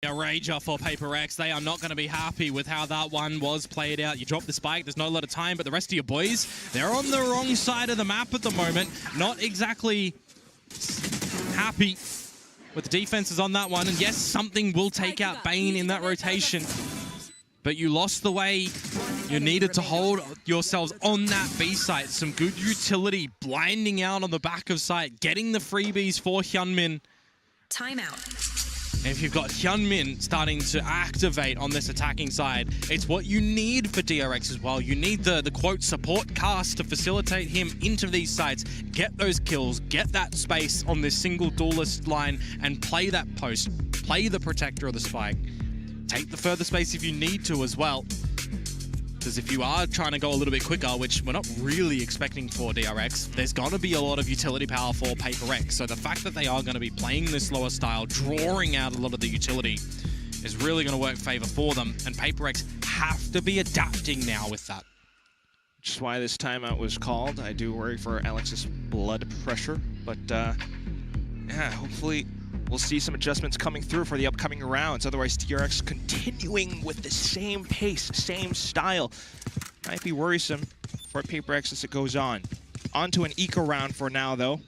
A rager for Paper X. They are not going to be happy with how that one was played out. You drop the spike, there's not a lot of time, but the rest of your boys, they're on the wrong side of the map at the moment. Not exactly happy with the defenses on that one. And yes, something will take out Bane in that rotation. But you lost the way you needed to hold yourselves on that B site. Some good utility, blinding out on the back of site, getting the freebies for Hyunmin. Timeout. And if you've got Hyunmin starting to activate on this attacking side, it's what you need for DRX as well. You need the quote support cast to facilitate him into these sites, get those kills, get that space on this single duelist line, and play that post, play the protector of the spike. Take the further space if you need to as well. Because if you are trying to go a little bit quicker, which we're not really expecting for DRX, there's going to be a lot of utility power for Paper X. So the fact that they are going to be playing this slower style, drawing out a lot of the utility, is really going to work favor for them. And Paper X have to be adapting now with that. Which is why this timeout was called. I do worry for Alex's blood pressure, but yeah, hopefully we'll see some adjustments coming through for the upcoming rounds. Otherwise, DRX continuing with the same pace, same style, might be worrisome for Paper X as it goes on. On to an eco round for now, though.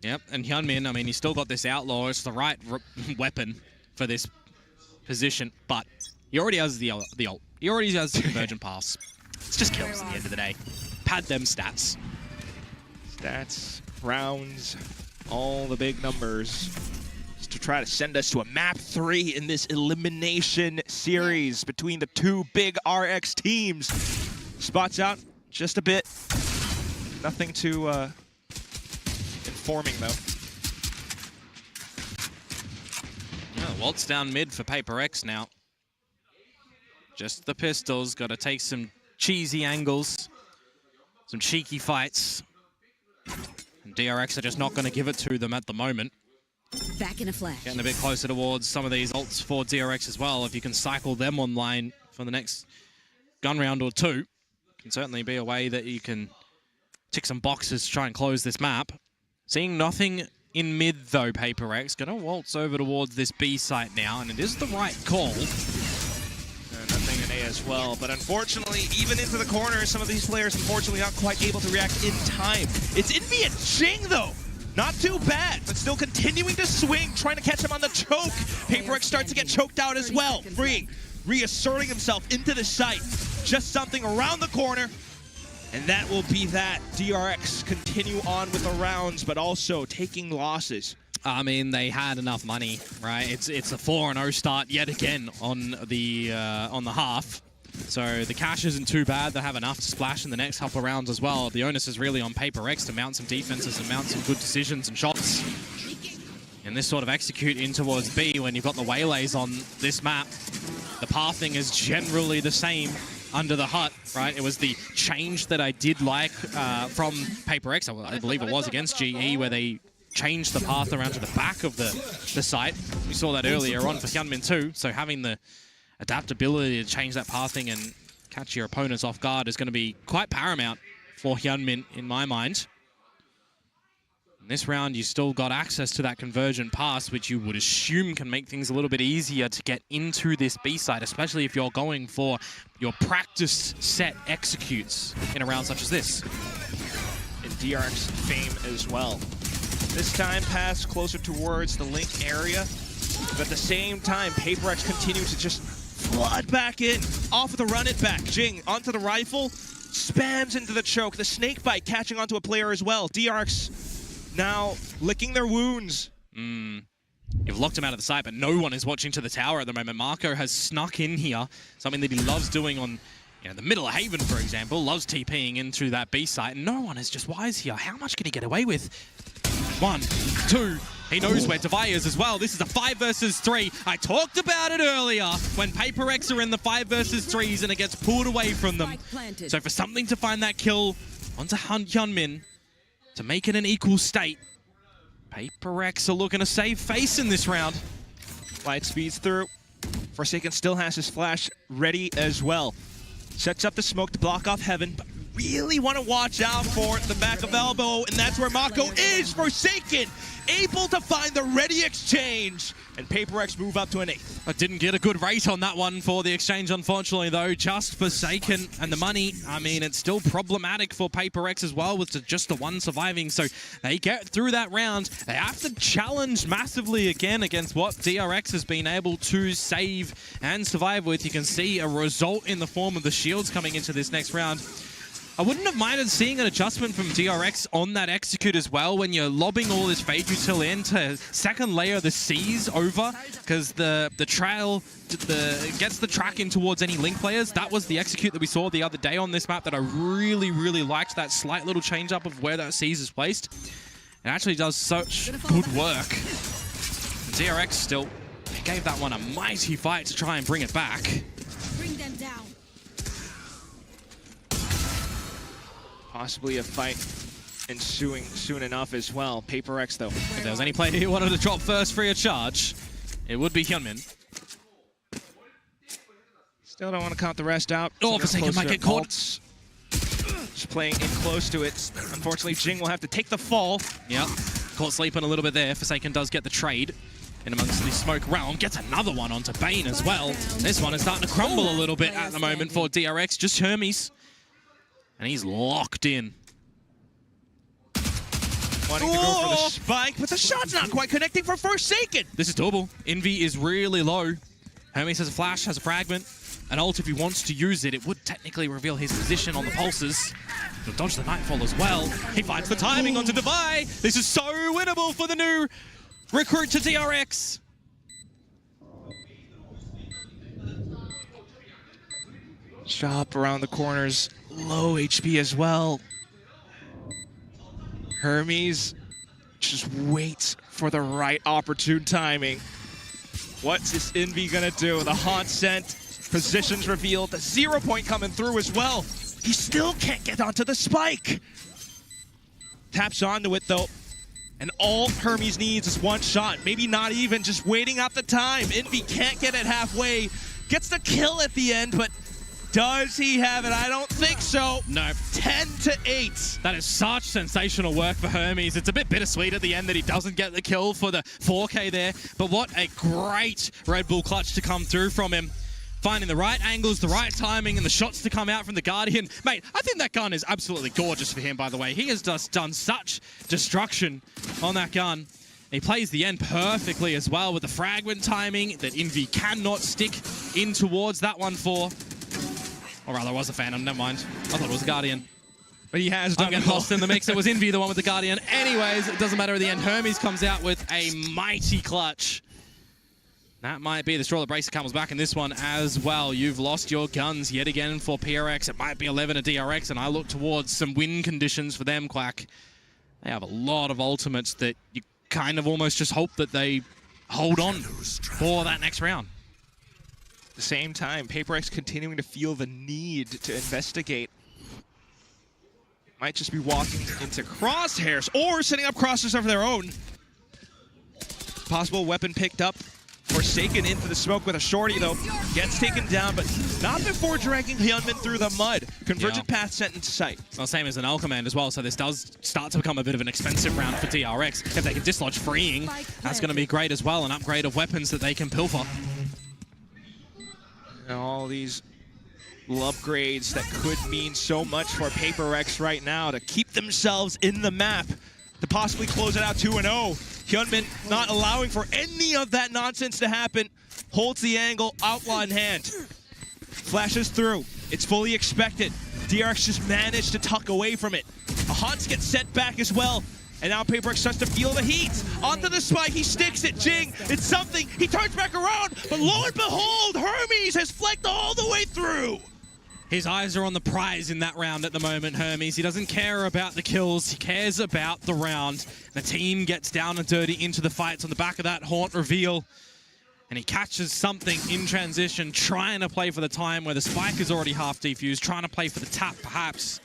Yep, and Hyunmin, I mean, he's still got this Outlaw. It's the right weapon for this position, but he already has the ult. He already has the Convergent Pass. It's just kills at the end of the day. Pad them stats. Stats, rounds, all the big numbers, to try to send us to a map 3 in this elimination series between the two big RX teams. Spots out just a bit. Nothing too informing, though. Yeah, Waltz down mid for Paper X now. Just the pistols. Got to take some cheesy angles, some cheeky fights. And DRX are just not going to give it to them at the moment. Back in a flash. Getting a bit closer towards some of these ults for DRX as well. If you can cycle them online for the next gun round or two, can certainly be a way that you can tick some boxes to try and close this map. Seeing nothing in mid though, Paper X. Gonna waltz over towards this B site now, and it is the right call. Nothing in A as well, but unfortunately, even into the corner, some of these players unfortunately not quite able to react in time. It's Envy and Jing though. Not too bad, but still continuing to swing, trying to catch him on the choke. Paper X starts to get choked out as well. Free, reasserting himself into the site. Just something around the corner, and that will be that. DRX continue on with the rounds, but also taking losses. I mean, they had enough money, right? It's a 4-0 start yet again on the half. So the cash isn't too bad. They have enough to splash in the next couple of rounds as well. The onus is really on Paper X to mount some defenses and mount some good decisions and shots. And this sort of execute in towards B when you've got the waylays on this map. The pathing is generally the same under the hut, right? It was the change that I did like from Paper X. I believe it was against GE where they changed the path around to the back of the site. We saw that earlier on for Hyunmin too. So having the adaptability to change that pathing and catch your opponents off guard is going to be quite paramount for Hyunmin in my mind. In this round, you still got access to that convergent pass, which you would assume can make things a little bit easier to get into this B side, especially if you're going for your practice set executes in a round such as this. In DRX fame as well. This time pass closer towards the link area, but at the same time, Paper X continues to just flood back in, off of the run it back. Jing onto the rifle, spams into the choke. The snake bite catching onto a player as well. DRX now licking their wounds. You've locked him out of the site, but no one is watching to the tower at the moment. Marco has snuck in here, something that he loves doing on the middle of Haven, for example. Loves TPing into that B site, and no one is just wise here. How much can he get away with? 1, 2. He knows where Tavai is as well. This is a 5 versus 3. I talked about it earlier when Paper X are in the 5 versus 3s and it gets pulled away from them. So for something to find that kill onto Hyunmin to make it an equal state, Paper X are looking to save face in this round. Light speeds through. Forsaken still has his flash ready as well. Sets up the smoke to block off Heaven, but really want to watch out for the back of elbow, and that's where Mako is. Forsaken able to find the ready exchange, and PaperX move up to an 8th. I didn't get a good rate on that one for the exchange, unfortunately, though. Just Forsaken and the money. I mean, it's still problematic for PaperX as well, with just the one surviving. So they get through that round. They have to challenge massively again against what DRX has been able to save and survive with. You can see a result in the form of the shields coming into this next round. I wouldn't have minded seeing an adjustment from DRX on that execute as well when you're lobbing all this Fade Util in to second layer the C's over, because the trail gets the track in towards any Link players. That was the execute that we saw the other day on this map that I really, really liked, that slight little change up of where that C's is placed. It actually does such good work. DRX still, they gave that one a mighty fight to try and bring it back. Bring them down. Possibly a fight ensuing soon enough as well. PaperX, though. If there was any player who wanted to drop first free of charge, it would be Hyunmin. Still don't want to count the rest out. Oh, Forsaken might get caught. Just playing in close to it. Unfortunately, Jing will have to take the fall. Yep. Caught sleeping a little bit there. Forsaken does get the trade in amongst the smoke realm. Gets another one onto Bane as well. This one is starting to crumble a little bit at the moment for DRX. Just Hermes. And he's locked in. Wanting to go for the spike, but the shot's not quite connecting for Forsaken. This is doable. Envy is really low. Hermes has a flash, has a fragment. An ult, if he wants to use it, it would technically reveal his position on the pulses. He'll dodge the Nightfall as well. He finds the timing onto Devi. This is so winnable for the new recruit to DRX. Chop around the corners, low HP as well. Hermes just waits for the right opportune timing. What's this Envy gonna do? The haunt scent, positions revealed, the 0 point coming through as well. He still can't get onto the spike. Taps onto it though, and all Hermes needs is one shot. Maybe not even, just waiting out the time. Envy can't get it halfway, gets the kill at the end, but does he have it? I don't think so. No. 10-8. That is such sensational work for Hermes. It's a bit bittersweet at the end that he doesn't get the kill for the 4K there, but what a great Red Bull clutch to come through from him. Finding the right angles, the right timing, and the shots to come out from the Guardian. Mate, I think that gun is absolutely gorgeous for him, by the way. He has just done such destruction on that gun. He plays the end perfectly as well with the fragment timing that Envy cannot stick in towards that one for. Or rather, it was a Phantom, never mind. I thought it was a Guardian. But he has done I'm getting lost in the mix. It was Envy, the one with the Guardian. Anyways, it doesn't matter at the end. Hermes comes out with a mighty clutch. That might be the straw that breaks the camel's back in this one as well. You've lost your guns yet again for PRX. It might be 11 at DRX, and I look towards some win conditions for them, Quack. They have a lot of ultimates that you kind of almost just hope that they hold on for that next round. At the same time, PaperX continuing to feel the need to investigate. Might just be walking into crosshairs or setting up crosshairs of their own. Possible weapon picked up. Forsaken into the smoke with a shorty, though. Gets taken down, but not before dragging Hyunmin through the mud. Convergent path sent into sight. Well, same as an L command as well, so this does start to become a bit of an expensive round for DRX. If they can dislodge freeing, that's going to be great as well. An upgrade of weapons that they can pilfer. And all these upgrades that could mean so much for PaperX right now to keep themselves in the map, to possibly close it out 2-0. Hyunmin not allowing for any of that nonsense to happen. Holds the angle, outlaw in hand. Flashes through. It's fully expected. DRX just managed to tuck away from it. A Haunts gets sent back as well. And now PaperX starts to feel the heat. Onto the spike, he sticks it. Jing, it's something. He turns back around, but lo and behold, Hermes has flecked all the way through. His eyes are on the prize in that round at the moment, Hermes. He doesn't care about the kills, he cares about the round. The team gets down and dirty into the fights on the back of that Haunt reveal. And he catches something in transition, trying to play for the time where the spike is already half defused, trying to play for the tap, perhaps.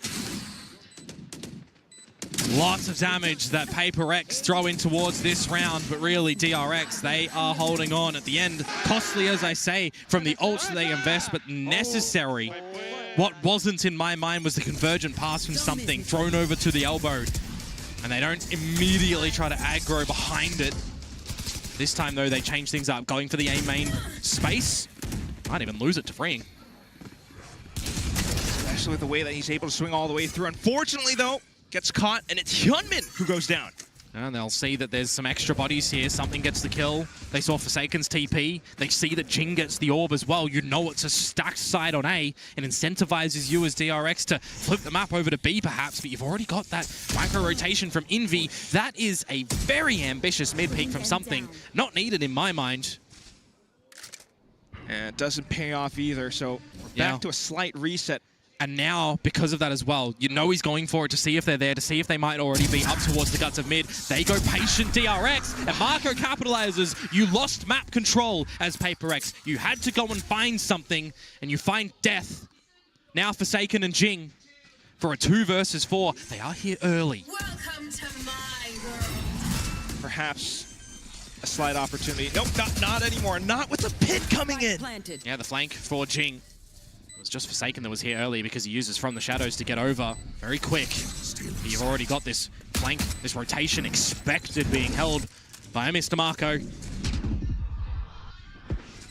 Lots of damage that PaperX throw in towards this round, but really DRX, they are holding on at the end. Costly, as I say, from the ults that they invest, but necessary. What wasn't in my mind was the convergent pass from something thrown over to the elbow. And they don't immediately try to aggro behind it. This time, though, they change things up, going for the A main space. Might even lose it to freeing. Especially with the way that he's able to swing all the way through. Unfortunately, though, gets caught, and it's Hyunmin who goes down. And they'll see that there's some extra bodies here. Something gets the kill. They saw Forsaken's TP. They see that Jing gets the orb as well. You know it's a stacked side on A. It incentivizes you as DRX to flip the map over to B perhaps, but you've already got that micro-rotation from Envy. That is a very ambitious mid-peak from something not needed in my mind. And it doesn't pay off either, so we're back to a slight reset. And now, because of that as well, you know he's going for it to see if they're there, to see if they might already be up towards the guts of mid. They go patient DRX, and Marco capitalizes. You lost map control as PaperX. You had to go and find something, and you find death. Now Forsaken and Jing for a 2 versus 4. They are here early. Welcome to my world. Perhaps a slight opportunity. Nope, not anymore. Not with the pit coming in. Planted. Yeah, the flank for Jing. It was just Forsaken that was here early because he uses From the Shadows to get over very quick. But you've already got this flank, this rotation expected being held by Mr. Marco.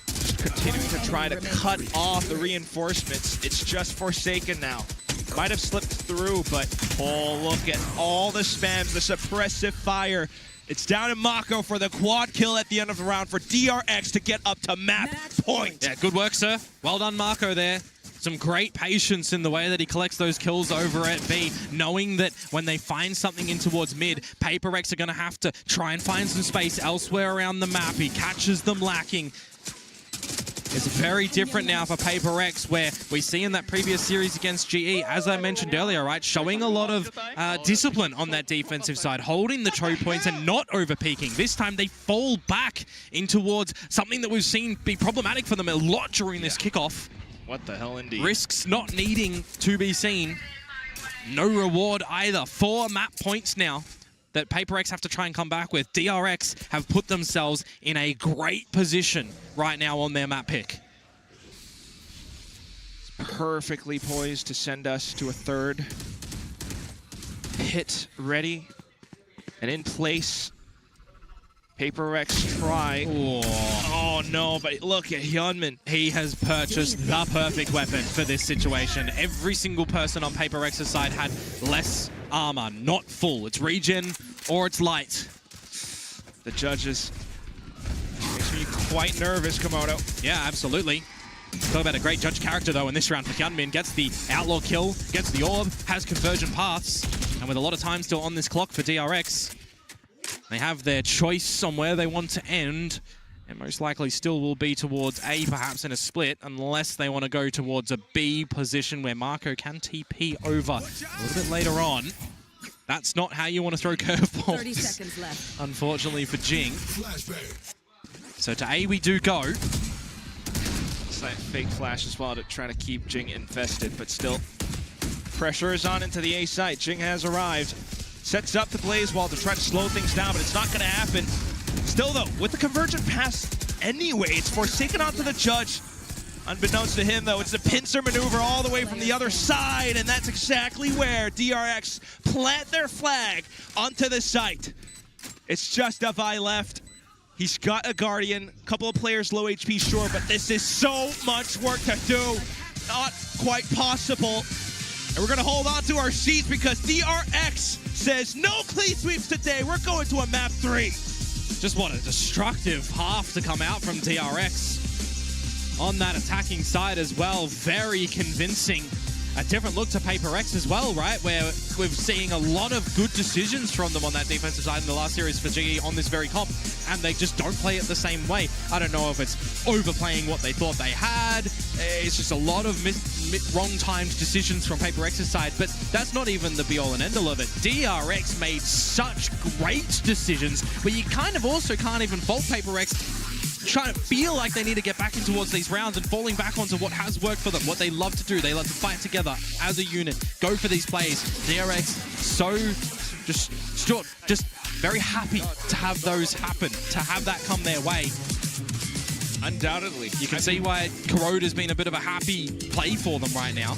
Just continuing to try to cut off the reinforcements. It's just Forsaken now. Might have slipped through, but oh, look at all the spams, the suppressive fire. It's down to Mako for the quad kill at the end of the round for DRX to get up to match point. Yeah, good work, sir. Well done, Marco, there. Some great patience in the way that he collects those kills over at B, knowing that when they find something in towards mid, PaperX are going to have to try and find some space elsewhere around the map. He catches them lacking. It's very different now for PaperX, where we see in that previous series against GE, as I mentioned earlier, right, showing a lot of discipline on that defensive side, holding the choke points and not over-peaking. This time they fall back in towards something that we've seen be problematic for them a lot during this kickoff. What the hell, indeed. Risks not needing to be seen. No reward either. 4 map points now that PaperX have to try and come back with. DRX have put themselves in a great position right now on their map pick. Perfectly poised to send us to a third. Pit ready and in place. PaperX try. Oh no, but look at Hyunmin. He has purchased the perfect weapon for this situation. Every single person on PaperX's side had less armor, not full. It's regen or it's light. The judges makes me quite nervous, Komodo. Yeah, absolutely. Talk about a great judge character though in this round for Hyunmin. Gets the outlaw kill, gets the orb, has convergent paths, and with a lot of time still on this clock for DRX, they have their choice on where they want to end, and most likely still will be towards A, perhaps in a split, unless they want to go towards a B position where Marco can TP over a little bit later on. That's not how you want to throw curveballs. 30 seconds left. Unfortunately for Jing. So to A we do go. Slight fake flash as well to try to keep Jing infested, but still pressure is on into the A site. Jing has arrived. Sets up the Blaze Wall to try to slow things down, but it's not going to happen. Still, though, with the convergent pass anyway, it's Forsaken onto the judge. Unbeknownst to him, though, it's a pincer maneuver all the way from the other side, and that's exactly where DRX plant their flag onto the site. It's just a Vi left. He's got a Guardian, a couple of players low HP, sure, but this is so much work to do. Not quite possible. And we're going to hold on to our seats because DRX says no clean sweeps today. We're going to a map 3. Just what a destructive half to come out from DRX. On that attacking side as well, very convincing. A different look to PaperX as well, right? Where we're seeing a lot of good decisions from them on that defensive side in the last series for GE on this very comp, and they just don't play it the same way. I don't know if it's overplaying what they thought they had. It's just a lot of wrong-timed decisions from PaperX's side, but that's not even the be-all and end-all of it. DRX made such great decisions, but you kind of also can't even fault PaperX trying to feel like they need to get back in towards these rounds and falling back onto what has worked for them, what they love to do. They love to fight together as a unit, go for these plays. DRX so just very happy to have those happen, to have that come their way. Undoubtedly. You can see why Corrode has been a bit of a happy play for them right now.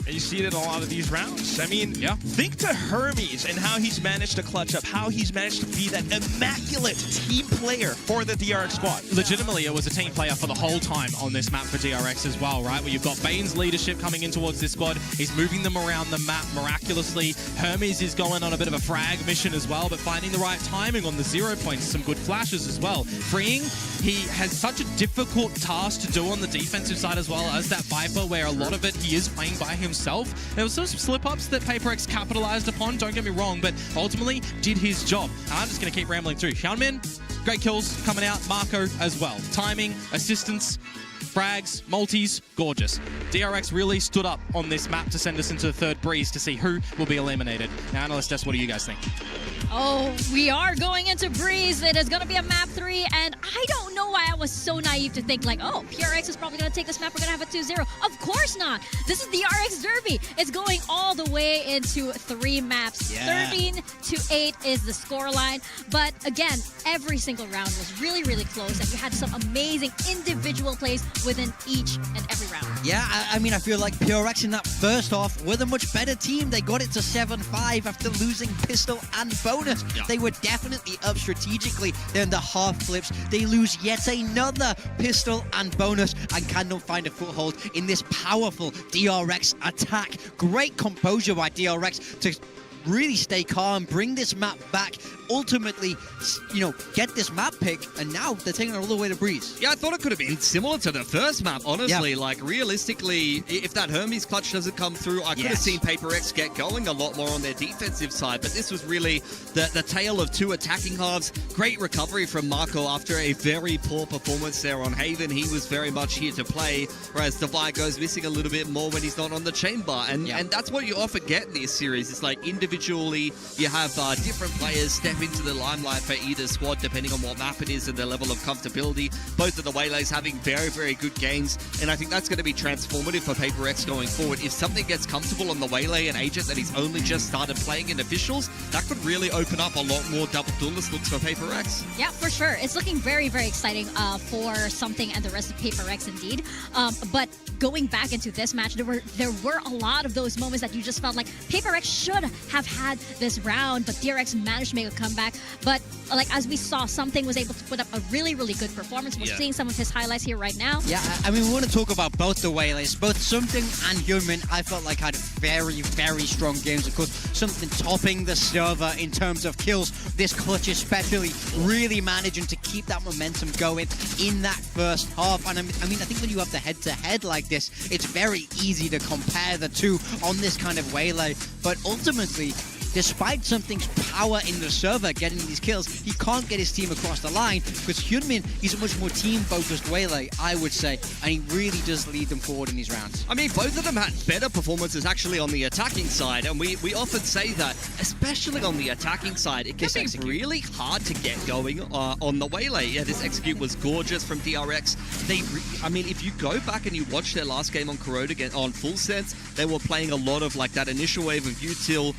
And you see it in a lot of these rounds. I mean, Yeah. think to Hermes and how he's managed to clutch up, how he's managed to be that immaculate team player for the DRX squad. Legitimately, it was a team player for the whole time on this map for DRX as well, right? Where you've got Bane's leadership coming in towards this squad. He's moving them around the map miraculously. Hermes is going on a bit of a frag mission as well, but finding the right timing on the 0 points, some good flashes as well. Freeing, he has such a difficult task to do on the defensive side as well as that Viper, where a lot of it he is playing by himself. There was some slip-ups that PaperX capitalized upon, don't get me wrong, but ultimately did his job. And I'm just going to keep rambling through. Hyunmin, great kills coming out. Marco as well. Timing, assistance, frags, multis, gorgeous. DRX really stood up on this map to send us into the third breeze to see who will be eliminated. Now, Analyst Des, what do you guys think? Oh, we are going into Breeze. It is going to be a map 3, and I don't know why I was so naive to think like, oh, PRX is probably going to take this map. We're going to have a 2-0. Of course not. This is the RX Derby. It's going all the way into 3 maps. Yeah. 13-8 is the scoreline. But again, every single round was really, really close, and you had some amazing individual plays within each and every round. Yeah, I mean, I feel like PRX in that first half were the much better team. They got it to 7-5 after losing pistol and bonus. Yeah. They were definitely up strategically. Then the half flips. They lose yet another pistol and bonus and cannot find a foothold in this powerful DRX attack. Great composure by DRX to really stay calm, bring this map back, ultimately, you know, get this map pick, and now they're taking it all the way to Breeze. Yeah, I thought it could have been similar to the first map, honestly. Yeah. Like, realistically, if that Hermes clutch doesn't come through, I could have seen PaperX get going a lot more on their defensive side, but this was really the tale of 2 attacking halves. Great recovery from Marco after a very poor performance there on Haven. He was very much here to play, whereas Devi goes missing a little bit more when he's not on the chamber, and that's what you often get in this series. It's like individually, you have different players step into the limelight for either squad, depending on what map it is and their level of comfortability. Both of the Waylays having very, very good games, and I think that's going to be transformative for PaperX going forward. If something gets comfortable on the Waylay and Agent that he's only just started playing in officials, that could really open up a lot more double duelist looks for PaperX. Yeah, for sure. It's looking very, very exciting for Something and the rest of PaperX indeed. But going back into this match, there were a lot of those moments that you just felt like PaperX should have had this round, but DRX managed to make a comeback. But like as we saw, Something was able to put up a really, really good performance. We're seeing some of his highlights here right now. Yeah, I mean, we want to talk about both the Waylays. Both Something and Hyunmin, I felt like had very, very strong games. Of course, Something topping the server in terms of kills. This clutch especially really managing to keep that momentum going in that first half. And I mean, I think when you have the head-to-head like this, it's very easy to compare the two on this kind of Waylay. But ultimately, despite Something's power in the server getting these kills, he can't get his team across the line because Hyunmin is a much more team-focused Waylay, I would say, and he really does lead them forward in these rounds. I mean, both of them had better performances actually on the attacking side, and we often say that, especially on the attacking side, it can be really hard to get going on the Waylay. Yeah, this execute was gorgeous from DRX. I mean, if you go back and you watch their last game on Corrode again on Full Sense, they were playing a lot of like that initial wave of util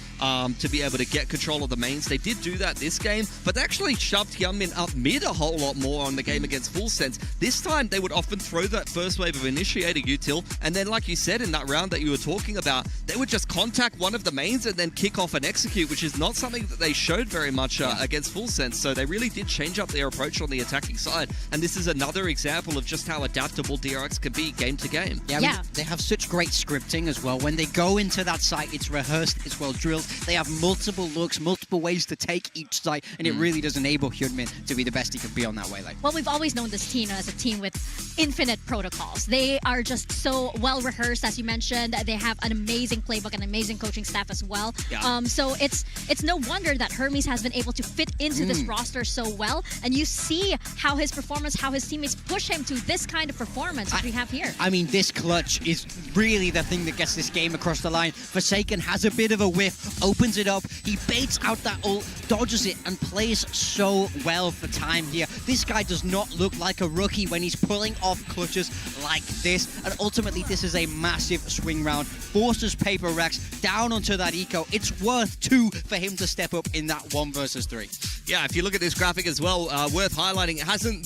to be able to get control of the mains. They did do that this game, but they actually shoved Hyunmin up mid a whole lot more on the game against Full Sense. This time, they would often throw that first wave of initiator util, and then like you said in that round that you were talking about, they would just contact one of the mains and then kick off an execute, which is not something that they showed very much against Full Sense. So they really did change up their approach on the attacking side, and this is another example of just how adaptable DRX can be game to game. Yeah, I mean, they have such great scripting as well. When they go into that site, it's rehearsed, it's well drilled. They have multiple looks, multiple ways to take each site, and it really does enable Hyunmin to be the best he can be on that Waylay. Well, we've always known this team as a team with infinite protocols. They are just so well rehearsed, as you mentioned. They have an amazing playbook, an amazing coaching staff as well. Yeah. So it's no wonder that Hermes has been able to fit into this roster so well, and you see how his performance, how his teammates push him to this kind of performance that we have here. I mean, this clutch is really the thing that gets this game across the line. Forsaken has a bit of a whiff, opens it up, he baits out that ult, dodges it, and plays so well for time here. This guy does not look like a rookie when he's pulling off clutches like this, and ultimately this is a massive swing round. Forces PaperX down onto that eco. It's worth 2 for him to step up in that 1 versus 3. Yeah, if you look at this graphic as well, worth highlighting,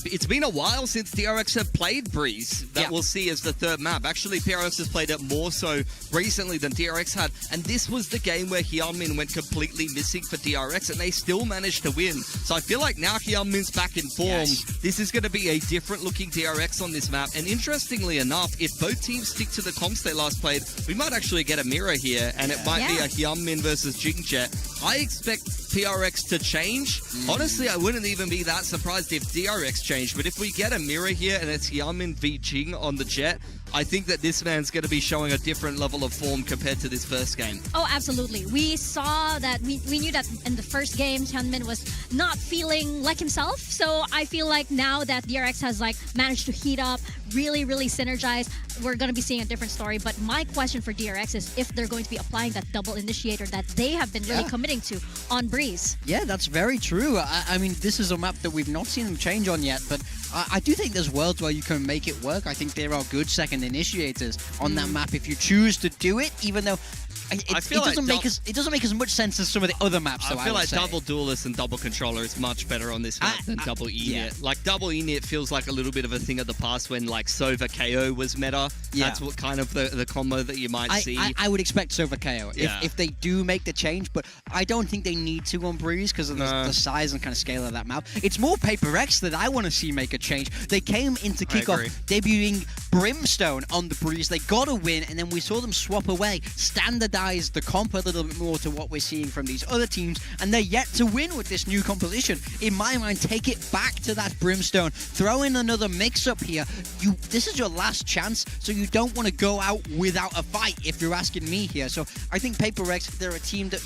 it's been a while since DRX have played Breeze. That we'll see as the third map. Actually, PRX has played it more so recently than DRX had, and this was the game where Hyunmin went completely missing for DRX, and they still managed to win. So I feel like now Hyunmin's back in form. This is going to be a different looking DRX on this map, and interestingly enough, if both teams stick to the comps they last played, we might actually get a mirror here, and it might be a Hyunmin versus Jingjet. I expect PRX to change. Honestly, I wouldn't even be that surprised if DRX changed, but if we get a mirror here and it's Hyunmin v Jing on the Jet, I think that this man's going to be showing a different level of form compared to this first game. Oh, absolutely. We saw that, we knew that in the first game, Hyunmin was not feeling like himself. So I feel like now that DRX has like managed to heat up, really synergize, we're going to be seeing a different story. But my question for DRX is if they're going to be applying that double initiator that they have been really committing to on Breeze. Yeah, that's very true. I mean, this is a map that we've not seen them change on yet, but I do think there's worlds where you can make it work. I think there are good second initiators on that map if you choose to do it, even though it doesn't make as much sense as some of the other maps. I feel like double duelist and double controller is much better on this map than double Enit. Like double Enit feels like a little bit of a thing of the past when like Sova KO was meta. That's what kind of the combo that you might see. I would expect Sova KO if they do make the change, but I don't think they need to on Breeze because of the size and kind of scale of that map. It's more Paper X that I want to see make a change. They came into kickoff debuting Brimstone on the Breeze. They got a win, and then we saw them swap away, standardize the comp a little bit more to what we're seeing from these other teams, and they're yet to win with this new composition. In my mind, take it back to that Brimstone, throw in another mix-up here. This is your last chance, so you don't want to go out without a fight, if you're asking me here. So I think Paper X, they're a team that,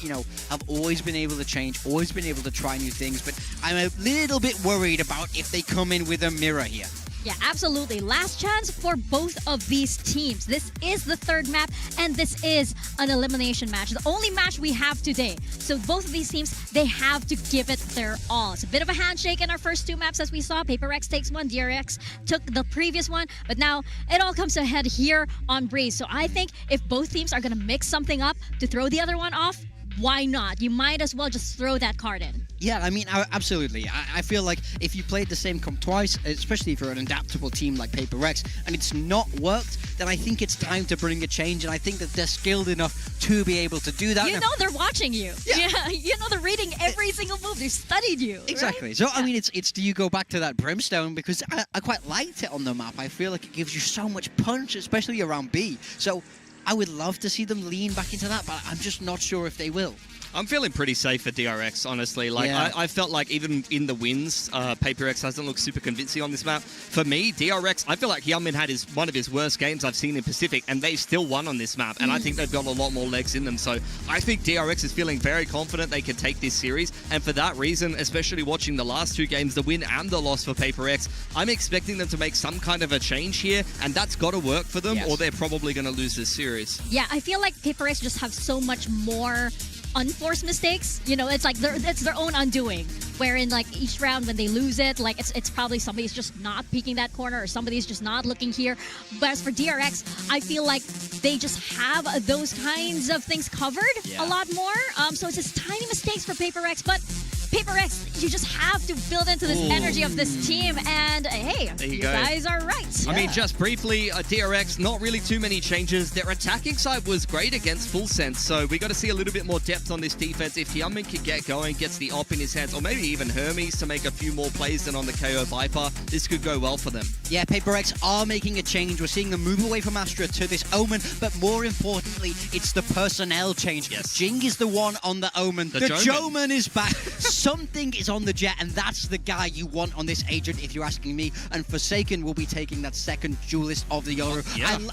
have always been able to change, always been able to try new things, but I'm a little bit worried about if they come in with a mirror here. Yeah, absolutely. Last chance for both of these teams. This is the third map, and this is an elimination match. The only match we have today. So both of these teams, they have to give it their all. It's a bit of a handshake in our first two maps, as we saw. Paper X takes one, DRX took the previous one, but now it all comes ahead here on Breeze. So I think if both teams are going to mix something up to throw the other one off, why not? You might as well just throw that card in. Yeah, I mean, absolutely. I feel like if you played the same comp twice, especially if you're an adaptable team like Paper X, and it's not worked, then I think it's time to bring a change, and I think that they're skilled enough to be able to do that. You know they're watching you. Yeah. You know they're reading every single move. They've studied you. Exactly. Right? So, I mean, it's do you go back to that Brimstone? Because I quite liked it on the map. I feel like it gives you so much punch, especially around B. So I would love to see them lean back into that, but I'm just not sure if they will. I'm feeling pretty safe for DRX, honestly. Like, I felt like even in the wins, Paper X hasn't looked super convincing on this map. For me, DRX, I feel like Hyunmin had one of his worst games I've seen in Pacific, and they still won on this map, and I think they've got a lot more legs in them. So I think DRX is feeling very confident they can take this series, and for that reason, especially watching the last two games, the win and the loss for Paper X, I'm expecting them to make some kind of a change here, and that's got to work for them, or they're probably going to lose this series. Yeah, I feel like Paper X just have so much more unforced mistakes. It's like it's their own undoing, wherein like each round when they lose it, like it's probably somebody's just not peeking that corner or somebody's just not looking here. But as for DRX, I feel like they just have those kinds of things covered a lot more. So it's just tiny mistakes for Paper X, but Paper X, you just have to build into this energy of this team, and hey, you guys are right. I mean, just briefly, DRX, not really too many changes. Their attacking side was great against Full Sense, so we got to see a little bit more depth on this defense. If Hyunmin can get going, gets the op in his hands, or maybe even Hermes to make a few more plays than on the KO Viper, this could go well for them. Yeah, Paper X are making a change. We're seeing them move away from Astra to this Omen, but more importantly, it's the personnel change. Yes. Jing is the one on the Omen. The Joman is back. Something is on the Jet, and that's the guy you want on this agent, if you're asking me. And Forsaken will be taking that second duelist of the Yoru.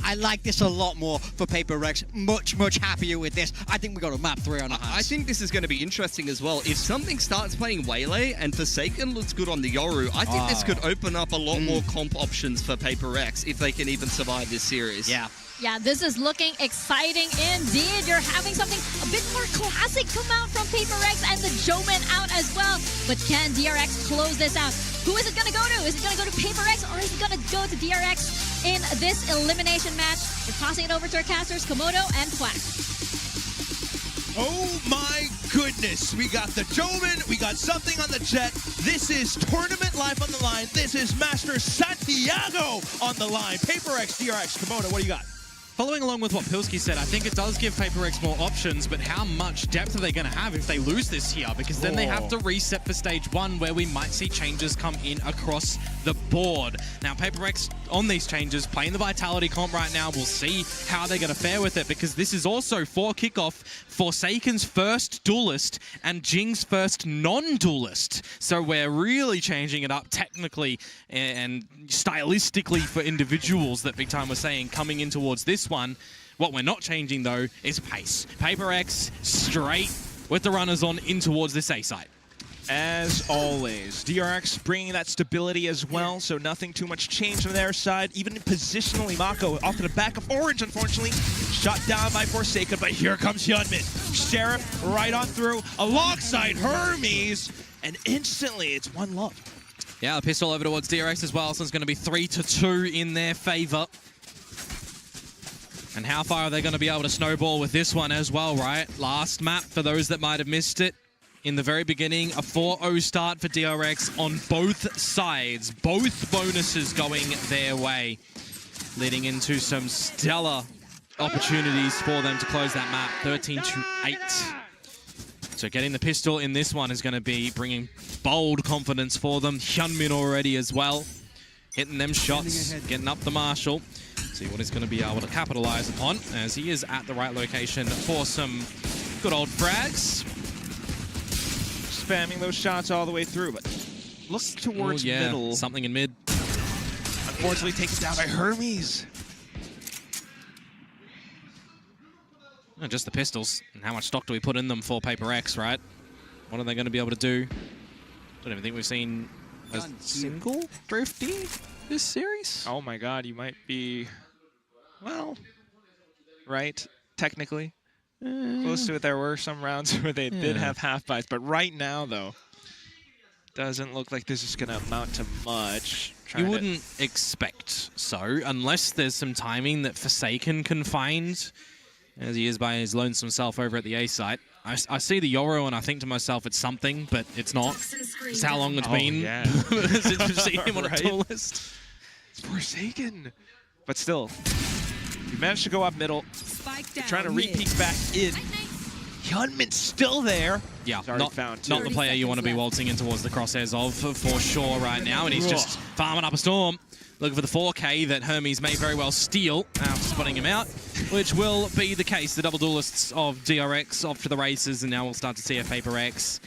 I like this a lot more for Paper X. Much happier with this. I think we got a map 3 on our hands. I think this is going to be interesting as well. If something starts playing Waylay and Forsaken looks good on the Yoru, I think this could open up a lot more comp options for Paper X if they can even survive this series. Yeah, this is looking exciting indeed. You're having something a bit more classic come out from Paper X and the Joman out as well. But can DRX close this out? Who is it going to go to? Is it going to go to Paper X or is it going to go to DRX in this elimination match? We're tossing it over to our casters, Komodo and Quack. Oh my goodness. goodness, we got the Joman, we got something on the Jet. This is Tournament Life on the line. This is Master Santiago on the line. Paper X, DRX, Komodo, what do you got? Following along with what Pilsky said, I think it does give Paper X more options, but how much depth are they going to have if they lose this here? Because then they have to reset for stage 1, where we might see changes come in across the board. Now, Paper X on these changes, playing the Vitality comp right now, we'll see how they're going to fare with it, because this is also, for kickoff, Forsaken's first duelist and Jing's first non-duelist. So we're really changing it up technically and stylistically for individuals that Big Time was saying coming in towards this one. What we're not changing, though, is pace. Paper X straight with the runners on in towards this A site. As always, DRX bringing that stability as well, so nothing too much change from their side. Even positionally, Mako off to the back of Orange, unfortunately. Shot down by Forsaken, but here comes Hyunmin. Sheriff right on through alongside Hermes, and instantly it's one love. Yeah, the pistol over towards DRX as well, so it's going to be 3-2 in their favor. And how far are they going to be able to snowball with this one as well, right? Last map, for those that might have missed it, in the very beginning, a 4-0 start for DRX on both sides. Both bonuses going their way, leading into some stellar opportunities for them to close that map, 13-8. So getting the pistol in this one is going to be bringing bold confidence for them. Hyunmin already as well, hitting them shots, getting up the Marshal. See what he's going to be able to capitalize upon, as he is at the right location for some good old frags. Spamming those shots all the way through, but looks towards middle. Something in mid. Unfortunately taken down by Hermes. Just the pistols. And how much stock do we put in them for Paper X, right? What are they going to be able to do? Don't even think we've seen a single Drifty this series. Oh my god, you might be, well, right, technically. Close to it. There were some rounds where they did have half-buys, but right now, though, doesn't look like this is going to amount to much. You wouldn't expect so, unless there's some timing that Forsaken can find, as he is by his lonesome self over at the A site. I see the Yoro and I think to myself it's something, but it's not. It's how long it's been since we've seen him on a tour list. It's Forsaken. But still, you managed to go up middle. You're trying to re-peek back in. Hyunmin's still there. Yeah, not the player you want to be waltzing in towards the crosshairs of, for sure, right now. And he's just farming up a storm, looking for the 4K that Hermes may very well steal after spotting him out, which will be the case. The double duelists of DRX off to the races, and now we'll start to see a Paper X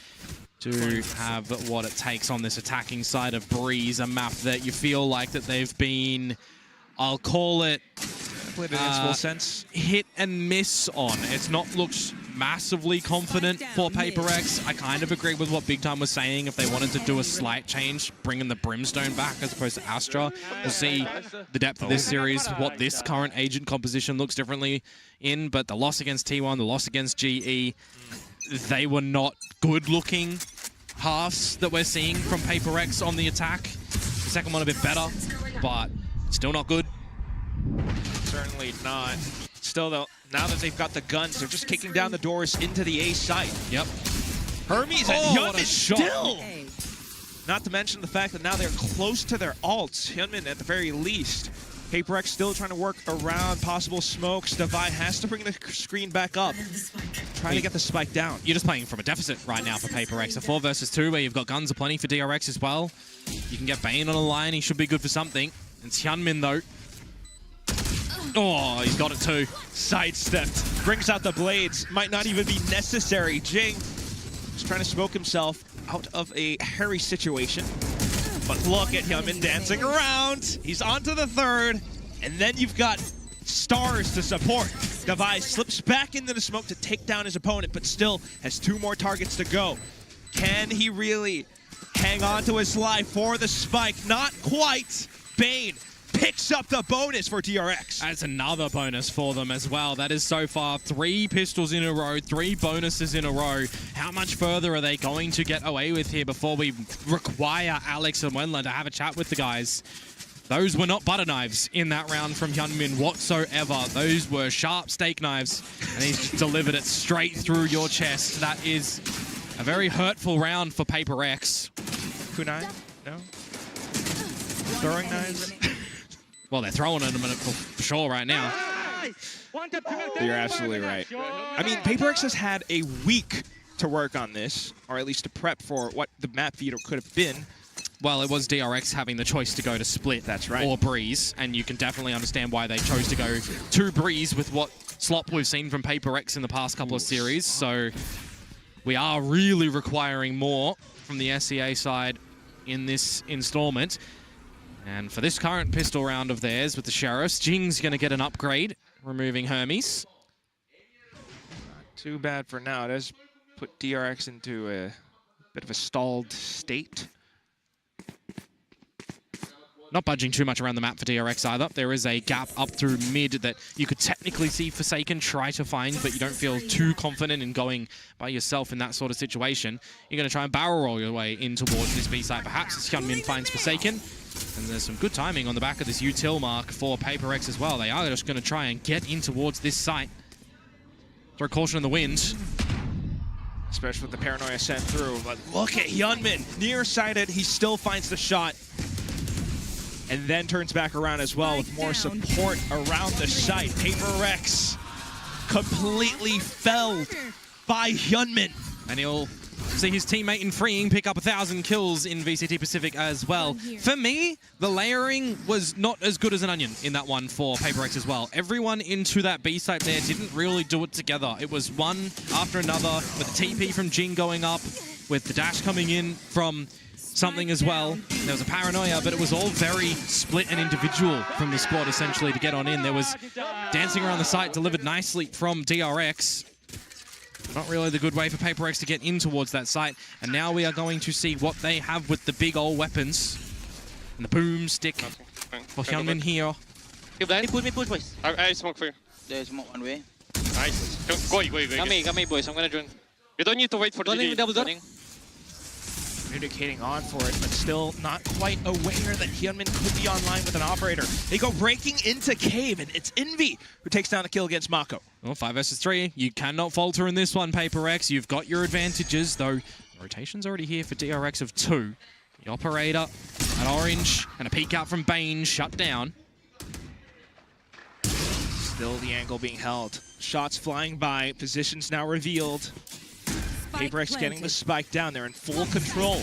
to have what it takes on this attacking side of Breeze, a map that you feel like that they've been, I'll call it, played it in its full sense, hit and miss on. It's not looked massively confident for Paper X. I kind of agree with what Big Time was saying. If they wanted to do a slight change, bringing the Brimstone back as opposed to Astra, we'll see the depth of this series, what this current agent composition looks differently in. But the loss against T1, the loss against GE, they were not good-looking halves that we're seeing from Paper X on the attack. The second one a bit better, but still not good. Certainly not. Still, though, now that they've got the guns, they're just kicking down the doors into the A site. Yep. Hermes and Hyunmin still! Not to mention the fact that now they're close to their ults. Hyunmin, at the very least. Paper X still trying to work around possible smokes. Devi has to bring the screen back up. Trying to get the spike down. You're just playing from a deficit right now for Paper X. A 4 versus 2 where you've got guns aplenty for DRX as well. You can get Bane on a line. He should be good for something. It's Hyunmin, though. Oh, he's got it too. Sidestepped. Brings out the blades. Might not even be necessary. Jing just trying to smoke himself out of a hairy situation. But look at Hyunmin dancing around. He's on to the third. And then you've got stars to support. Devi slips back into the smoke to take down his opponent, but still has 2 more targets to go. Can he really hang on to his life for the spike? Not quite. Bane picks up the bonus for DRX. That's another bonus for them as well. That is so far 3 pistols in a row, 3 bonuses in a row. How much further are they going to get away with here before we require Alex and Wenla to have a chat with the guys? Those were not butter knives in that round from Hyunmin whatsoever. Those were sharp steak knives, and he's delivered it straight through your chest. That is A very hurtful round for Paper Rex. Kunai? No? Throwing knives? Well, they're throwing at him for sure right now. You're absolutely right. I mean, Paper Rex has had a week to work on this, or at least to prep for what the map feeder could have been. Well, it was DRX having the choice to go to Split or Breeze, and you can definitely understand why they chose to go to Breeze with what slop we've seen from Paper X in the past couple of series. So we are really requiring more from the SEA side in this installment. And for this current pistol round of theirs with the Sheriffs, Jing's going to get an upgrade, removing Hermes. Not too bad for now. It does put DRX into a bit of a stalled state. Not budging too much around the map for DRX either. There is a gap up through mid that you could technically see Forsaken try to find, but you don't feel too confident in going by yourself in that sort of situation. You're going to try and barrel roll your way in towards this B site, perhaps, as Hyunmin finds Forsaken. And there's some good timing on the back of this util mark for Paper X as well. They are just going to try and get in towards this site. Throw caution in the wind. Especially with the paranoia sent through. But look at Hyunmin. Nearsighted, he still finds the shot. And then turns back around as well with more support around the site. Paper Rex completely felled by Hyunmin. And he'll see his teammate in Freeing pick up 1,000 kills in VCT Pacific as well. For me, the layering was not as good as an onion in that one for Paper X as well. Everyone into that B site there didn't really do it together. It was one after another, with the TP from Jing going up, with the dash coming in from something as well. There was a paranoia, but it was all very split and individual from the squad, essentially, to get on in. There was dancing around the site, delivered nicely from DRX. Not really the good way for Paper X to get in towards that site. And now we are going to see what they have with the big old weapons. And the boomstick for Hyunmin here. You blind? Push me, push, boys. I smoke for you. There's smoke one way. Nice. Go, Come me, boys. I'm gonna join. You don't need to wait for the double door. Communicating on for it, but still not quite aware that Hyunmin could be online with an operator. They go breaking into Cave, and it's Envy who takes down the kill against Mako. Well, 5 versus 3. You cannot falter in this one, Paper X. You've got your advantages, though. Rotation's already here for DRX of 2. The operator at Orange, and a peek out from Bane, shut down. Still the angle being held. Shots flying by, positions now revealed. Paper X getting the spike down. They're in full control.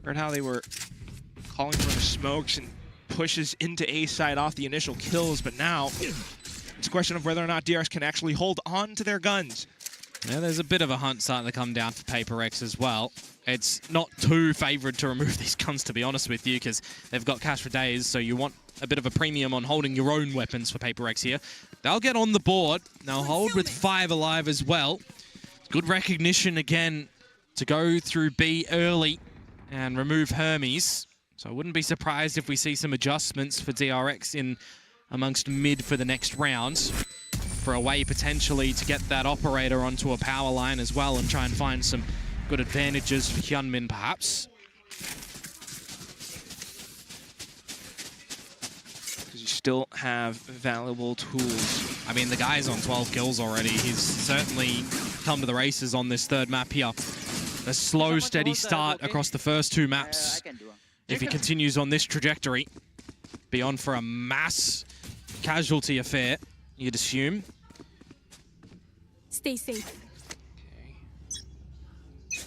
Heard how they were calling for the smokes and pushes into A side off the initial kills, but now it's a question of whether or not DRX can actually hold on to their guns. Yeah, there's a bit of a hunt starting to come down for Paper X as well. It's not too favoured to remove these guns, to be honest with you, because they've got cash for days, so you want a bit of a premium on holding your own weapons for Paper X here. They'll get on the board. They'll hold with 5 alive as well. Good recognition again to go through B early and remove Hermes. So I wouldn't be surprised if we see some adjustments for DRX in amongst mid for the next round, for a way potentially to get that operator onto a power line as well and try and find some good advantages for Hyunmin perhaps. Because you still have valuable tools. I mean, the guy's on 12 kills already. He's certainly come to the races on this third map here. A slow, steady start across the first 2 maps. If he continues on this trajectory, be on for a mass casualty affair, you'd assume. Stay safe.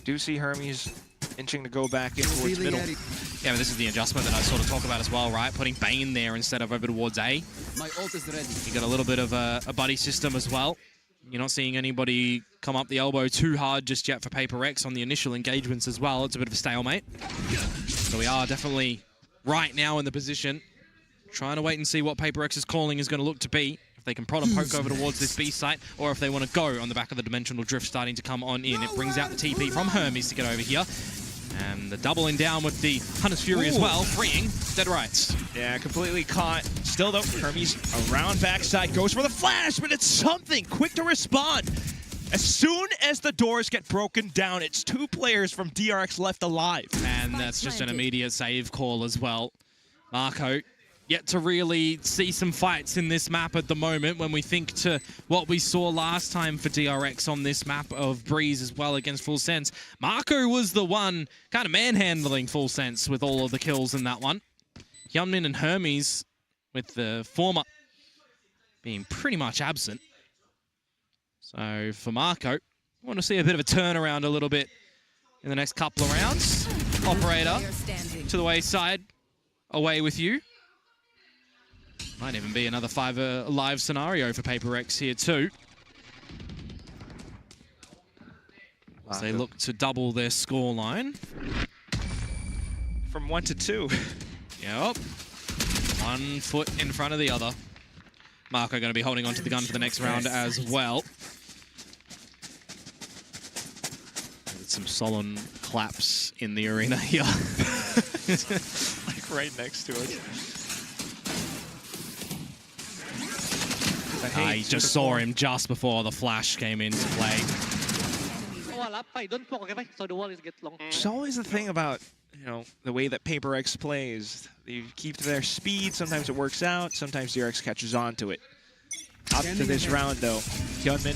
Do see Hermes inching to go back in towards middle. Yeah, but this is the adjustment that I sort of talk about as well, right? Putting Bane there instead of over towards A. My ult is ready. You got a little bit of a buddy system as well. You're not seeing anybody come up the elbow too hard just yet for Paper X on the initial engagements as well. It's a bit of a stalemate. So we are definitely right now in the position, trying to wait and see what Paper X's calling is going to look to be. If they can prod and poke over towards this B site, or if they want to go on the back of the Dimensional Drift starting to come on in. It brings out the TP from Hermes to get over here. And the doubling down with the Hunter's Fury as well, freeing Dead Rights. Yeah, completely caught. Still though, Hermes around backside, goes for the flash, but it's something quick to respond. As soon as the doors get broken down, it's 2 players from DRX left alive. And that's just an immediate save call as well. Marco yet to really see some fights in this map at the moment when we think to what we saw last time for DRX on this map of Breeze as well against Full Sense. Marco was the one kind of manhandling Full Sense with all of the kills in that one. Hyunmin and Hermes, with the former being pretty much absent. So for Marco, I want to see a bit of a turnaround a little bit in the next couple of rounds. Operator to the wayside, away with you. Might even be another 5 live scenario for Paper Rex here too. As they look to double their scoreline. From 1 to 2. Yep. 1 foot in front of the other. Marco going to be holding onto the gun for the next round as well. Some solemn claps in the arena here. Like right next to it. I just saw him just before the flash came into play. It's always the thing about, you know, the way that Paper X plays. They keep their speed. Sometimes it works out. Sometimes DRX catches on to it. Up to this round, though. Hyunmin,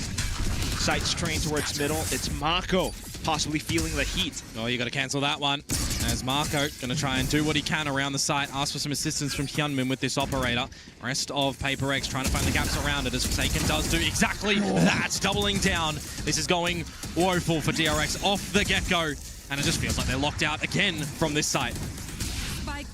sights train towards middle. It's Mako possibly feeling the heat. Oh, you got to cancel that one. As Marco going to try and do what he can around the site, ask for some assistance from Hyunmin with this operator. Rest of Paper X trying to find the gaps around it as Forsaken does do exactly that, doubling down. This is going woeful for DRX off the get-go, and it just feels like they're locked out again from this site.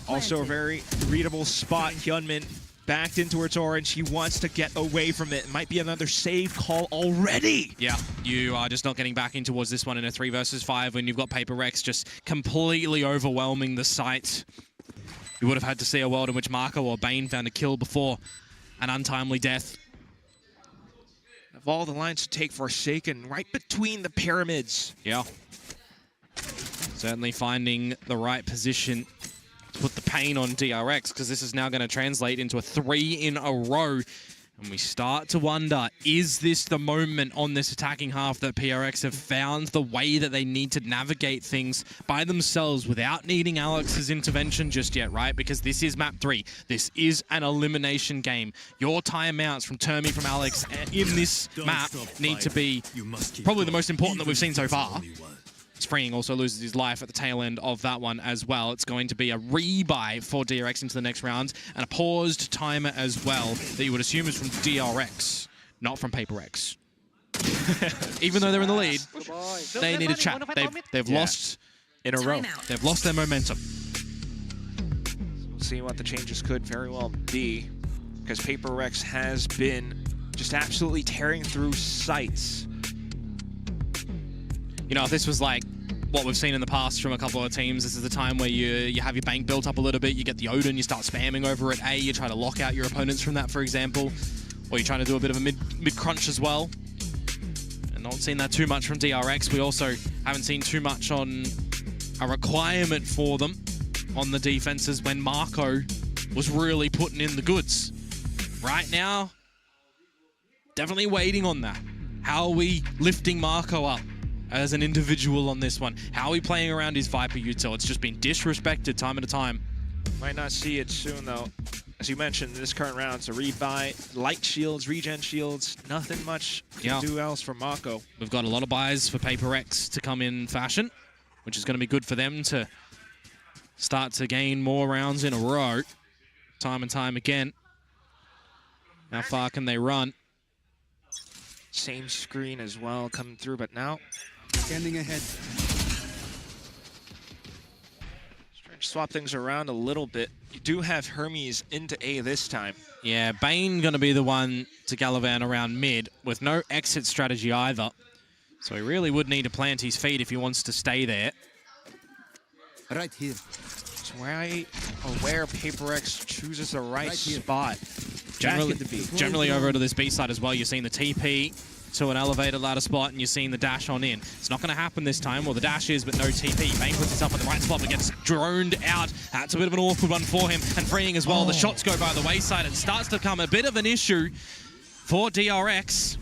Also a very readable spot. Hyunmin backed in towards orange. He wants to get away from it. Might be another save call already. Yeah, you are just not getting back in towards this one in a 3 versus 5 when you've got Paper Rex just completely overwhelming the site. You would have had to see a world in which Marco or Bane found a kill before an untimely death. Of all the lines to take, Forsaken right between the pyramids. Yeah. Certainly finding the right position to put the pain on DRX, because this is now going to translate into a 3 in a row. And we start to wonder, is this the moment on this attacking half that PRX have found the way that they need to navigate things by themselves without needing Alex's intervention just yet, right? Because this is map 3. This is an elimination game. Your timeouts from Termi, from Alex in this map need to be probably the most important that we've seen so far. Freeing also loses his life at the tail end of that one as well. It's going to be a rebuy for DRX into the next round, and a paused timer as well that you would assume is from DRX, not from Paper X. Even though they're in the lead, they need a chat. They've lost in a row. They've lost their momentum. We'll see what the changes could very well be, because Paper X has been just absolutely tearing through sites. You know, if this was like what we've seen in the past from a couple of teams, this is the time where you have your bank built up a little bit, you get the Odin, you start spamming over at A, you try to lock out your opponents from that, for example, or you're trying to do a bit of a mid-crunch as well. And not seen that too much from DRX. We also haven't seen too much on a requirement for them on the defenses when Marco was really putting in the goods. Right now, definitely waiting on that. How are we lifting Marco up as an individual on this one? How are we playing around his Viper util? It's just been disrespected time at a time. Might not see it soon, though. As you mentioned, this current round, it's a rebuy, light shields, regen shields, nothing much to do else for Mako. We've got a lot of buys for Paper X to come in fashion, which is going to be good for them to start to gain more rounds in a row, time and time again. How far can they run? Same screen as well coming through, but now Standing ahead. trying to swap things around a little bit. You do have Hermes into A this time. Yeah, Bane going to be the one to gallivant around mid with no exit strategy either. So he really would need to plant his feet if he wants to stay there. Right here. So where Paper X chooses the right spot. Generally over to this B side as well, you're seeing the TP to an elevated ladder spot, and you're seeing the dash on in. It's not going to happen this time. Well, the dash is, but no TP. Bane puts himself in the right spot, but gets droned out. That's a bit of an awkward one for him, and freeing as well. The shots go by the wayside. It starts to become a bit of an issue for DRX.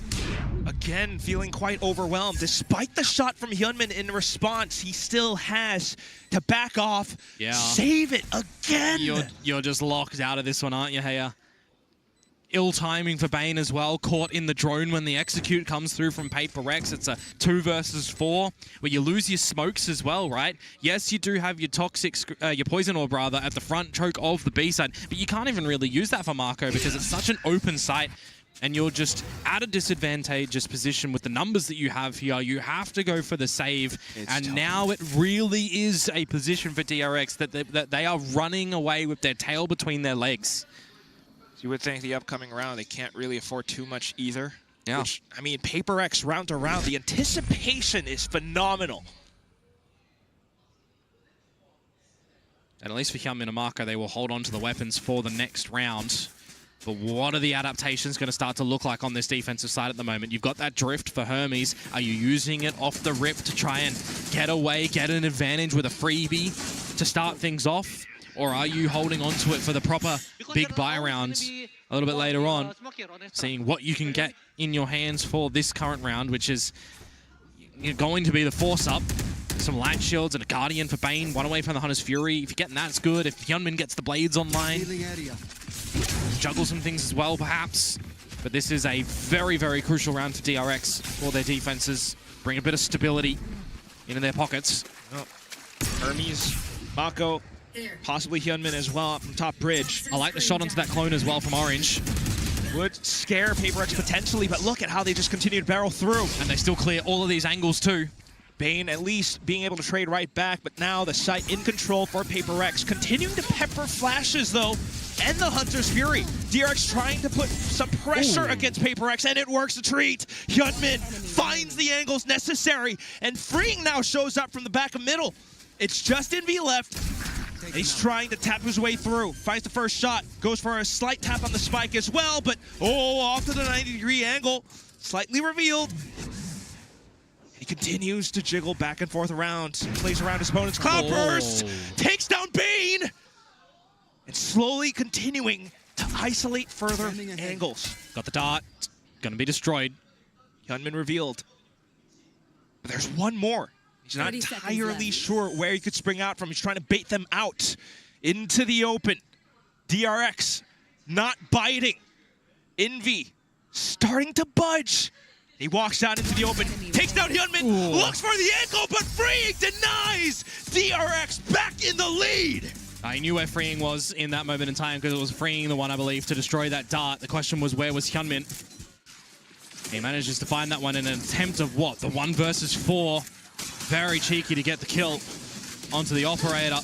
A again feeling quite overwhelmed. Despite the shot from Hyunmin in response, he still has to back off, save it again. You're just locked out of this one, aren't you, Heya? Ill timing for Bane as well, caught in the drone when the execute comes through from Paper Rex. It's a 2 versus 4 where you lose your smokes as well, right? Yes, you do have your toxic, your poison orb rather, at the front choke of the B side, but you can't even really use that for Marco because it's such an open site and you're just at a disadvantageous position with the numbers that you have here. You have to go for the save, and now it really is a position for DRX that they are running away with their tail between their legs. You would think the upcoming round, they can't really afford too much either. Yeah. Which, I mean, Paper X round to round, the anticipation is phenomenal. And at least for Hyunmin and Marco, they will hold on to the weapons for the next round. But what are the adaptations going to start to look like on this defensive side at the moment? You've got that drift for Hermes. Are you using it off the rip to try and get away, get an advantage with a freebie to start things off? Or are you holding on to it for the proper big buy round a little bit later on, seeing what you can get in your hands for this current round, which is going to be the force-up. Some light shields and a Guardian for Bane, one away from the Hunter's Fury. If you're getting that, it's good. If Hyunmin gets the blades online, juggle some things as well, perhaps. But this is a very, very crucial round for DRX for their defenses. Bring a bit of stability into their pockets. Oh. Hermes, Mako, possibly Hyunmin as well up from top bridge. I like the shot onto that clone as well from Orange. Would scare Paper X potentially, but look at how they just continue to barrel through. And they still clear all of these angles too. Bane at least being able to trade right back, but now the site in control for Paper X. Continuing to pepper flashes though, and the Hunter's Fury. DRX trying to put some pressure against Paper X, and it works a treat. Hyunmin finds the angles necessary, and Freeing now shows up from the back of middle. It's just Envy left. He's trying to tap his way through. Finds the first shot. Goes for a slight tap on the spike as well, but off to the 90-degree angle. Slightly revealed. He continues to jiggle back and forth around. Plays around his opponent's Cloudburst. Takes down Bane. And slowly continuing to isolate further angles. Got the dart. Gonna be destroyed. Hyunmin revealed. But there's one more. He's not entirely sure where he could spring out from. He's trying to bait them out into the open. DRX not biting. Envy starting to budge. He walks out into the open, takes down Hyunmin, looks for the ankle, but Freeing denies. DRX back in the lead. I knew where Freeing was in that moment in time because it was Freeing the one, I believe, to destroy that dart. The question was, where was Hyunmin? He manages to find that one in an attempt of what? The 1 versus 4. Very cheeky to get the kill onto the operator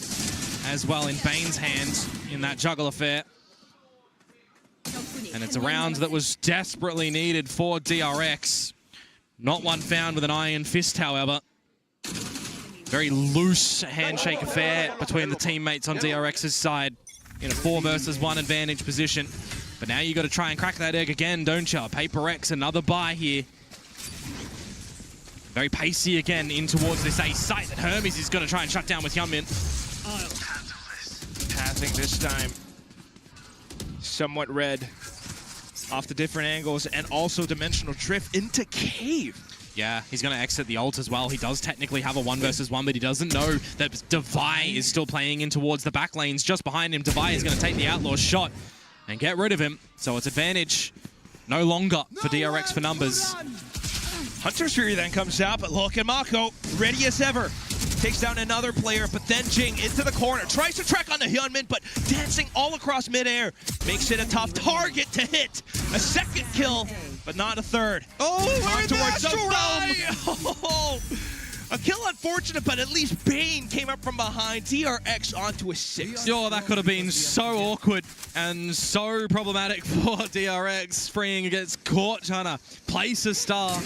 as well in Bane's hands in that juggle affair. And it's a round that was desperately needed for DRX. Not one found with an iron fist, however. Very loose handshake affair between the teammates on DRX's side in a 4 versus 1 advantage position. But now you got to try and crack that egg again, don't you? Paper X, another buy here. Very pacey again in towards this ace site that Hermes is going to try and shut down with Hyunmin. Pathing this time. Somewhat red off the different angles, and also dimensional drift into cave. Yeah, he's going to exit the ult as well. He does technically have a 1 versus 1, but he doesn't know that Devi is still playing in towards the back lanes. Just behind him, Devi is going to take the Outlaw shot and get rid of him. So it's advantage no longer for DRX for numbers. Hunter's Fury then comes out, but look at Mako, ready as ever. Takes down another player, but then Jing into the corner. Tries to track on the Hyunmin, but dancing all across midair. Makes it a tough target to hit. A second kill, but not a third. Oh, on towards the Astro oh, a kill unfortunate, but at least Bane came up from behind. DRX onto a 6. Oh, that could have been so awkward and so problematic for DRX. Freeing gets caught trying to place a star.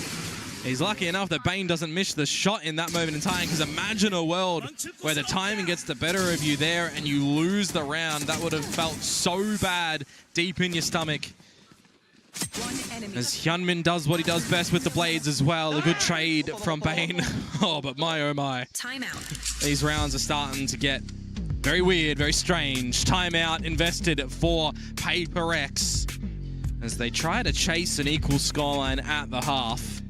He's lucky enough that Bane doesn't miss the shot in that moment in time, because imagine a world where the timing gets the better of you there and you lose the round. That would have felt so bad deep in your stomach. As Hyunmin does what he does best with the blades as well. A good trade from Bane. Oh, but my oh my. Timeout. These rounds are starting to get very weird, very strange. Timeout invested for Paper X as they try to chase an equal scoreline at the half.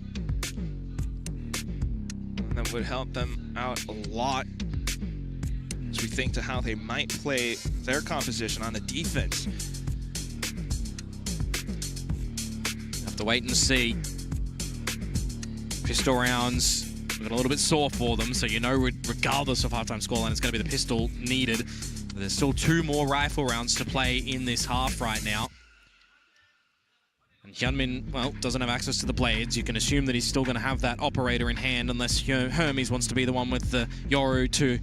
that would help them out a lot as we think to how they might play their composition on the defense. Have to wait and see. Pistol rounds got a little bit sore for them, so you know regardless of halftime scoreline, it's going to be the pistol needed. There's still 2 more rifle rounds to play in this half right now. And Hyunmin, well, doesn't have access to the blades. You can assume that he's still going to have that operator in hand unless Hermes wants to be the one with the Yoru to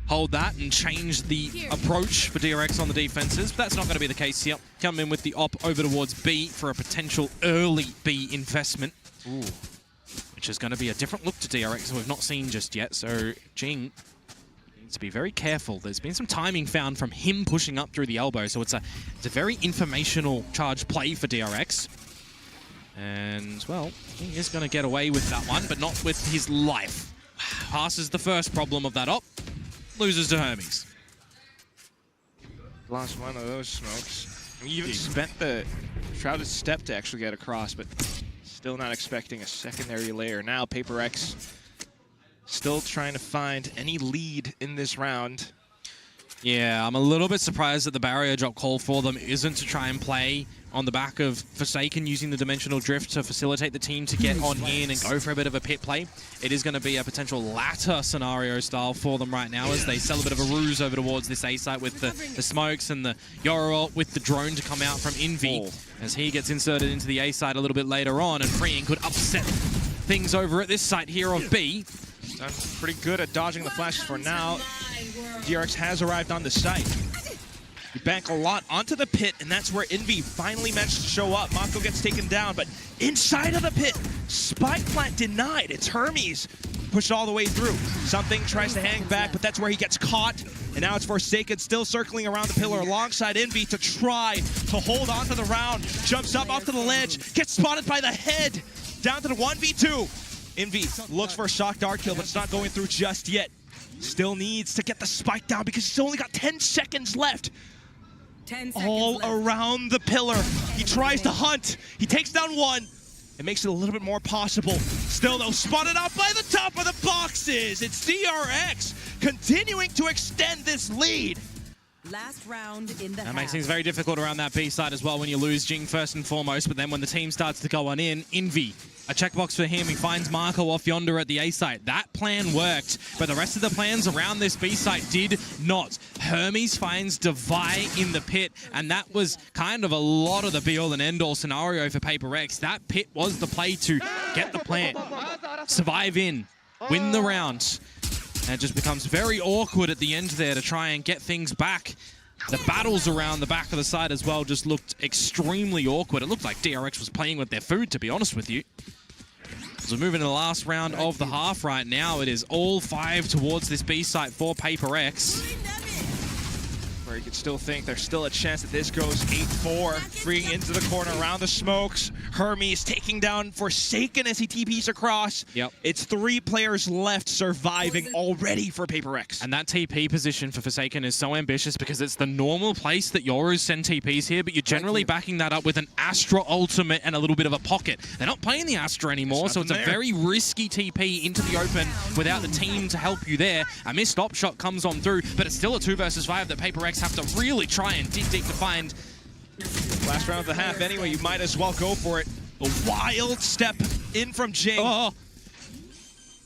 hold that and change the approach for DRX on the defenses. But that's not going to be the case here. Hyunmin with the op over towards B for a potential early B investment. Ooh. Which is going to be a different look to DRX that we've not seen just yet. So Jing needs to be very careful. There's been some timing found from him pushing up through the elbow, so it's a very informational charge play for DRX. And, well, he is going to get away with that one, but not with his life. Passes the first problem of that op, loses to Hermes. Lost one of those smokes. We even spent the shrouded step to actually get across, but still not expecting a secondary layer. Now Paper X still trying to find any lead in this round. Yeah, I'm a little bit surprised that the barrier drop call for them isn't to try and play on the back of Forsaken using the dimensional drift to facilitate the team to get on in and go for a bit of a pit play. It is going to be a potential latter scenario style for them right now as they sell a bit of a ruse over towards this A site with the smokes and the Yoru with the drone to come out from Envy as he gets inserted into the A site a little bit later on, and Freeing could upset things over at this site here of B. Done pretty good at dodging the flashes for now. DRX has arrived on the site. We bank a lot onto the pit, and that's where Envy finally managed to show up. Mako gets taken down, but inside of the pit, spike plant denied. It's Hermes pushed all the way through. Something tries to hang back, but that's where he gets caught. And now it's Forsaken still circling around the pillar alongside Envy to try to hold on to the round. Jumps up off to the ledge, gets spotted by the head. Down to the 1v2. Envy looks for a shock dart kill, but it's not going through just yet. Still needs to get the spike down because he's only got 10 seconds left. 10 seconds all left. Around the pillar. He tries to hunt. He takes down one. It makes it a little bit more possible. Still, though, spotted out by the top of the boxes. It's DRX continuing to extend this lead. Last round in the That makes things very difficult around that B side as well when you lose Jing first and foremost, but then when the team starts to go on in, Envy, a checkbox for him. He finds Marco off yonder at the A site. That plan worked, but the rest of the plans around this B site did not. Hermes finds Devi in the pit, and that was kind of a lot of the be-all and end-all scenario for Paper X. That pit was the play to get the plant, survive in, win the round. And it just becomes very awkward at the end there to try and get things back. The battles around the back of the side as well just looked extremely awkward. It looked like DRX was playing with their food, to be honest with you. As we move into the last round of the half right now, it is all 5 towards this B site for Paper X. Where you could still think there's still a chance that this goes 8-4. Freeing into the corner around the smokes. Hermes taking down Forsaken as he TPs across. Yep. It's 3 players left surviving already for Paper X. And that TP position for Forsaken is so ambitious because it's the normal place that Yorus send TPs here, but you're generally backing that up with an Astra ultimate and a little bit of a pocket. They're not playing the Astra anymore, so it's a very risky TP into the open without the team to help you there. A missed op shot comes on through, but it's still a 2 versus 5 that Paper X have to really try and dig deep to find. Last round of the half anyway, you might as well go for it. A wild step in from Jing. Oh.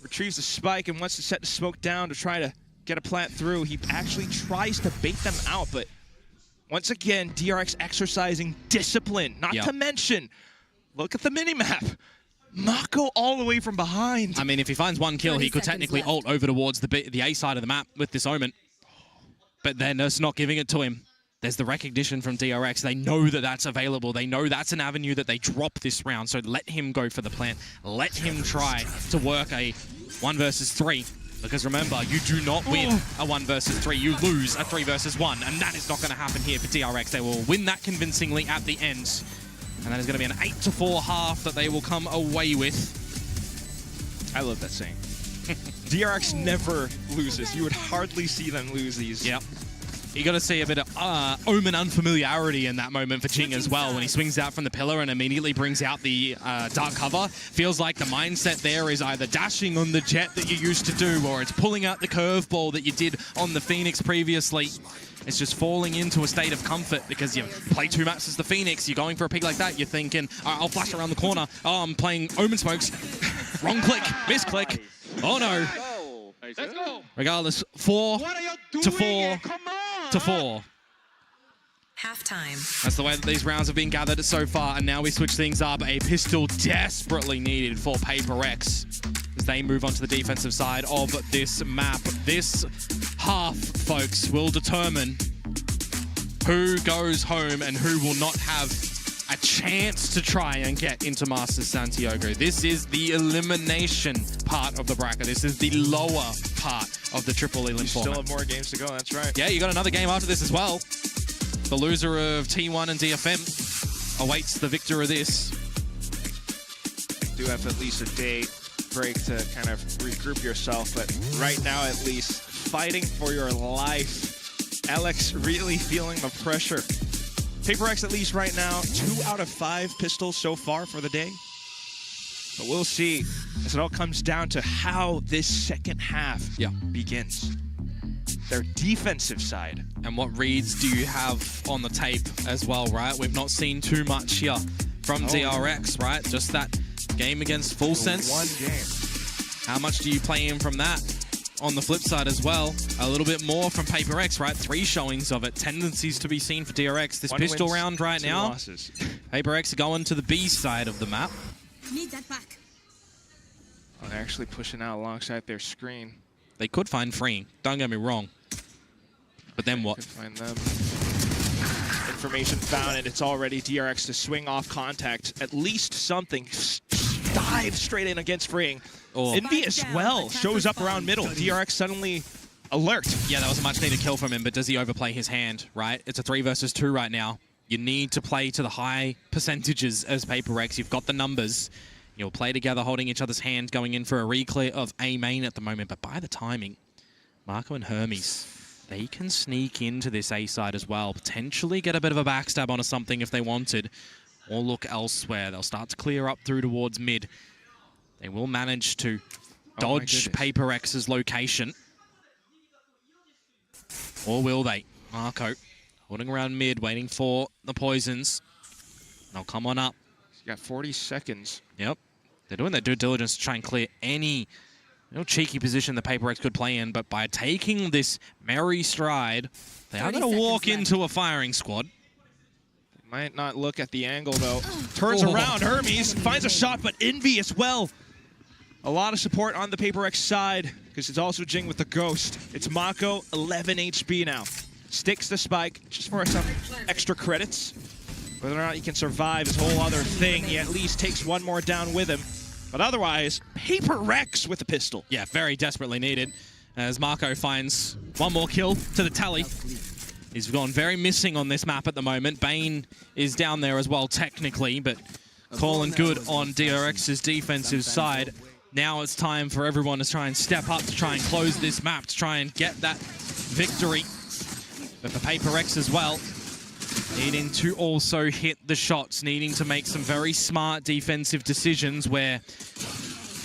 Retrieves the spike and wants to set the smoke down to try to get a plant through. He actually tries to bait them out, but once again, DRX exercising discipline. Not to mention, look at the minimap. Mako all the way from behind. I mean, if he finds one kill, he could technically ult over towards the A side of the map with this Omen. But they're just not giving it to him. There's the recognition from DRX. They know that that's available. They know that's an avenue that they drop this round. So let him go for the plant. Let him try to work a 1 versus 3. Because remember, you do not win a 1 versus 3. You lose a 3 versus 1. And that is not going to happen here for DRX. They will win that convincingly at the end. And that is going to be an 8-4 half that they will come away with. I love that saying. DRX never loses. You would hardly see them lose these. Yep. You got to see a bit of Omen unfamiliarity in that moment for Jing as well when he swings out from the pillar and immediately brings out the dark cover. Feels like the mindset there is either dashing on the jet that you used to do, or it's pulling out the curveball that you did on the Phoenix previously. It's just falling into a state of comfort because you play 2 maps as the Phoenix. You're going for a pick like that. You're thinking, I'll flash around the corner. Oh, I'm playing Omen Smokes. Wrong click, misclick. Oh no. Let's go. Regardless, 4 to 4 to 4. Halftime. That's the way that these rounds have been gathered so far, and now we switch things up. A pistol desperately needed for Paper Rex as they move on to the defensive side of this map. This half, folks, will determine who goes home and who will not have a chance to try and get into Masters Santiago. This is the elimination part of the bracket. This is the lower part of the triple elim format. Still have more games to go, that's right. Yeah, you got another game after this as well. The loser of T1 and DFM awaits the victor of this. Do have at least a day break to kind of regroup yourself, but right now at least, fighting for your life. Alex really feeling the pressure. Paper X at least right now, 2 out of 5 pistols so far for the day. But we'll see as it all comes down to how this second half begins. Their defensive side. And what reads do you have on the tape as well, right? We've not seen too much here from DRX, right? Just that game against Full Sense. One game. How much do you play in from that? On the flip side as well, a little bit more from Paper X, right? 3 showings of it. Tendencies to be seen for DRX. This pistol wins, round right 2 now. losses. Paper X going to the B side of the map. Need that back. Oh, they're actually pushing out alongside their screen. They could find freeing, don't get me wrong. But then what? Could find them. Information found, and it's already DRX to swing off contact. At least something. Dive straight in against freeing. Oh. Envy as well shows up around middle. DRX suddenly alert. Yeah, that was a much needed kill from him, but does he overplay his hand, right? It's a 3 versus 2 right now. You need to play to the high percentages as Paper X. You've got the numbers. You'll play together, holding each other's hand, going in for a reclear of A main at the moment. But by the timing, Marco and Hermes, they can sneak into this A side as well. Potentially get a bit of a backstab onto something if they wanted, or look elsewhere. They'll start to clear up through towards mid. They will manage to dodge Paper X's location. Or will they? Marco holding around mid, waiting for the poisons. They'll come on up. He's got 40 seconds. Yep. They're doing their due diligence to try and clear any cheeky position the Paper X could play in, but by taking this merry stride, they are going to walk into a firing squad. Might not look at the angle, though. Turns around, Hermes finds a shot, but Envy as well. A lot of support on the Paper X side, because it's also Jing with the Ghost. It's Mako, 11 HP now. Sticks the spike, just for some extra credits. Whether or not he can survive is a whole other thing. He at least takes 1 more down with him. But otherwise, Paper Rex with the pistol. Yeah, very desperately needed, as Marco finds 1 more kill to the tally. He's gone very missing on this map at the moment. Bane is down there as well, technically, but calling good on DRX's defensive side. Now it's time for everyone to try and step up to try and close this map, to try and get that victory. But for Paper X as well, needing to also hit the shots, needing to make some very smart defensive decisions where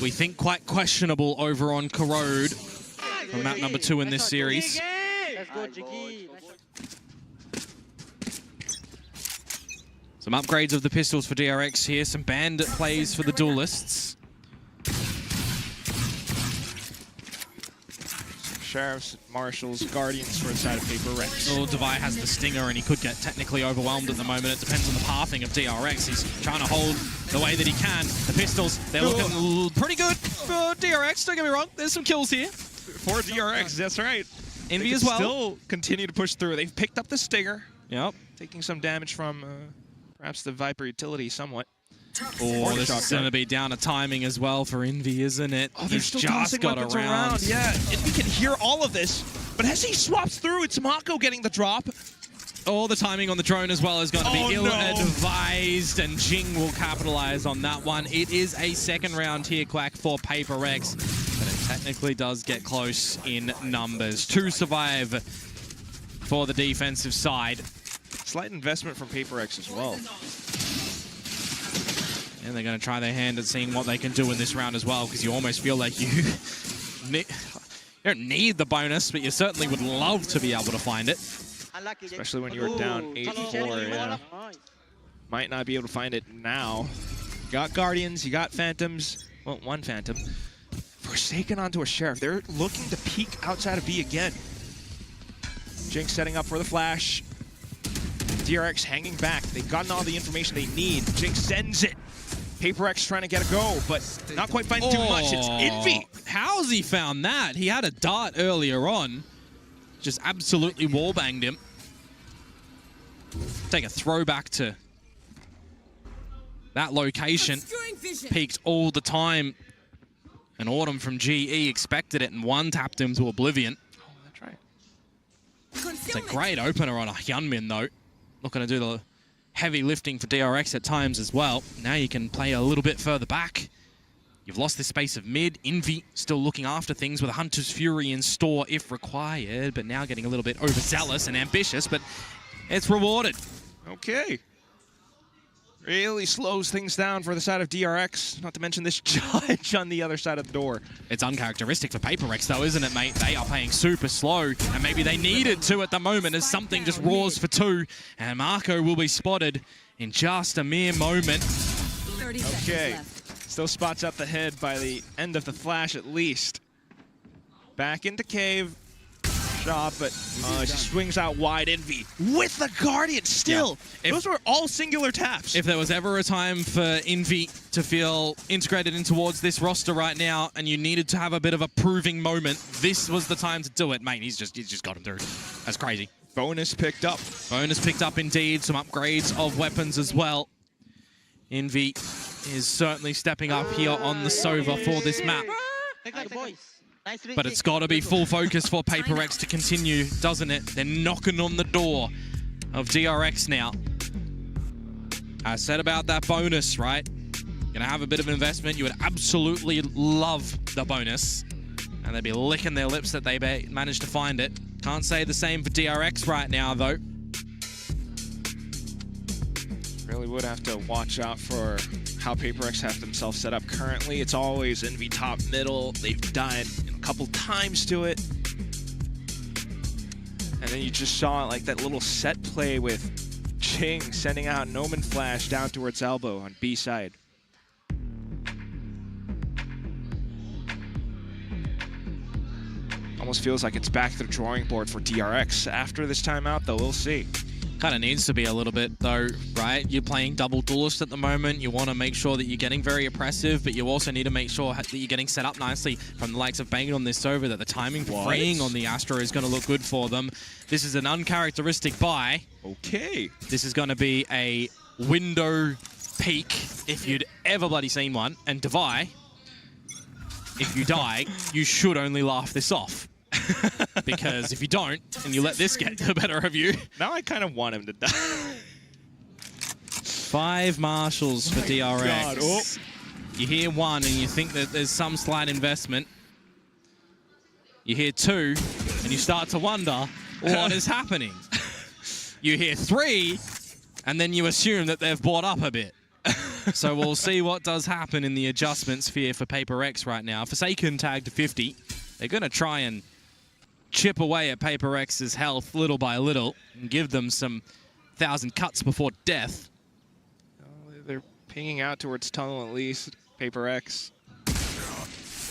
we think quite questionable over on Corrode from map number 2 in this series. Some upgrades of the pistols for DRX here, some bandit plays for the duelists. Sheriffs, Marshals, Guardians for inside of Paper Rex. Oh, Devi has the stinger and he could get technically overwhelmed at the moment. It depends on the pathing of DRX. He's trying to hold the way that he can. The pistols, they're looking pretty good for DRX. Don't get me wrong, there's some kills here. For DRX, that's right. Envy they as well. Still continue to push through. They've picked up the stinger. Yep. Taking some damage from perhaps the Viper utility somewhat. Oh, this is going to be down to timing as well for Envy, isn't it? Oh, they're still just got around. Yeah, Envy can hear all of this, but as he swaps through, it's Mako getting the drop. Oh, the timing on the drone as well is going to be ill-advised, and Jing will capitalize on that one. It is a second round here, Quack, for Paper X, but it technically does get close in numbers. 2 survive for the defensive side. Slight investment from PaperX as well. And they're going to try their hand at seeing what they can do in this round as well, because you almost feel like you don't need the bonus, but you certainly would love to be able to find it. Especially when you're down 8-4, yeah. Might not be able to find it now. You got Guardians, you got Phantoms. Well, one Phantom. Forsaken onto a Sheriff. They're looking to peek outside of B again. Jinx setting up for the flash. DRX hanging back. They've gotten all the information they need. Jinx sends it. PaperX trying to get a go, but not quite finding too much. It's Envy. How's he found that? He had a dart earlier on. Just absolutely wallbanged him. Take a throwback to that location. Peaked all the time. And Autumn from GE expected it and one-tapped him to oblivion. Oh, that's right. It's a great opener on a Hyunmin, though. Not going to do the heavy lifting for DRX at times as well. Now you can play a little bit further back. You've lost this space of mid. Envy still looking after things with a Hunter's Fury in store if required, but now getting a little bit overzealous and ambitious, but it's rewarded. Okay. Really slows things down for the side of DRX, not to mention this judge on the other side of the door. It's uncharacteristic for PaperX though, isn't it, mate? They are playing super slow, and maybe they needed to at the moment as something just roars for two, and Marco will be spotted in just a mere moment. Okay, still spots up the head by the end of the flash at least. Back into cave. Shot, but she swings out wide. Envy with the Guardian still. Yeah. Those were all singular taps. If there was ever a time for Envy to feel integrated in towards this roster right now, and you needed to have a bit of a proving moment, this was the time to do it, mate. He's just got him through. That's crazy. Bonus picked up. Bonus picked up indeed. Some upgrades of weapons as well. Envy is certainly stepping up here on the Sova for this map. But it's got to be full focus for PaperX to continue, doesn't it? They're knocking on the door of DRX now. I said about that bonus, right? Gonna have a bit of investment. You would absolutely love the bonus. And they'd be licking their lips that they managed to find it. Can't say the same for DRX right now, though. Really would have to watch out for how PaperX have themselves set up currently. It's always Envy top middle. They've died a couple times to it. And then you just saw like that little set play with Ching sending out an Omen Flash down towards elbow on B side. Almost feels like it's back to the drawing board for DRX after this timeout, though. We'll see. Kind of needs to be a little bit, though, right? You're playing double duelist at the moment. You want to make sure that you're getting very oppressive, but you also need to make sure that you're getting set up nicely from the likes of banging on this Sova, that the timing for freeing on the Astra is going to look good for them. This is an uncharacteristic buy. Okay. This is going to be a window peak, if you'd ever bloody seen one. And Devi, if you die, you should only laugh this off. Because if you don't, and you let this get the better of you... Now I kind of want him to die. 5 marshals for DRX. God. Oh. You hear 1 and you think that there's some slight investment. You hear 2 and you start to wonder what is happening. You hear 3 and then you assume that they've bought up a bit. So we'll see what does happen in the adjustment sphere for PaperX right now. Forsaken tagged to 50. They're going to try and chip away at PaperX's health little by little and give them some 1,000 cuts before death. They're pinging out towards tunnel at least. PaperX.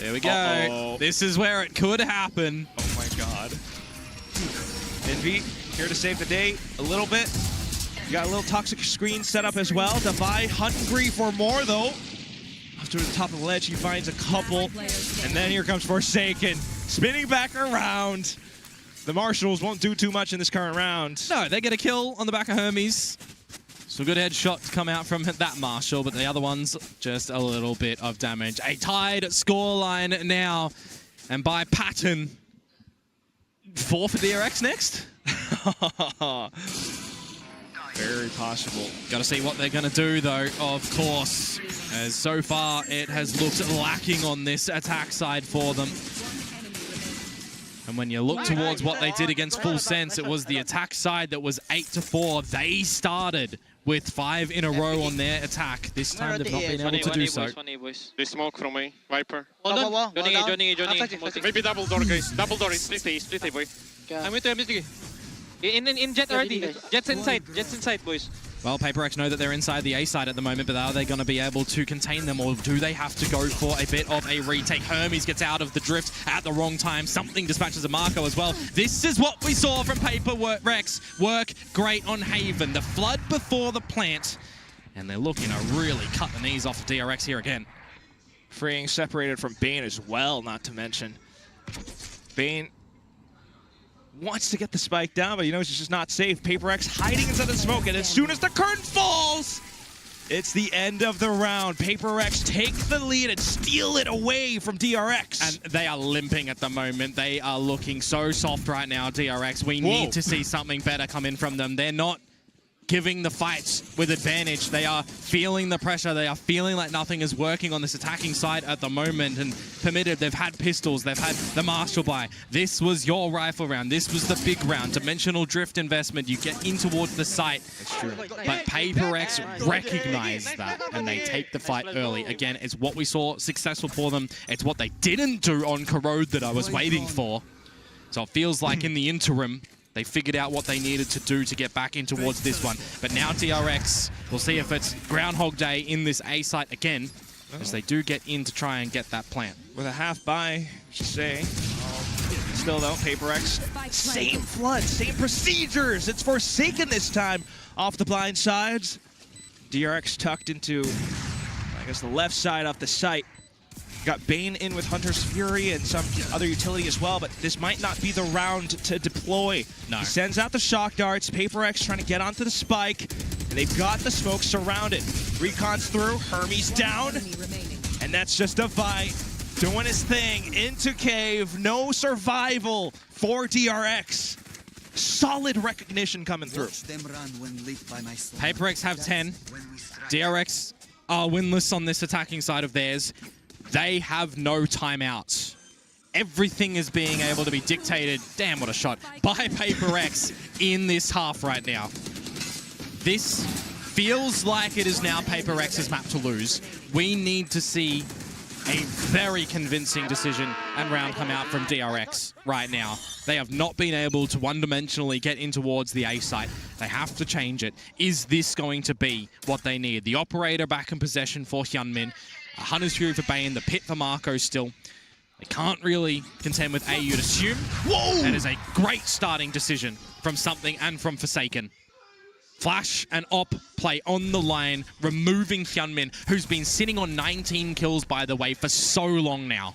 There we go. This is where it could happen. Oh my god. Envy here to save the day a little bit. You got a little toxic screen set up as well. Devi hungry for more though. Up to the top of the ledge, he finds a couple. And then here comes Forsaken. Spinning back around. The Marshals won't do too much in this current round. No, they get a kill on the back of Hermes. Some good headshots come out from that Marshal, but the other ones, just a little bit of damage. A tied scoreline now. And by pattern, 4 for DRX next? Very possible. Got to see what they're going to do, though, of course. As so far, it has looked lacking on this attack side for them. And when you look towards what they did against Full Sense, it was the attack side that was 8-4. They started with 5 in a row on their attack. This time they've not been able to do so. They smoke from me. Viper. Hold on. Johnny. Maybe double door, guys. Double door. Split A, boy. I'm with you. In jet already. Jet's inside, boys. Well, PaperX know that they're inside the A side at the moment, but are they going to be able to contain them, or do they have to go for a bit of a retake? Hermes gets out of the drift at the wrong time. Something dispatches a Marco as well. This is what we saw from PaperX work great on Haven. The flood before the plant, and they're looking to really cut the knees off of DRX here again. Freeing separated from Bane as well, not to mention. Bane wants to get the spike down, but he knows it's just not safe. PaperX hiding inside the smoke, and as soon as the curtain falls, it's the end of the round. PaperX take the lead and steal it away from DRX. And they are limping at the moment. They are looking so soft right now, DRX. We need to see something better come in from them. They're not giving the fights with advantage. They are feeling the pressure. They are feeling like nothing is working on this attacking side at the moment. And Permitted, they've had pistols. They've had the Marshall buy. This was your rifle round. This was the big round. Dimensional drift investment. You get in towards the site. That's true. But PaperX recognize that, and they take the fight early. Again, it's what we saw successful for them. It's what they didn't do on Corrode that I was waiting for. So it feels like in the interim, they figured out what they needed to do to get back in towards this one. But now DRX, we'll see if it's Groundhog Day in this A site again, as they do get in to try and get that plant. With a half buy, should say. Still though, PaperX, same flood, same procedures. It's Forsaken this time off the blind sides. DRX tucked into, I guess, the left side off the site. Got Bane in with Hunter's Fury and some other utility as well, but this might not be the round to deploy. No. He sends out the shock darts. PaperX trying to get onto the spike, and they've got the smoke surrounded. Recon's through, Hermes down, and that's just a Vi doing his thing into cave. No survival for DRX. Solid recognition coming through. PaperX have 10. DRX are winless on this attacking side of theirs. They have no timeouts. Everything is being able to be dictated, damn what a shot, by PaperX in this half right now. This feels like it is now PaperX's map to lose. We need to see a very convincing decision and round come out from DRX right now. They have not been able to one-dimensionally get in towards the A site. They have to change it. Is this going to be what they need? The operator back in possession for Hyunmin. Hunter's Fury for Bane, the pit for Marco still. They can't really contend with A, you'd assume. Whoa! That is a great starting decision from Something and from Forsaken. Flash and Op play on the line, removing Hyunmin, who's been sitting on 19 kills, by the way, for so long now.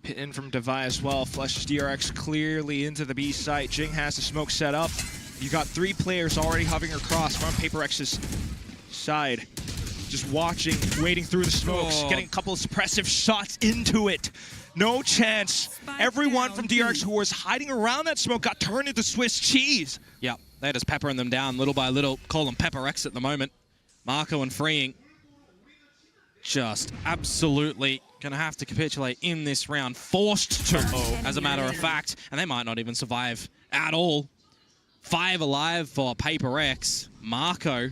Pit in from Devi as well. Flushes DRX clearly into the B site. Jing has the smoke set up. You got 3 players already hovering across from PaperX's side. Just watching, waiting through the smokes, getting a couple of suppressive shots into it. No chance. Everyone from DRX who was hiding around that smoke got turned into Swiss cheese. Yep, they're just peppering them down little by little. Call them PaperX at the moment. Marco and Freeing just absolutely going to have to capitulate in this round. Forced to, as a matter of fact. And they might not even survive at all. 5 alive for PaperX. Marco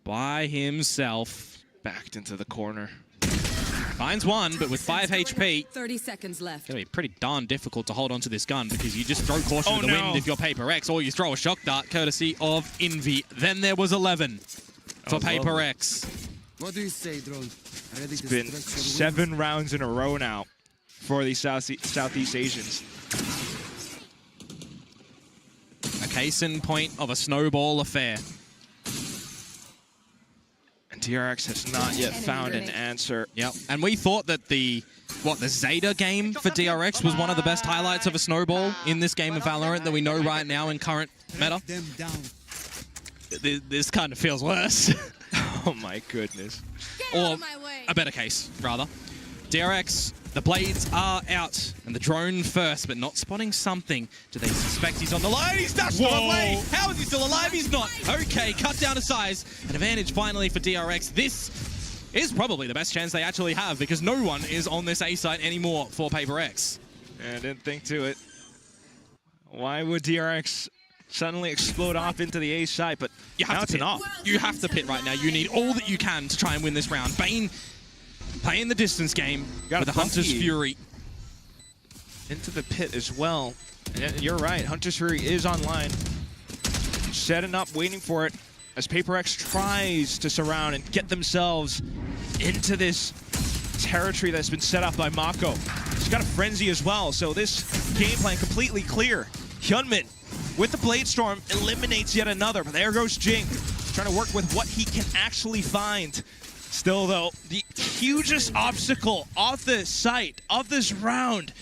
by himself. Backed into the corner. Finds one, but with 5 HP, 30 seconds left. it's going to be pretty darn difficult to hold onto this gun because you just throw caution to the wind if you're PaperX, or you throw a shock dart courtesy of Envy. Then there was 11 for PaperX. What do you say, Drone? Ready It's been 7 rounds in a row now for the Southeast Asians. A case in point of a snowball affair. DRX has not yet found an answer. Yep, and we thought that the Zeta game for DRX was one of the best highlights of a snowball in this game of Valorant that we know right now in current meta. This kind of feels worse. Oh my goodness. Or a better case, rather. DRX, the blades are out, and the drone first, but not spotting Something. Do they suspect he's on the line? He's dashed away! How is he still alive? He's not. Okay, cut down to size. An advantage finally for DRX. This is probably the best chance they actually have because no one is on this A site anymore for PaperX. Yeah, I didn't think to it. Why would DRX suddenly explode off into the A side? But You have now to it's pit. an off. You have to pit right now. You need all that you can to try and win this round. Bane playing the distance game with the Hunter's Bucky Fury. into the pit as well. And you're right, Hunter's Fury is online. Setting up, waiting for it as Paper X tries to surround and get themselves into this territory that's been set up by Mako. He's got a frenzy as well, so this game plan completely clear. Hyunmin with the Blade Storm eliminates yet another, but there goes Jing, trying to work with what he can actually find. Still though, the hugest obstacle off the site of this round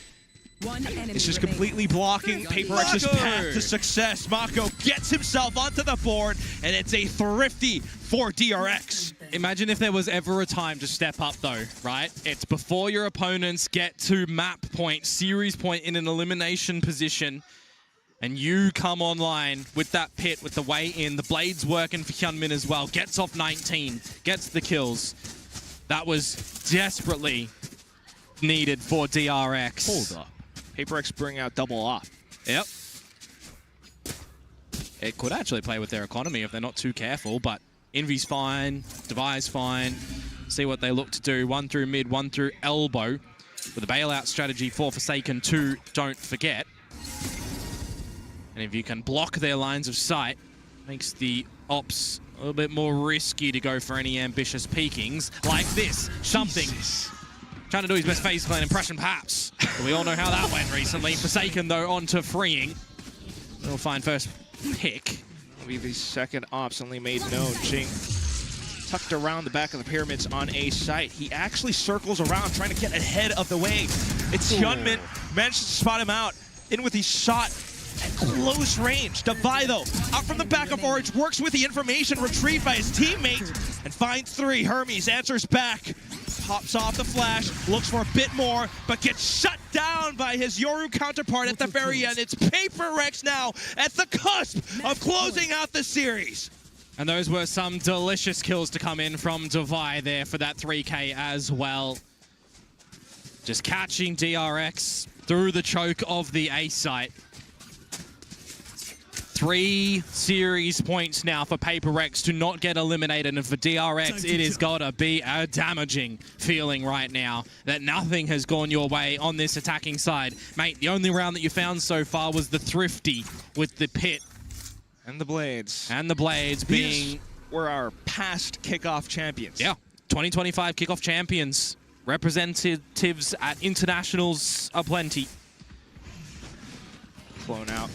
One enemy this is remaining. completely blocking Paper X's path to success. Mako gets himself onto the board, and it's a thrifty for DRX. Imagine if there was ever a time to step up though, right? It's before your opponents get to map point, series point in an elimination position, and you come online with that pit, with the way in. The Blade's working for Hyunmin as well. Gets off 19, gets the kills. That was desperately needed for DRX. Hold up. Paper X bring out double off. Yep. It could actually play with their economy if they're not too careful, but Envy's fine, Devi's fine. See what they look to do. One through mid, one through elbow. With a bailout strategy for Forsaken 2, don't forget. And if you can block their lines of sight, makes the ops a little bit more risky to go for any ambitious peekings. Like this, something. Trying to do his best FaZe Clan impression, perhaps. But we all know how that went recently. Forsaken, though, on to freeing. We'll find first pick. Will be the second ops only made known. Jing tucked around the back of the pyramids on a site. He actually circles around, trying to get ahead of the wave. It's Hyunmin, manages to spot him out. In with his shot at close range. Devi, though, out from the back of Orange, works with the information retrieved by his teammate and finds 3. Hermes answers back. Pops off the flash, looks for a bit more, but gets shut down by his Yoru counterpart at the very end. It's Paper X now at the cusp of closing out the series. And those were some delicious kills to come in from Devi there for that 3K as well. Just catching DRX through the choke of the A site. 3 series points now for Paper X to not get eliminated, and for DRX, it has got to be a damaging feeling right now that nothing has gone your way on this attacking side. Mate, the only round that you found so far was the Thrifty with the pit. And the Blades. And the Blades being... These were our past kickoff champions. Yeah, 2025 kickoff champions. Representatives at internationals aplenty. Flown out.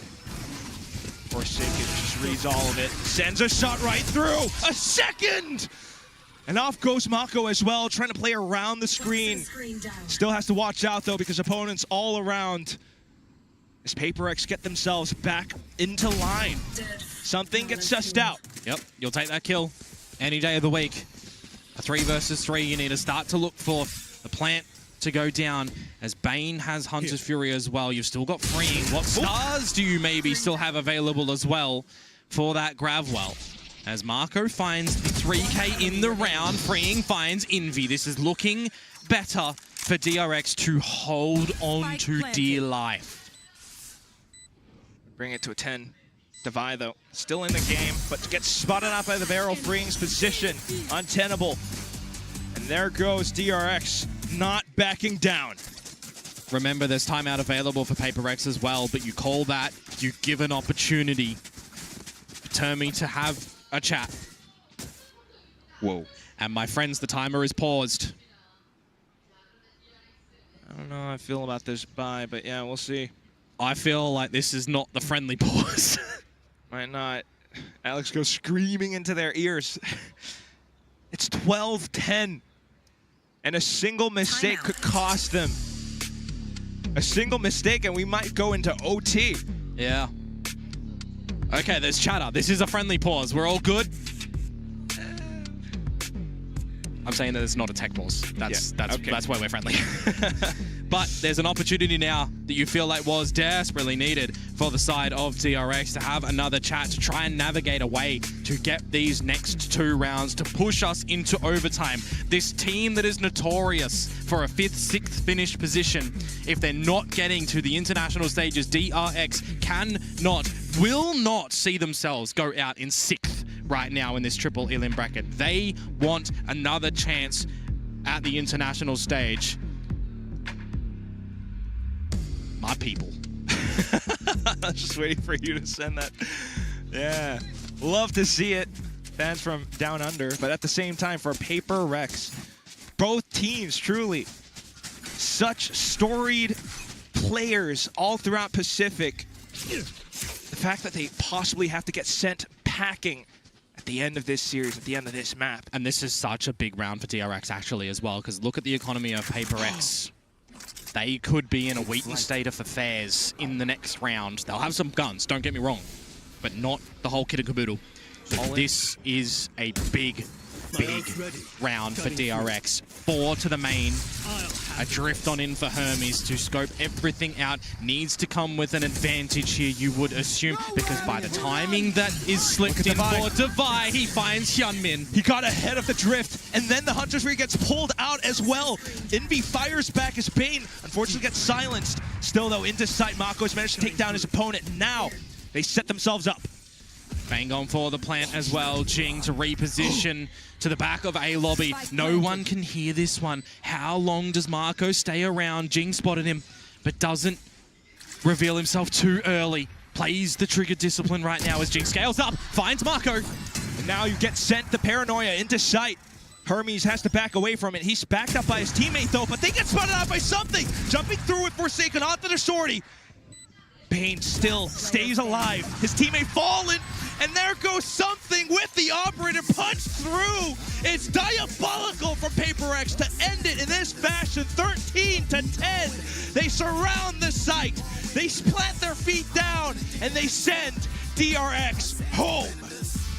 Forsaken just reads all of it. Sends a shot right through. A second! And off goes Mako as well, trying to play around the screen. Still has to watch out, though, because opponents all around. As Paper X get themselves back into line. Something gets sussed out. Yep, you'll take that kill any day of the week. A 3 versus 3, you need to start to look for the plant to go down, as Bane has Hunter's Fury as well. You've still got freeing. What stars do you maybe still have available as well for that Gravwell? As Mako finds the 3K in the round, freeing finds Envy. This is looking better for DRX to hold on to dear life. Bring it to a 10. Devi, though, still in the game, but gets spotted out by the barrel. Freeing's position untenable. And there goes DRX, not backing down. Remember, there's timeout available for Paper X as well, but you call that, you give an opportunity for Termi to have a chat. Whoa. And my friends, the timer is paused. I don't know how I feel about this buy, but yeah, we'll see. I feel like this is not the friendly pause. Might not. Alex goes screaming into their ears. It's 12-10. And a single mistake could cost them. A single mistake and we might go into OT. Yeah. Okay, there's chatter. This is a friendly pause. We're all good? I'm saying that it's not a tech pause. That's okay. that's why we're friendly. But there's an opportunity now that you feel like was desperately needed for the side of DRX to have another chat, to try and navigate a way to get these next 2 rounds, to push us into overtime. This team that is notorious for a 5th, 6th finish position, if they're not getting to the international stages, DRX will not see themselves go out in 6th right now in this triple elim bracket. They want another chance at the international stage. My people. I was just waiting for you to send that. Yeah, love to see it. Fans from down under, but at the same time for Paper Rex, both teams truly such storied players all throughout Pacific. The fact that they possibly have to get sent packing at the end of this series, at the end of this map. And this is such a big round for DRX actually as well, because look at the economy of Paper X. They could be in a Wheaton state of affairs in the next round. They'll have some guns, don't get me wrong, but not the whole kit and caboodle. But this is a big round for DRX. 4 to the main. A drift on in for Hermes to scope everything out. Needs to come with an advantage here, you would assume, because by the timing that is slipped in for Divide, he finds Hyunmin. He got ahead of the drift, and then the Hunter's Rear gets pulled out as well. Envy fires back as Bane unfortunately gets silenced. Still though, into sight, Mako's managed to take down his opponent. Now, they set themselves up. Bang on for the plant as well. Jing to reposition to the back of A lobby. No one can hear this one. How long does Marco stay around? Jing spotted him, but doesn't reveal himself too early. Plays the trigger discipline right now as Jing scales up, finds Marco. And now you get sent the Paranoia into sight. Hermes has to back away from it. He's backed up by his teammate though, but they get spotted out by something. Jumping through with Forsaken onto the shorty. Bane still stays alive. His teammate fallen, and there goes something with the operator punched through. It's diabolical from Paper X to end it in this fashion. 13 to 10. They surround the site. They plant their feet down, and they send DRX home.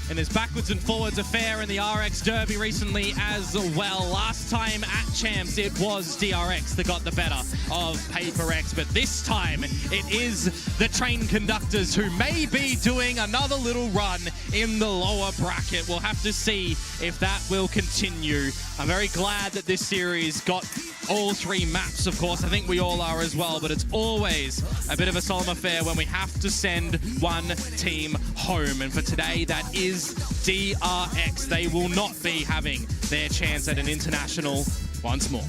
And there's backwards and forwards affair in the RX Derby recently as well. Last time at Champs, it was DRX that got the better of Paper X, but this time it is the train conductors who may be doing another little run in the lower bracket. We'll have to see if that will continue. I'm very glad that this series got all 3 maps, of course. I think we all are as well, but it's always a bit of a solemn affair when we have to send one team home. And for today, that is DRX. They will not be having their chance at an international once more.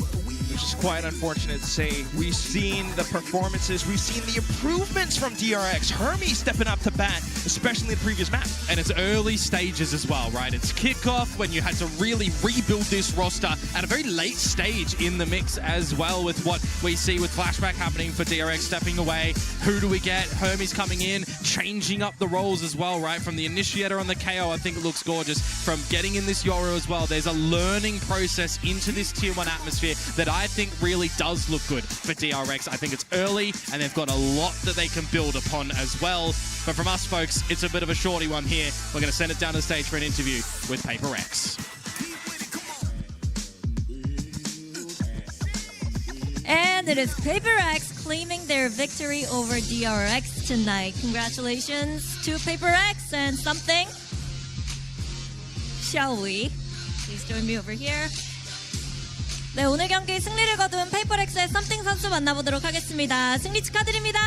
Which is quite unfortunate to say. We've seen the performances, we've seen the improvements from DRX. Hermes stepping up to bat, especially in the previous map. And it's early stages as well, right? It's kickoff when you had to really rebuild this roster at a very late stage in the mix as well, with what we see with Flashback happening for DRX stepping away. Who do we get? Hermes coming in, changing up the roles as well, right? From the Initiator on the KO, I think it looks gorgeous. From getting in this Yoru as well, there's a learning process into this Tier 1 atmosphere that I think really does look good for DRX. I think it's early, and they've got a lot that they can build upon as well. But from us, folks, it's a bit of a shorty one here. We're going to send it down the stage for an interview with Paper X. And it is Paper X claiming their victory over DRX tonight. Congratulations to Paper X and something. Shall we? Please join me over here. 네, 오늘 경기 승리를 거둔 페이퍼렉스의 something 선수 만나보도록 하겠습니다. 승리 축하드립니다.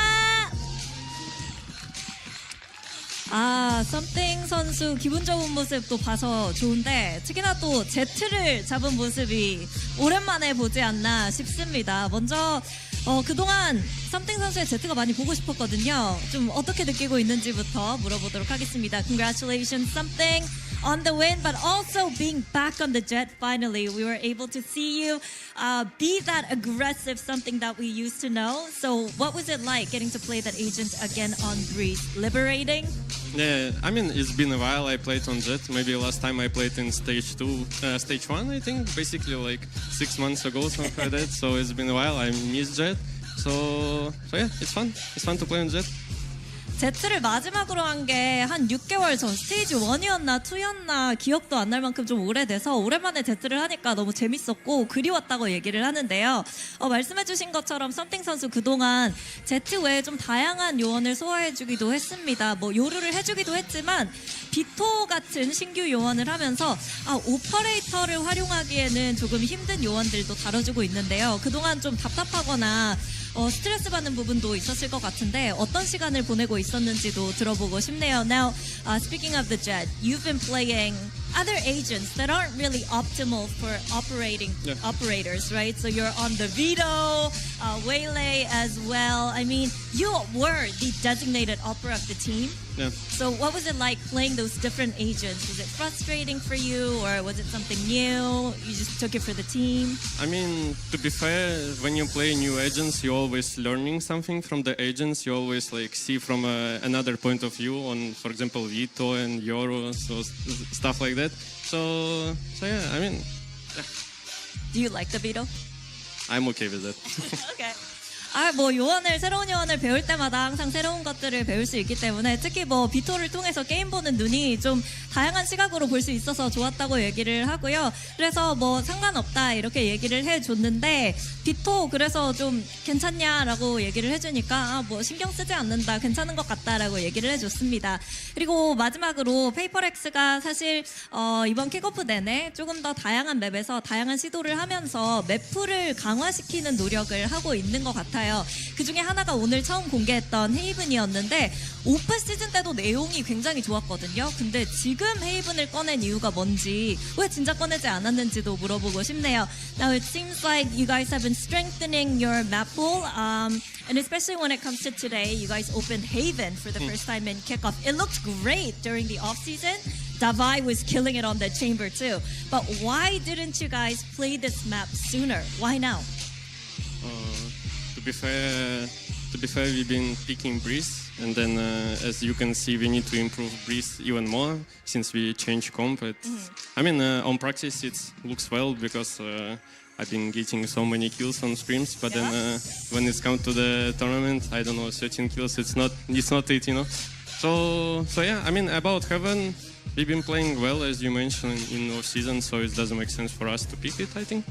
something 선수 기분 좋은 모습도 봐서 좋은데 특히나 또 Z를 잡은 모습이 오랜만에 보지 않나 싶습니다. 먼저 그동안 something 선수의 Z가 많이 보고 싶었거든요. 좀 어떻게 느끼고 있는지부터 물어보도록 하겠습니다. Congratulations, something, on the win, but also being back on the jet finally. We were able to see you be that aggressive, something that we used to know. So what was it like getting to play that agent again on Breeze? Liberating? Yeah, I mean, it's been a while I played on Jet. Maybe last time I played in stage 1, I think, basically like 6 months ago, something like that. So it's been a while. I miss Jet. So yeah, it's fun. It's fun to play on Jet. 제트를 마지막으로 한 게 한 6개월 전 스테이지 1이었나 2였나 기억도 안 날 만큼 좀 오래돼서 오랜만에 제트를 하니까 너무 재밌었고 그리웠다고 얘기를 하는데요. 말씀해주신 것처럼 썸띵 선수 그동안 제트 외에 좀 다양한 요원을 소화해주기도 했습니다. 뭐 요루를 해주기도 했지만 비토 같은 신규 요원을 하면서 오퍼레이터를 활용하기에는 조금 힘든 요원들도 다뤄주고 있는데요. 그동안 좀 답답하거나 스트레스 받는 부분도 있었을 것 같은데 어떤 시간을 보내고 있었는지도 들어보고 싶네요. Now, speaking of the Jet, you've been playing other agents that aren't really optimal for operators, right? So you're on the Veto, Waylay as well. I mean, you were the designated opera of the team. Yeah. So what was it like playing those different agents? Was it frustrating for you or was it something new? You just took it for the team? I mean, to be fair, when you play new agents, you're always learning something from the agents. You always like see from another point of view on, for example, Vito and Yoro, so stuff like that. So yeah, I mean, Do you like the Veto? I'm okay with that. Okay. 뭐 새로운 요원을 배울 때마다 항상 새로운 것들을 배울 수 있기 때문에 특히 뭐 비토를 통해서 게임 보는 눈이 좀 다양한 시각으로 볼 수 있어서 좋았다고 얘기를 하고요. 그래서 뭐 상관없다 이렇게 얘기를 해줬는데 비토 그래서 좀 괜찮냐라고 얘기를 해주니까 뭐 신경 쓰지 않는다 괜찮은 것 같다라고 얘기를 해줬습니다. 그리고 마지막으로 페이퍼렉스가 사실 이번 킥오프 내내 조금 더 다양한 맵에서 다양한 시도를 하면서 맵풀을 강화시키는 노력을 하고 있는 것 같아요. 그 중에 하나가 오늘 처음 공개했던 헤이븐이었는데 오프 시즌 때도 내용이 굉장히 좋았거든요. 근데 지금 헤이븐을 꺼낸 이유가 뭔지 왜 진짜 꺼내지 않았는지도 물어보고 싶네요. Now it seems like you guys have been strengthening your map pool, and especially when it comes to today, you guys opened Haven for the first time in kickoff. It looked great during the off season. Davai was killing it on the chamber too. But why didn't you guys play this map sooner? Why now? To be fair, we've been picking Breeze, and then as you can see, we need to improve Breeze even more since we changed comp. I mean, on practice it looks well because I've been getting so many kills on scrims, but then when it's come to the tournament, I don't know, 13 kills, it's not it, you know. So yeah, I mean, about Heaven, we've been playing well as you mentioned in off season, so it doesn't make sense for us to pick it, I think.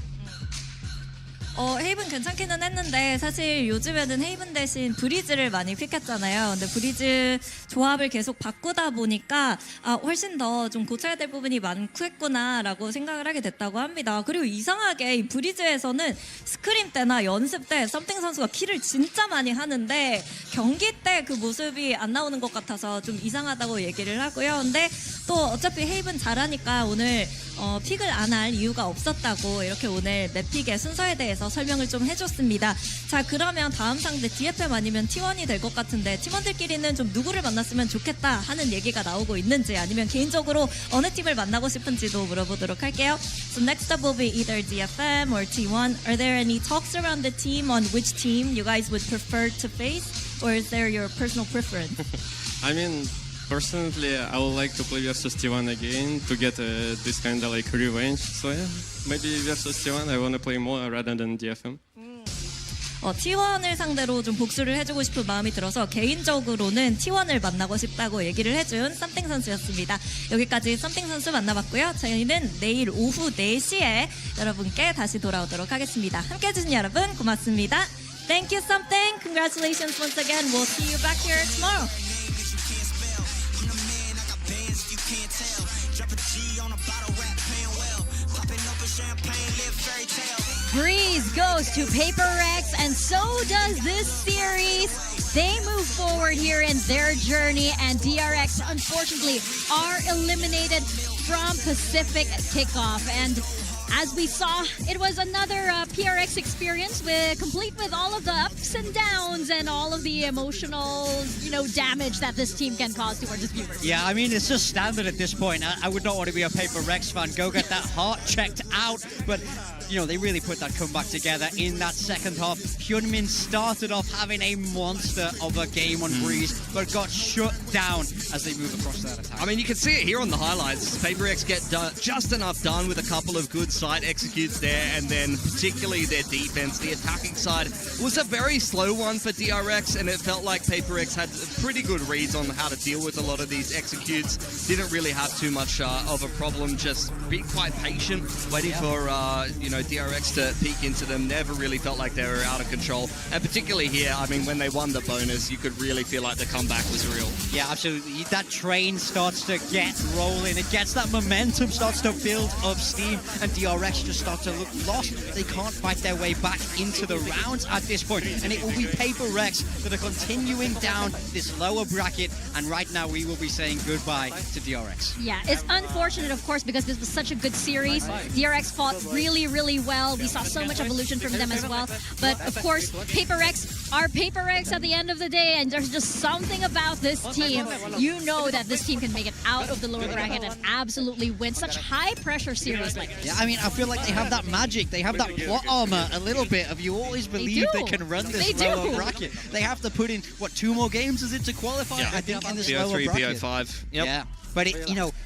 헤이븐 괜찮기는 했는데 사실 요즘에는 헤이븐 대신 브리즈를 많이 픽했잖아요. 근데 브리즈 조합을 계속 바꾸다 보니까 훨씬 더 좀 고쳐야 될 부분이 많고 했구나라고 생각을 하게 됐다고 합니다. 그리고 이상하게 이 브리즈에서는 스크림 때나 연습 때 썸띵 선수가 킬을 진짜 많이 하는데 경기 때 그 모습이 안 나오는 것 같아서 좀 이상하다고 얘기를 하고요. 근데 또 어차피 헤이븐 잘하니까 오늘 픽을 안 할 이유가 없었다고 이렇게 오늘 맵픽의 순서에 대해서 설명을 좀 해줬습니다. 자, 그러면 다음 상대 DFM 아니면 T1이 될 것 같은데 팀원들끼리는 좀 누구를 만났으면 좋겠다 하는 얘기가 나오고 있는지 아니면 개인적으로 어느 팀을 만나고 싶은지도 물어보도록 할게요. So next up will be either DFM or T1. Are there any talks around the team on which team you guys would prefer to face, or is there your personal preference? I mean, personally, I would like to play versus T1 again to get this kind of like revenge. So yeah, maybe versus T1 I want to play more rather than DFM. T1을 상대로 좀 복수를 해주고 싶은 마음이 들어서 개인적으로는 T1을 만나고 싶다고 얘기를 해준 썸띵 선수였습니다. 여기까지 썸띵 선수 만나봤고요. 저희는 내일 오후 4시에 여러분께 다시 돌아오도록 하겠습니다. 함께 해주신 여러분 고맙습니다. Thank you, something. Congratulations once again. We'll see you back here tomorrow. Breeze goes to Paper Rex, and so does this series. They move forward here in their journey, and DRX, unfortunately, are eliminated from Pacific Kickoff. And as we saw, it was another PRX experience complete with all of the ups and downs and all of the emotional, damage that this team can cause towards its viewers. Yeah, I mean, it's just standard at this point. I would not want to be a Paper Rex fan. Go get that heart checked out. But, they really put that comeback together in that second half. Hyunmin started off having a monster of a game on Breeze, but got shut down as they move across that attack. I mean, you can see it here on the highlights. Paper X get just enough done with a couple of good site executes there, and then particularly their defense, the attacking side, was a very slow one for DRX, and it felt like PaperX had pretty good reads on how to deal with a lot of these executes. Didn't really have too much of a problem, just being quite patient, waiting for DRX to peek into them. Never really felt like they were out of control, and particularly here, I mean, when they won the bonus, you could really feel like the comeback was real. Yeah, absolutely. That train starts to get rolling. It gets that momentum, starts to build up steam, and DRX just start to look lost. They can't fight their way back into the rounds at this point, and it will be PaperX that are continuing down this lower bracket, and right now we will be saying goodbye to DRX. Yeah, it's unfortunate, of course, because this was such a good series. DRX fought really, really well. We saw so much evolution from them as well. But, of course, PaperX are PaperX at the end of the day, and there's just something about this team. You know that this team can make it out of the lower bracket and absolutely win such high-pressure series like this. Yeah, I mean, I feel like they have that magic. They have that plot armor a little bit of you always believe they can run this lower bracket. They have to put in, what, 2 more games is it to qualify? Yeah. I think in this BO3, lower bracket. BO5. Yep. Yeah. But,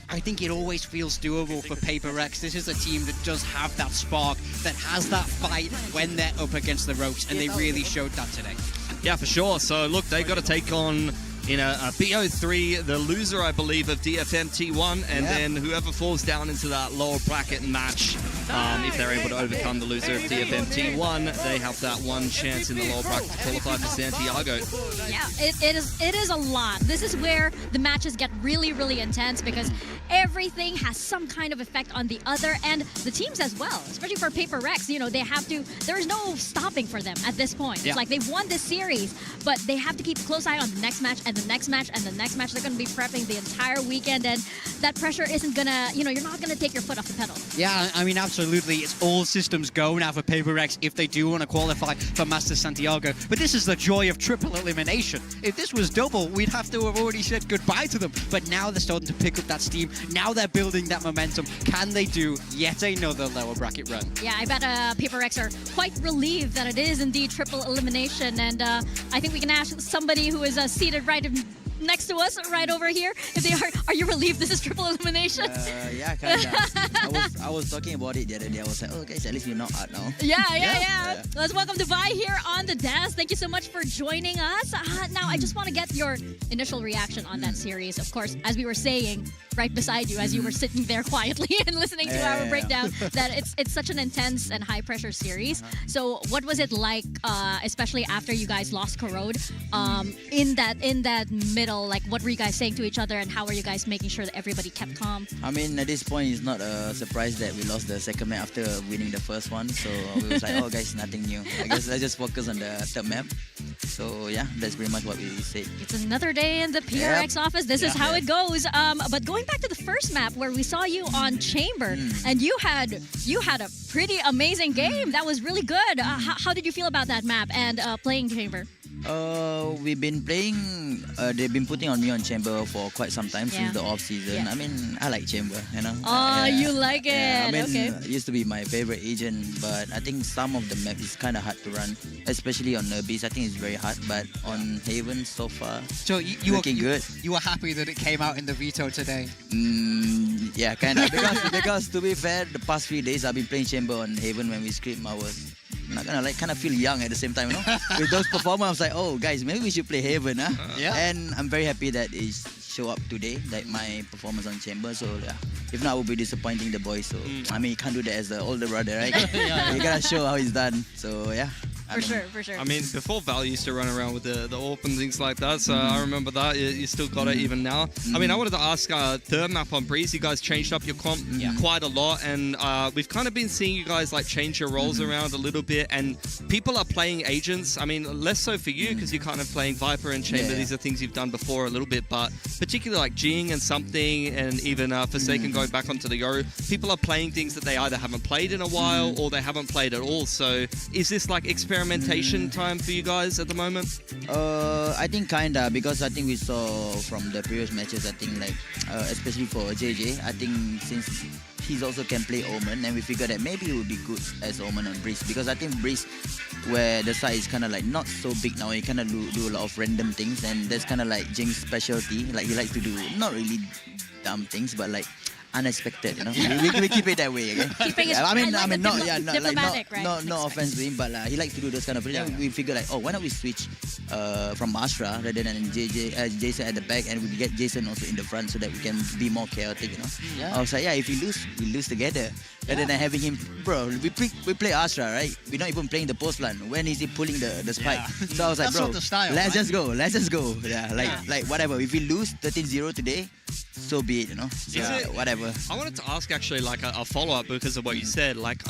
I think it always feels doable for PaperX. This is a team that does have that spark, that has that fight when they're up against the ropes, and they really showed that today. Yeah, for sure. So, look, they got to take on in a BO3, the loser, I believe, of DFM T1, and then whoever falls down into that lower bracket match, if they're able to overcome the loser of DFM T1, they have that one chance in the lower bracket to qualify for Santiago. Yeah, it is a lot. This is where the matches get really, really intense because everything has some kind of effect on the other, and the teams as well, especially for PaperX. They have to, there's no stopping for them at this point. It's like they've won this series, but they have to keep a close eye on the next match and the next match and the next match. They're going to be prepping the entire weekend, and that pressure isn't going to, you're not going to take your foot off the pedal. Yeah, I mean, absolutely. It's all systems go now for PaperX if they do want to qualify for Masters Santiago. But this is the joy of triple elimination. If this was double, we'd have to have already said goodbye to them. But now they're starting to pick up that steam. Now they're building that momentum. Can they do yet another lower bracket run? Yeah, I bet PaperX are quite relieved that it is indeed triple elimination. And I think we can ask somebody who is seated right next to us, right over here, if they are you relieved this is triple elimination? Yeah, kind of. I was talking about it the other day. I was like, oh guys, at least you're not out now. Yeah. Let's welcome Dubai here on the desk. Thank you so much for joining us. Now, I just want to get your initial reaction on that series. Of course, as we were saying, right beside you, as you were sitting there quietly and listening to our breakdown, that it's such an intense and high-pressure series. So what was it like, especially after you guys lost Corrode, in that middle? Like, what were you guys saying to each other, and how were you guys making sure that everybody kept calm? I mean, at this point, it's not a surprise that we lost the second map after winning the first one. So we was like, oh guys, nothing new. I guess let's just focus on the third map. So yeah, that's pretty much what we said. It's another day in the PRX office. This is how it goes. But going back to the first map where we saw you on Chamber, and you had a pretty amazing game. That was really good. How did you feel about that map and playing Chamber? We've been playing, they've been putting on me on Chamber for quite some time since the off season. I mean, I like Chamber, Oh, you like it. I mean, it used to be my favorite agent, but I think some of the map is kind of hard to run, especially on Nerbies. I think it's very hard, but on Haven so far, so you looking good. You were happy that it came out in the veto today? Yeah, kind of. because to be fair, the past few days I've been playing Chamber on Haven when we scrim. I was not gonna kind of feel young at the same time, With those performances, I was like, oh guys, maybe we should play Haven, And I'm very happy that it show up today, like my performance on Chamber. So yeah, if not, I would be disappointing the boys. So I mean, you can't do that as the older brother, right? You gotta show how it's done. So yeah. For sure. I mean, before Val used to run around with the AWP and things like that, so I remember that. You still got it even now. I mean, I wanted to ask, third map on Breeze, you guys changed up your comp quite a lot, and we've kind of been seeing you guys like change your roles around a little bit, and people are playing agents. I mean, less so for you because you're kind of playing Viper and Chamber. These are things you've done before a little bit, but particularly like Jing and something, and even Forsaken going back onto the Yo, people are playing things that they either haven't played in a while or they haven't played at all. So is this like experimentation time for you guys at the moment? I think kinda, because I think we saw from the previous matches, I think like especially for JJ, I think since he also can play Omen, and we figured that maybe it would be good as Omen on Breeze, because I think Breeze, where the side is kind of like not so big now, you kind of do a lot of random things, and that's kind of like Jing's specialty. Like he likes to do not really dumb things, but like unexpected, you know. we keep it that way, okay? Keeping it, I mean, diplomatic, right? No offense to him, but he likes to do those kind of things. We figure like, oh, why not we switch from Astra rather than Jason at the back, and we get Jason also in the front so that we can be more chaotic, you know. I was like, if we lose together. Rather than having him, bro, we play Astra, right? We're not even playing the post plan. When is he pulling the spike? So I was like, bro, let's just go. Yeah, like whatever. If we lose 13-0 today, so be it, you know. So, whatever. I wanted to ask actually like a follow-up because of what you said. Like,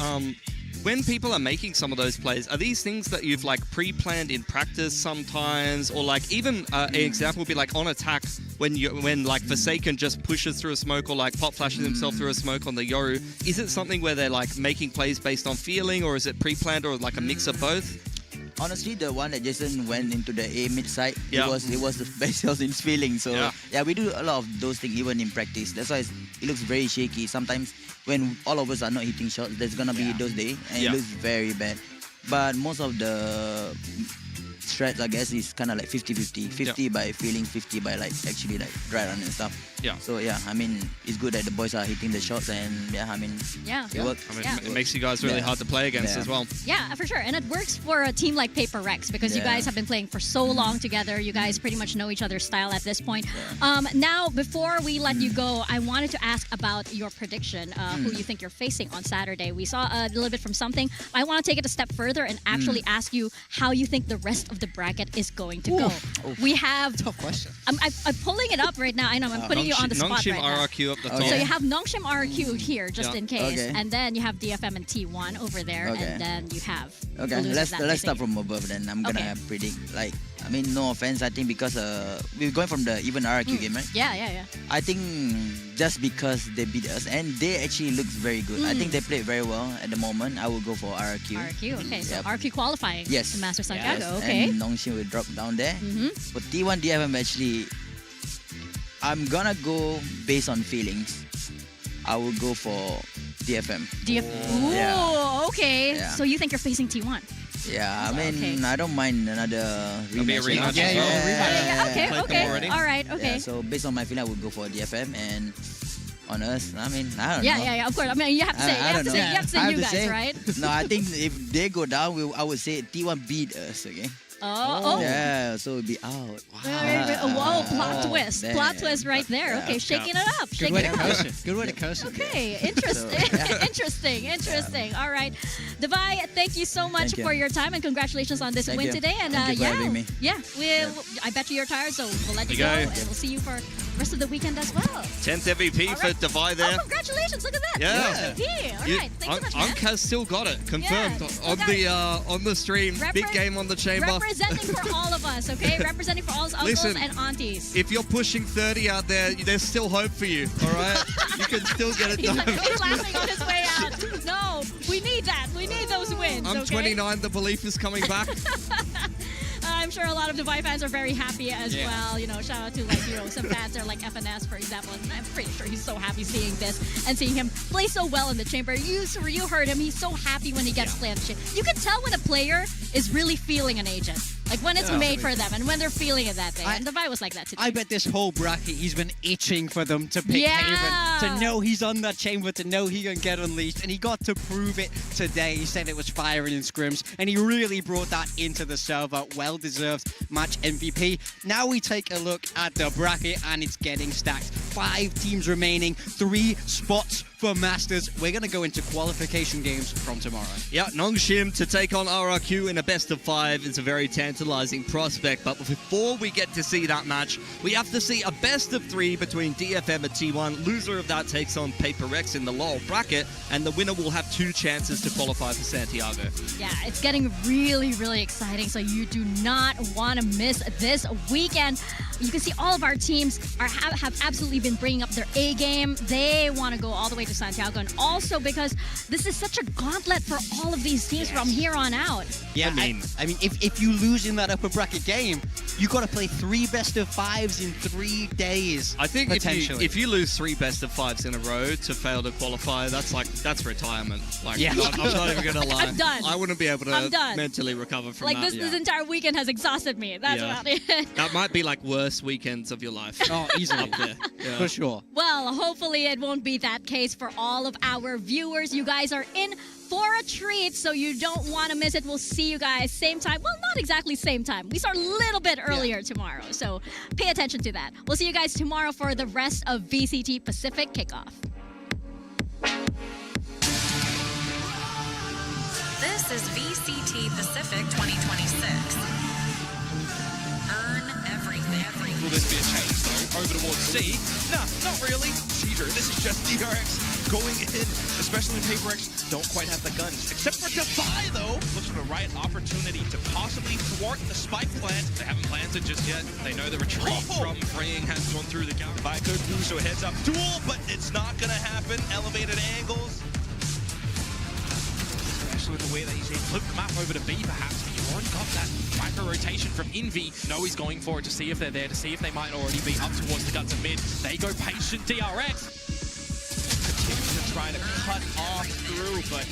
when people are making some of those plays, are these things that you've like pre-planned in practice sometimes, or like even an example would be like on attack when like Forsaken just pushes through a smoke or like pop flashes himself through a smoke on the Yoru? Is it something where they're like making plays based on feeling, or is it pre-planned, or like a mix of both? Honestly, the one that Jason went into the A mid side, it was the best in his feeling. So we do a lot of those things even in practice. That's why it looks very shaky. Sometimes when all of us are not hitting shots, there's gonna be those days, and it looks very bad. But most of the strats, I guess, is kind of like 50-50. 50 by feeling, 50 by like actually like dry run and stuff. So I mean, it's good that the boys are hitting the shots, and it works. I mean, it makes you guys really hard to play against as well. Yeah, for sure. And it works for a team like Paper Rex because you guys have been playing for so long together. You guys pretty much know each other's style at this point. Now, before we let you go, I wanted to ask about your prediction, who you think you're facing on Saturday. We saw a little bit from something. I want to take it a step further and actually ask you how you think the rest of the bracket is going to go. We have... Tough question. I'm pulling it up right now. I know I'm putting you on the spot Nongshim right now. RRQ up the top. So you have Nongshim RRQ here, just in case. And then you have DFM and T1 over there. And then you have... let's start from above then. I'm gonna predict, like, I mean, no offense, I think because we're going from the even RRQ game, right? Yeah. I think just because they beat us, and they actually look very good. I think they played very well at the moment. I will go for RRQ. RRQ, okay. So RRQ qualifying to Master Santiago, Yes. okay. And Nongshim will drop down there. For T1 DFM, actually, I'm gonna go based on feelings. I will go for DFM. Ooh, okay. So you think you're facing T1? Yeah, I mean, I don't mind another rematch. Okay. All right, okay. Yeah, so based on my feeling, I would go for DFM, and on us, I mean, I don't know. Yeah, of course. I mean, you have to say, you have to say you guys, right? No, I think if they go down, I would say T1 beat us, okay? Yeah, so it'll be out. Wow. Plot twist. Damn. Plot twist right there. Okay, shaking it up. Good way to curse it. Good way to curse it. Okay, interesting. Interesting. All right. Devai, thank you so much for your time, and congratulations on this win today. And thank you for having me. I bet you you're tired, so we'll let you go, and we'll see you for the rest of the weekend as well. 10th MVP for Devai there. Congratulations, look at that. Yeah. MVP. All right, thanks so much, man. Unk has still got it, confirmed on the stream. Big game on the chamber. Representing for all of us, okay? Representing for all us uncles and aunties. If you're pushing 30 out there's still hope for you, all right? You can still get it done. He's laughing on his way out. No, we need that. We need those wins, I'm 29, the belief is coming back. I'm sure a lot of Dubai fans are very happy as well. You know, shout out to some fans are like FNS, for example. And I'm pretty sure he's so happy seeing this and seeing him play so well in the chamber. You heard him. He's so happy when he gets play in the chamber. You can tell when a player is really feeling an agent. Like when it's made for them and when they're feeling it that day. And Dubai was like that today. I bet this whole bracket he's been itching for them to pick Haven, to know he's on that chamber, to know he can get unleashed, and he got to prove it today. He said it was firing in scrims, and he really brought that into the server. Well-deserved match MVP. Now we take a look at the bracket, and it's getting stacked. 5 teams remaining, 3 spots for Masters. We're going to go into qualification games from tomorrow. Yeah, Nongshim to take on RRQ in a best of 5 is a very tantalizing prospect. But before we get to see that match, we have to see a best of 3 between DFM and T1. Loser of that takes on Paper Rex in the lower bracket, and the winner will have 2 chances to qualify for Santiago. Yeah, it's getting really, really exciting, so you do not want to miss this weekend. You can see all of our teams have absolutely been bringing up their A game. They want to go all the way to Santiago, and also because this is such a gauntlet for all of these teams from here on out. Yeah, I mean, if you lose in that upper bracket game, You got to play 3 best-of-5s in 3 days. I think potentially. if you lose 3 best-of-5s in a row to fail to qualify, that's retirement. Like, Yeah. I'm not even gonna lie. I'm done. I wouldn't be able I'm to done. mentally recover from Like that. this entire weekend has exhausted me. That's Yeah. about it. That might be like worst weekends of your life. Oh, easily. Up there. Yeah. For sure. Well, hopefully it won't be that case for all of our viewers. You guys are in for a treat, so you don't want to miss it. We'll see you guys same time. Well, not exactly same time. We start a little bit earlier tomorrow, so pay attention to that. We'll see you guys tomorrow for the rest of VCT Pacific Kickoff. This is VCT Pacific 2026. Earn everything. Will this be a change, though? Over towards C? Nah, not really. Cedar, this is just DRX going in, especially when Paper X don't quite have the guns. Except for Defy, though. Looks for the right opportunity to possibly thwart the spike plant. They haven't planted just yet. They know the retreat from freeing has gone through the gap. By could do so, heads up duel, but it's not gonna happen. Elevated angles. Especially with the way that he's flipped the map over to B, perhaps. But you've already got that micro rotation from Envy. No, he's going for it to see if they're there, to see if they might already be up towards the guts of mid. They go patient DRX. Continue to try to cut off through, but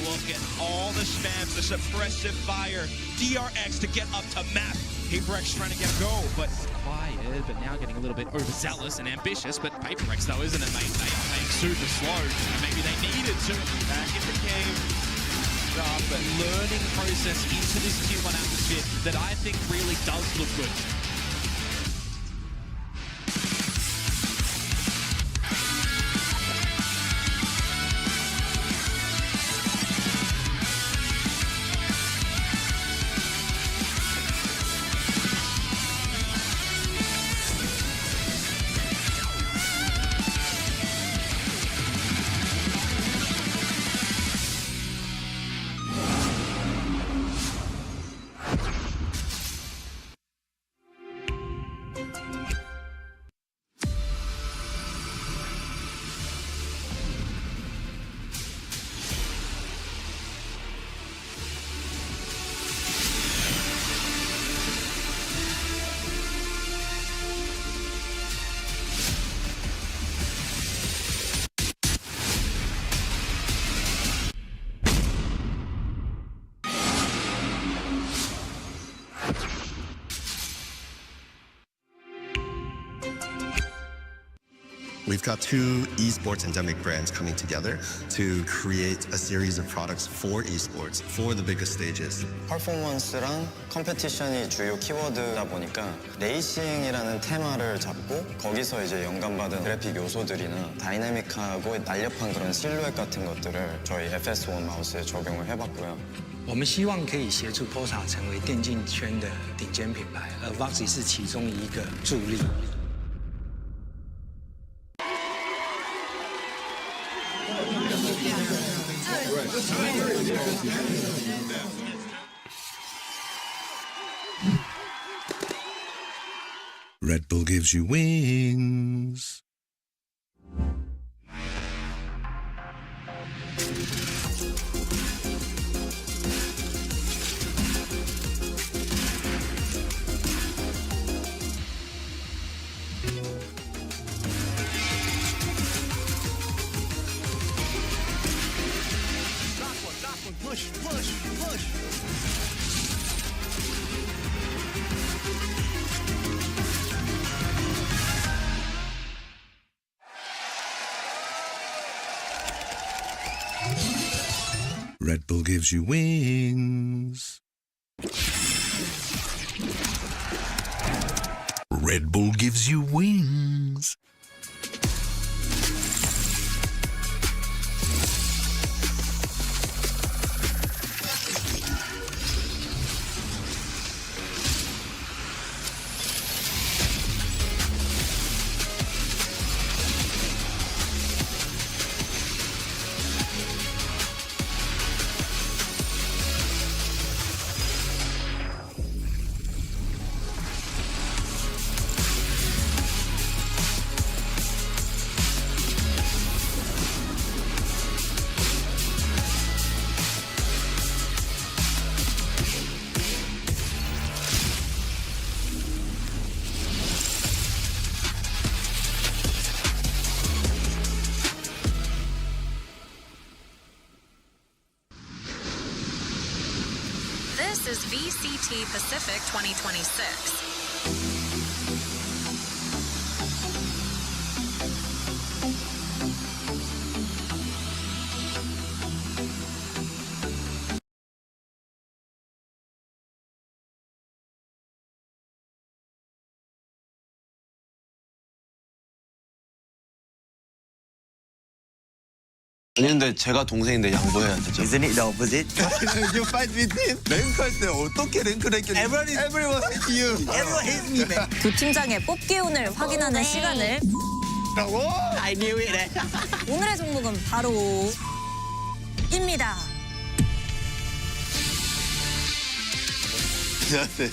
look at all the spams, the suppressive fire. DRX to get up to map. Paper X trying to get a go, but quiet, but now getting a little bit overzealous and ambitious. But Paper X, though, isn't it, mate? They are playing super slow. Maybe they needed to. Back in the cave. But learning process into this tier 1 atmosphere that I think really does look good. We've got 2 esports endemic brands coming together to create a series of products for esports, for the biggest stages. 퍼포먼스랑 컴페티션이 주요 키워드다 보니까 레이싱이라는 테마를 잡고 거기서 이제 영감받은 그래픽 요소들이나 다이내믹하고 날렵한 그런 실루엣 같은 것들을 저희 FS1 마우스에 적용을 해봤고요. 我们希望可以协助 POSA 成为电竞圈的顶尖品牌，而 Voxy 是其中一个助力。 Red Bull gives you wings. Push, push, push. Red Bull gives you wings. Red Bull gives you wings. This is VCT Pacific 2026. 아니 근데 제가 동생인데 양보해야 되죠. Isn't it the opposite? You fight with him? 랭크할 때 어떻게 랭크를 했길래 Everyone hates you. Everyone hates me, man. 두 팀장의 뽑기 운을 확인하는 시간을 I knew it. 오늘의 종목은 바로 입니다. 안녕하세요.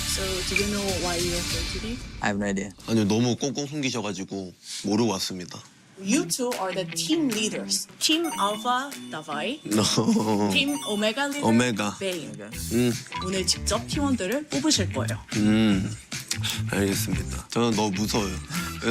So, do you know why you're here today? I have no idea. 아니요 너무 꽁꽁 숨기셔가지고 모르고 왔습니다. You two are the team leaders. Team Alpha, Davai. No. Team Omega leader, Omega. Bain. 오늘 직접 팀원들을 뽑으실 거예요. 알겠습니다. 저는 너무 무서워요.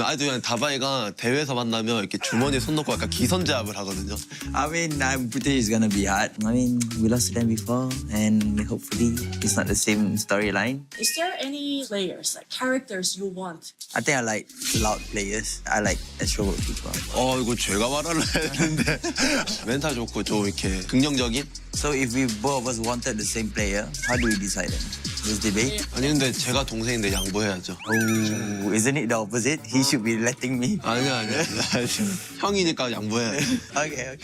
아주 그냥 다바이가 대회에서 만나면 이렇게 주머니에 손 넣고 약간 기선제압을 하거든요. I mean, I'm pretty it's gonna be hard. I mean, we lost to them before, and hopefully it's not the same storyline. Is there any players, like characters you want? I think I like loud players. I like extrovert people. 이거 제가 말하려 했는데 멘탈 좋고 좀 이렇게 긍정적인? So if we both of us wanted the same player, how do we decide it? Just debate? 아니 근데 제가 동생인데 양보해야죠. Oh, isn't it the opposite? He should be letting me. 아니야. 형이니까 양보해야지. Okay.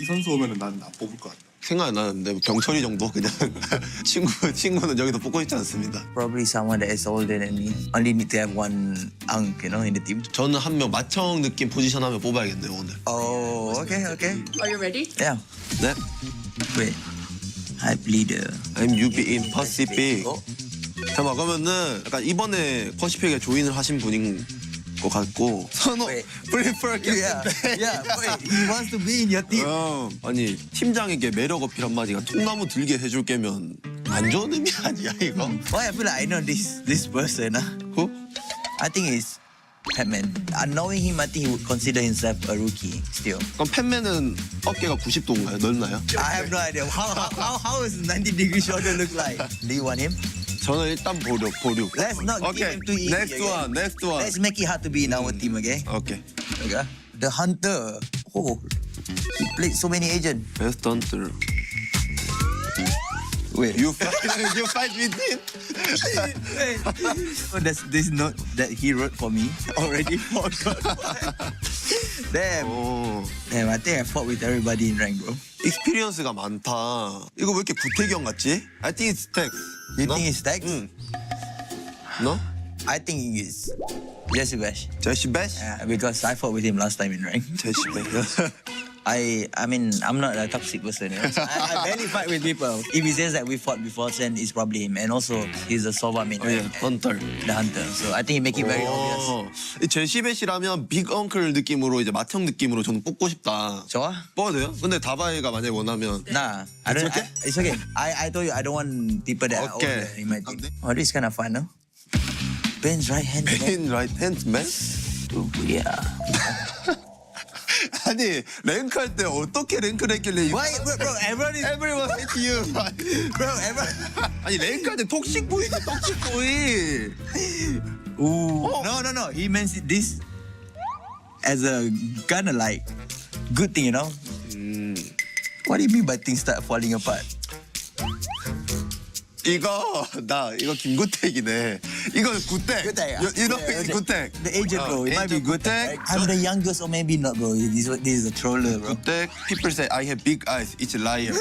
이 선수 오면은 난 나 뽑을 것 같아. 생각 안 나는데 병철이 정도 그냥 친구는 여기서 뽑고 있지 않습니다. Probably someone that is older than me. Only need to have one unk, you know, in the team. 저는 한 명 마청 느낌 포지션 하면 뽑아야겠네요 오늘. Oh, okay. Are you ready? Yeah. 네. Wait. Hype leader. I'm UB in Pacific. 잠깐만 그러면은 약간 이번에 퍼시픽에 조인을 하신 분인 것 같고 선호 prefer Yeah. Wait, he wants to be in your team. 아니 팀장에게 매력 어필 한마디가 통나무 들게 해줄 게면 안 좋은 의미 아니야 이거? Why I feel like I know this person. Who? I think it's Batman. Knowing him, I think he would consider himself a rookie still. 그럼 팬맨은 어깨가 90도인가요? 넓나요? I have no idea. How is 90-degree shoulder look like? Do you want him? 저는 일단 보류. Let's not give him too easy. Next one. Let's make it hard to be in our team, okay? Okay. The Hunter. Oh, he played so many agents. Best Hunter. Wait. You fight with him? Oh, this note that he wrote for me already forgot. Damn, I think I fought with everybody in rank, bro. 익스피리언스가 많다. 이거 왜 이렇게 구태경 같지? I think it's Tex. You think it's Tex? No? I think it's Jesse Bash. Jesse Bash? Yeah, because I fought with him last time in rank. Jesse Bash. I mean, I'm not a toxic person. You know? So I barely fight with people. If he says that we fought before, then it's probably him. And also, he's a Sova main. Hunter. The Hunter. So I think he make it very obvious. 제시벳이라면 빅 엉클 느낌으로 이제 맏형 느낌으로 저는 뽑고 싶다. 좋아? 뽑아도 돼요? 근데 다바이가 만약에 원하면 Nah, I don't. It's okay. I told you I don't want people that are older in my team. Oh, this is kind of fun, no? Ben's right hand. Ben right hand man? Yeah. 아니 랭크할 때 어떻게 랭크를 했길래 Why, bro? Everyone hates you. Bro, everyone. 아니 랭크할 때 톡식 보이다 톡식 보이. Ooh. No. He meant this as a kind of like good thing, you know? What do you mean by things start falling apart? 이거 김구택이네. 이거 구택. You know 구택. The agent, bro. It might be 구택. I'm the youngest, or maybe not, bro. This is a troller, bro. 구택. People say I have big eyes. It's a liar.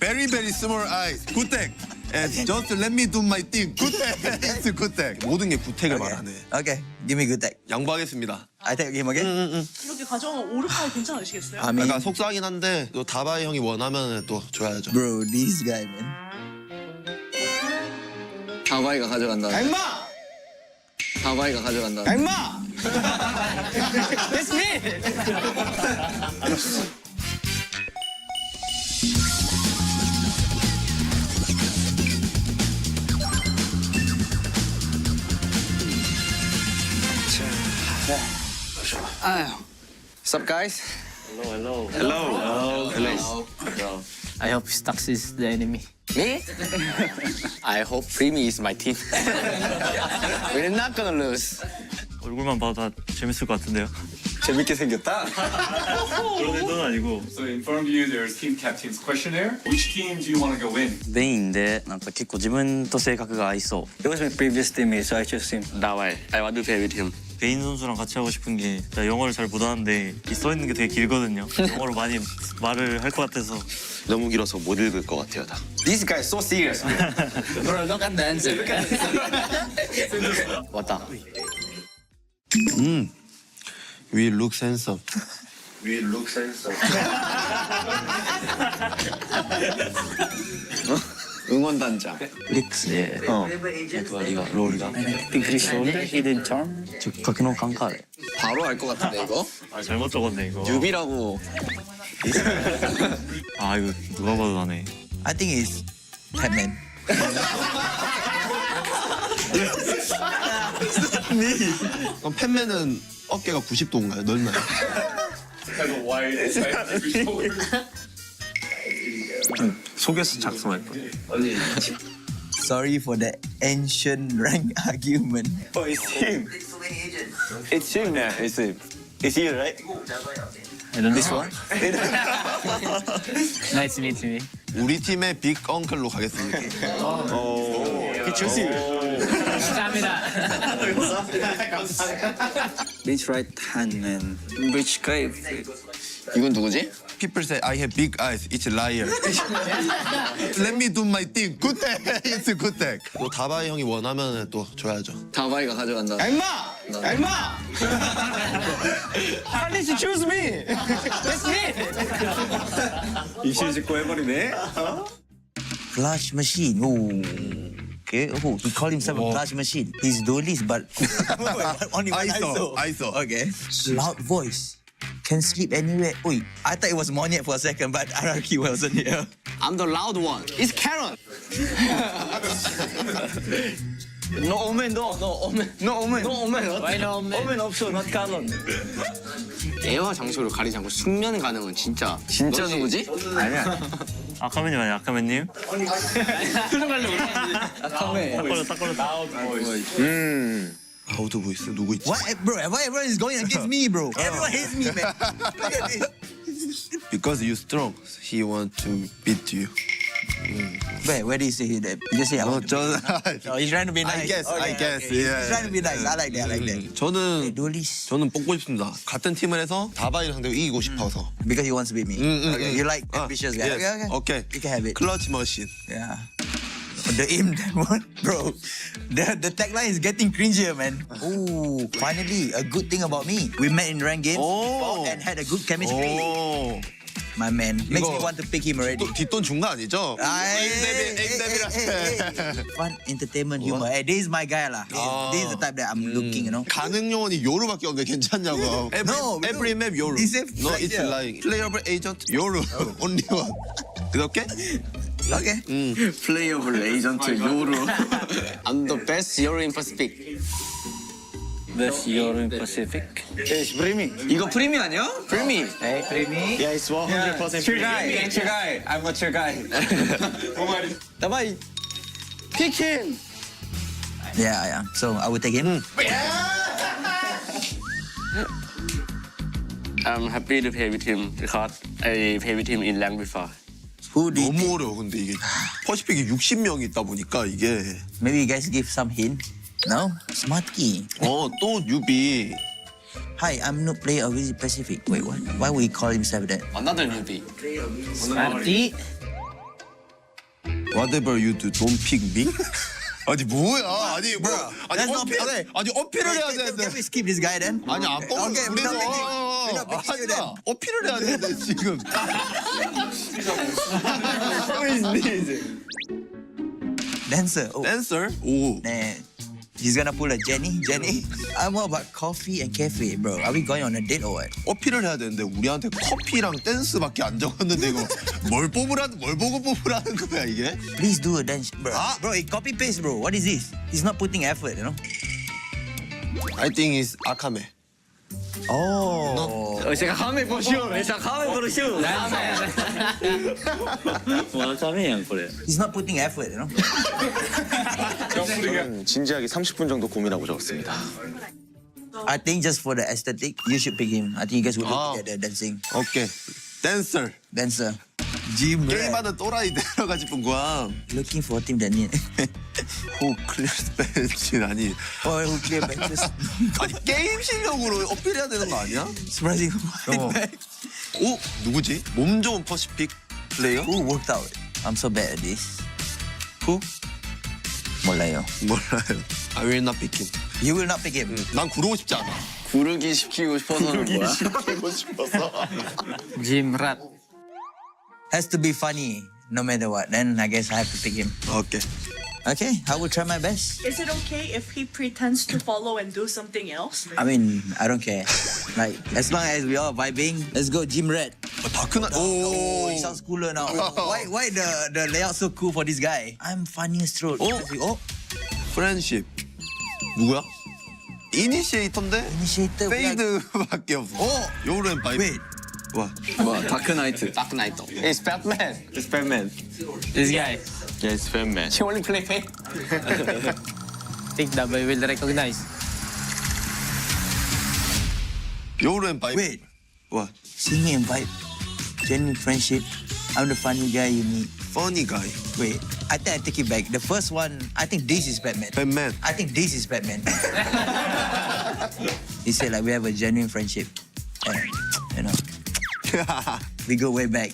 Very small eyes. 구택. And just let me do my thing. 구택. It's 구택. 모든 게 구택을 말하네. Okay, give me good tech. 양보하겠습니다. I take him again. 이렇게 가져오면 오르카이 괜찮으시겠어요? I mean, 약간 속상하긴 한데 또 다바이 형이 원하면 또 줘야죠. bro, this guy, man. 다바이가 가져간다. 임마! 다바이가 가져간다. 임마! That's me! What's up, guys? Hello. I hope Stux is the enemy. Me? I hope Primi is my team. We're not gonna lose. 얼굴만 봐도 다 재밌을 것 같은데요. 재밌게 생겼다. 그런 의도는 아니고. So in front of you, there's team captain's questionnaire. Which team do you want to go in? メインでなんか結構自分と性格が合いそう。It was my previous teammate, so I chose him. Davai, I want to play with him. 베인 선수랑 같이 하고 싶은 게 제가 영어를 잘 못하는데 이 써 있는 게 되게 길거든요. 영어로 많이 말을 할 것 같아서. 너무 길어서 못 읽을 것 같아요, 다. This guy is so serious. Bro, look at the answer. 왔다. We look handsome. We look handsome. 응원단장. 릭스의役割がロールが Hidden Charm 直角の感覚 바로 알 것 같은데 이거? 아 잘못 적었네 이거. 뉴비라고. 아 이거 누가 봐도 나네. I think it's Batman. 그럼 팬맨은 어깨가 90도인가요? 넓나요? Have a wide shoulder. 속에서 작성할 거야. Sorry for the ancient rank argument. Oh, it's him. It's him, man. It's him. It's you, right? I don't know. This one? Nice to meet you. 우리 팀의 빅 엉클로 가겠습니다. He chose you. 감사합니다. Which right hand man? Which guy? 이건 누구지? People say I have big eyes. It's a liar. Let me do my thing. Good tag. It's a good tag. 또 다바이 형이 원하면 또 줘야죠. 다바이가 가져간다. 엠마! 엠마! At least choose me. That's me. 이실 짓고 해버리네. Flash machine. Oh. Okay. Oh, he called himself a flash machine. He's duelist, but only one ISO. Okay. Loud voice. Can sleep anywhere. Oi, I thought it was Monyet for a second, but RRQ wasn't here. I'm the loud one. It's Karen. No omen, no omen. No omen. No omen. Why no omen? 오멘 없어, not Karen. 애와 장소를 가리지 않고 숙면 가능은 진짜 누구지? 아니야. 아카맨님 아니야 아카맨님? 아카맨. 딱 걸렸다. 아우트 보이스 누구 있지? What, bro? Why everyone is going against me, bro? Everyone hates me, man. Look at this. Because you strong, he want to beat you. Where did he say that? You just say I No, want to just Oh, he's trying to be nice. I guess, Okay. yeah. He's trying to be nice. I like that. I like that. 저는 뽑고 싶습니다. 같은 팀을 해서 다바이 상대로 이기고 싶어서. Because he wants to beat me. Okay. You like ambitious guy. Yes. Okay. You can have it. 클러치 머신. Yeah. The aim, that one, bro. The tagline is getting cringier, man. Ooh, finally, a good thing about me. We met in ranked games and had a good chemistry. 오. My man. Makes me want to pick him already. 뒷돈 준 거 아니죠? Fun entertainment humor. Hey, this is my guy lah. This is the type that I'm looking, you know. 가능 요원이 요루밖에 없는데 괜찮냐고. Every map 요루. No, it's lying. Playable agent 요루. Only one. 그렇게? Okay. Playable agent 요루. I'm the best Euro in Pacific. Best Euro in Pacific. Yes, Primi. 이거 프리미 아니야? 프리미. Hey, Primi. Yeah, it's 100% Chill guy. Chill guy. I'm a chill guy. 다바이. Pick him. Yeah. So I will take him. I'm happy to play with him because I play with him in rank before. 너무 어려워 근데 이게 퍼시픽이 60명이 있다 보니까 이게 Maybe you guys give some hint. No? Smarty. 또 뉴비. Hi, I'm noob player of Visit Pacific. Wait, what? Why would he call himself that? Another newbie. Smarty? Whatever you do, don't pick me. 아니 뭐야? 아니 뭐? 아니 어필을 해야 되는데. Can we skip this guy then? 아니 안 뽑은 우리도 아니야. 어필을 해야 되는데 지금. Who is this? Dancer. Oh. Dancer? 오. Nah. He's gonna pull a Jenny. I'm all about coffee and cafe, bro. Are we going on a date or what? 어필을 해야 되는데 우리한테 커피랑 댄스밖에 안 적었는데 이거 뭘 보고 뽑으라는 거야 이게? Please do a dance, bro. Bro, it copy paste, bro. What is this? He's not putting effort, you know. I think it's 아카메. Oh. 제가 카메 보시오. 제가 카메 보시오. 와 카메야 그래. He's not putting effort, you know. 저는 진지하게 30분 정도 고민하고 적었습니다. I think just for the aesthetic, you should pick him. I think you guys would look at the dancing. 오케이. 댄서. Dancer. Jim Red. 게임하는 또라이 내려가지고 거야. Looking for a team that need. Who clears bench 아니. Oh, who clear benches? 아니 게임 실력으로 어필해야 되는 거 아니야? Surprising. 오 누구지? 몸 좋은 퍼시픽 플레이어? Who worked out? I'm so bad at this. Who? 몰라요. I will not pick him. You will not pick him. 난 구르고 싶지 않아. 구르기 시키고 싶어서 하는 거야. 시키고 싶어서. Jim Rat. Has to be funny, no matter what. Then I guess I have to pick him. Okay. Okay, I will try my best. Is it okay if he pretends to follow and do something else? I mean, I don't care. Like, as long as we all vibing, let's go Jim Red. 다크나. Oh, he sounds cooler now. Why the layout so cool for this guy? I'm funniest throat. Oh, 프렌십. 누구야? 이니시에이터인데? Initiator. 페이드밖에 없어. 요런 바이브. Wait. 와. 와 다크나이트. 다크나이트. It's Batman. It's Batman. This guy. Yeah, it's Batman. She only play fake. Think that we will recognize. 요런 바이브. Wait. 와. See me invite. Genuine friendship. I'm the funny guy you meet. Funny guy. Wait, I think I take it back. The first one, I think this is Batman. Batman. I think this is Batman. He said like we have a genuine friendship. And, you know, we go way back.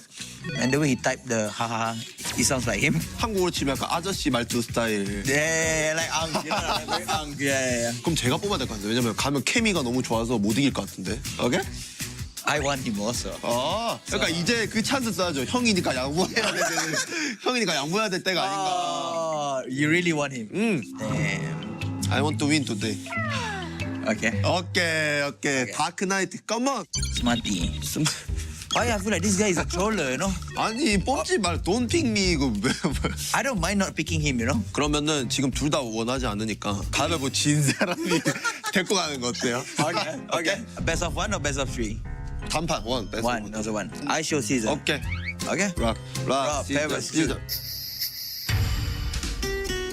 And the way he typed the haha, it sounds like him. 한국어로 치면 약간 아저씨 말투 스타일. Yeah, like you know, like very yeah. 그럼 제가 뽑아야 될 것 같은데. 왜냐면 가면 케미가 너무 좋아서 못 이길 것 같은데. 오케이? I want him also. 그러니까 이제 그 찬스 써야죠. 형이니까 양보해야 되는. 형이니까 양보해야 될 때가 아닌가. You really want him? Damn. I want to win today. Okay. 오케이. 다크나이트. Come on. Smarty. Why I feel like this guy is a troller, you know? 아니 뽑지 말. Don't pick me. 이거 왜? I don't mind not picking him, you know? 그러면은 지금 둘 다 원하지 않으니까 가위바위보 진 사람이 데리고 가는 거 어때요? Okay. Best of one or best of three? 단판 원. One. Also one. I show Caesar. 오케이. Okay. 락, paper, scissors.